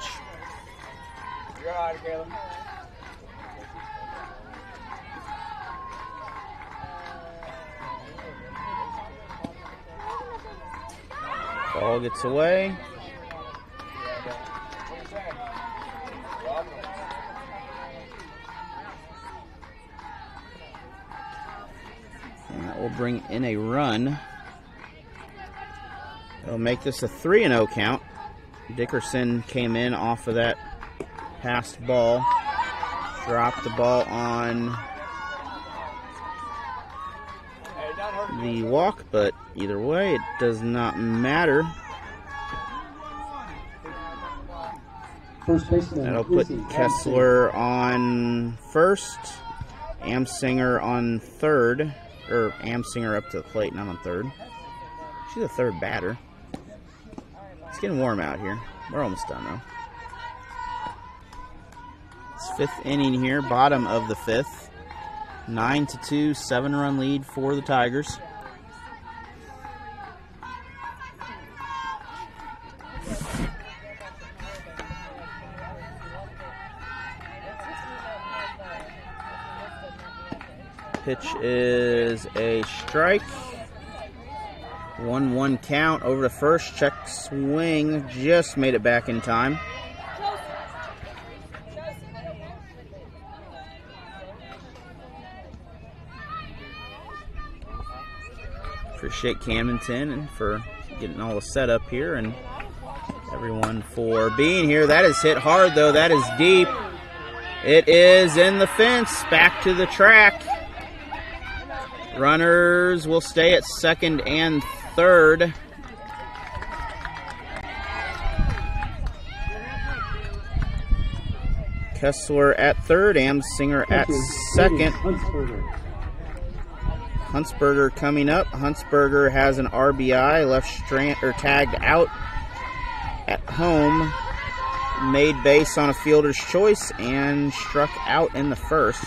You're all right, Caleb. Ball gets away. And that will bring in a run. It'll make this a 3-0 count. Dickerson came in off of that passed ball. Dropped the ball on the walk, but either way, it does not matter. First baseman, That'll put Izzy Kessler on first, Amsinger on third, or Amsinger up to the plate, not on third. She's a third batter. It's getting warm out here. We're almost done though. It's fifth inning here, bottom of the fifth. 9-2, 7-run lead for the Tigers. Pitch is a strike. 1-1 count over the first. Check swing. Just made it back in time. Appreciate Camdenton and for getting all the setup here, and everyone for being here. That is hit hard though. That is deep. It is in the fence. Back to the track. Runners will stay at second and third. Kessler at third, Amsinger at second. Huntsberger coming up. Huntsberger has an RBI, left strand or tagged out at home. Made base on a fielder's choice and struck out in the first.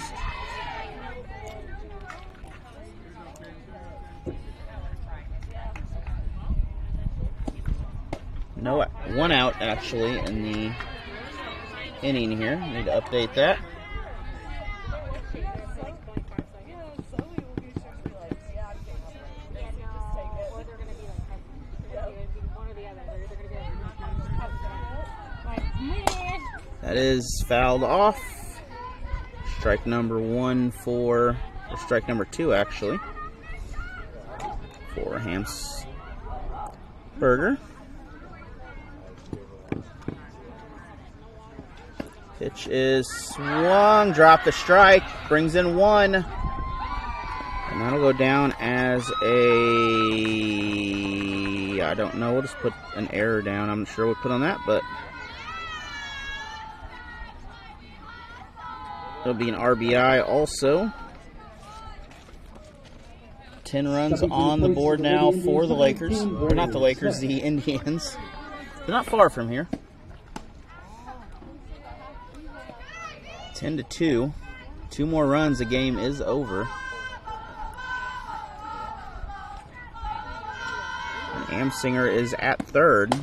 No, one out actually in the inning here. Need to update that. That is fouled off. Strike number one or strike number two actually, for Hamsberger. Pitch is swung, dropped the strike, brings in one. And that'll go down as a, I don't know, we'll just put an error down. I'm not sure what we'll put on that, but it'll be an RBI also. 10 runs on the board now for the Lakers. Or not the Lakers, the Indians. They're not far from here. 10-2. 2 more runs, the game is over. And Amsinger is at third.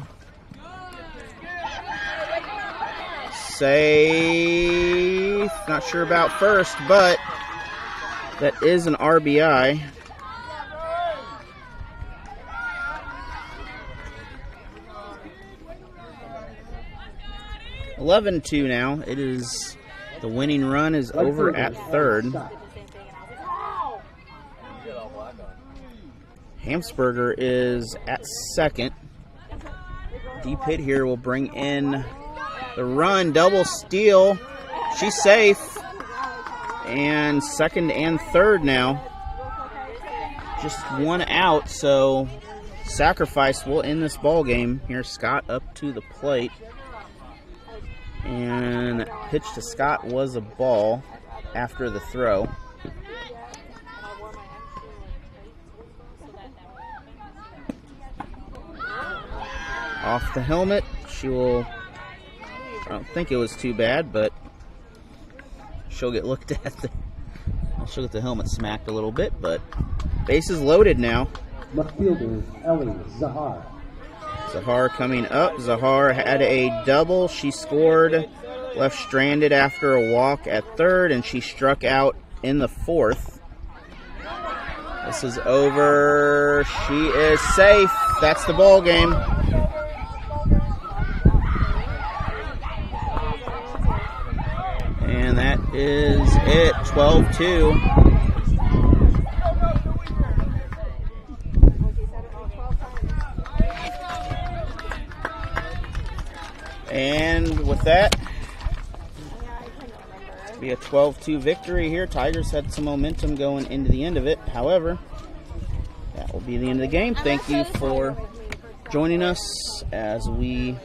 Safe. Not sure about first, but that is an RBI. (11-2) now. It is. The winning run is over at third. Hamsberger is at second. Deep hit here will bring in the run. Double steal. She's safe. And second and third now. Just one out, so Sacrifice will end this ball game. Here's Scott up to the plate. And pitch to Scott was a ball after the throw. Off the helmet. She will, I don't think it was too bad, but she'll get looked at. She'll get the helmet smacked a little bit, but bases loaded now. Left fielder, Ellie Zahar. Zahar coming up. Zahar had a double. She scored, left stranded after a walk at third, and she struck out in the fourth. This is over. She is safe. That's the ball game. And that is it, 12-2. And with that, it'll be a 12-2 victory here. Tigers had some momentum going into the end of it. However, that will be the end of the game. Thank you for joining us as we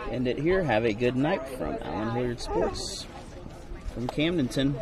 end it here. Have a good night from Allen Hilliard Sports from Camdenton.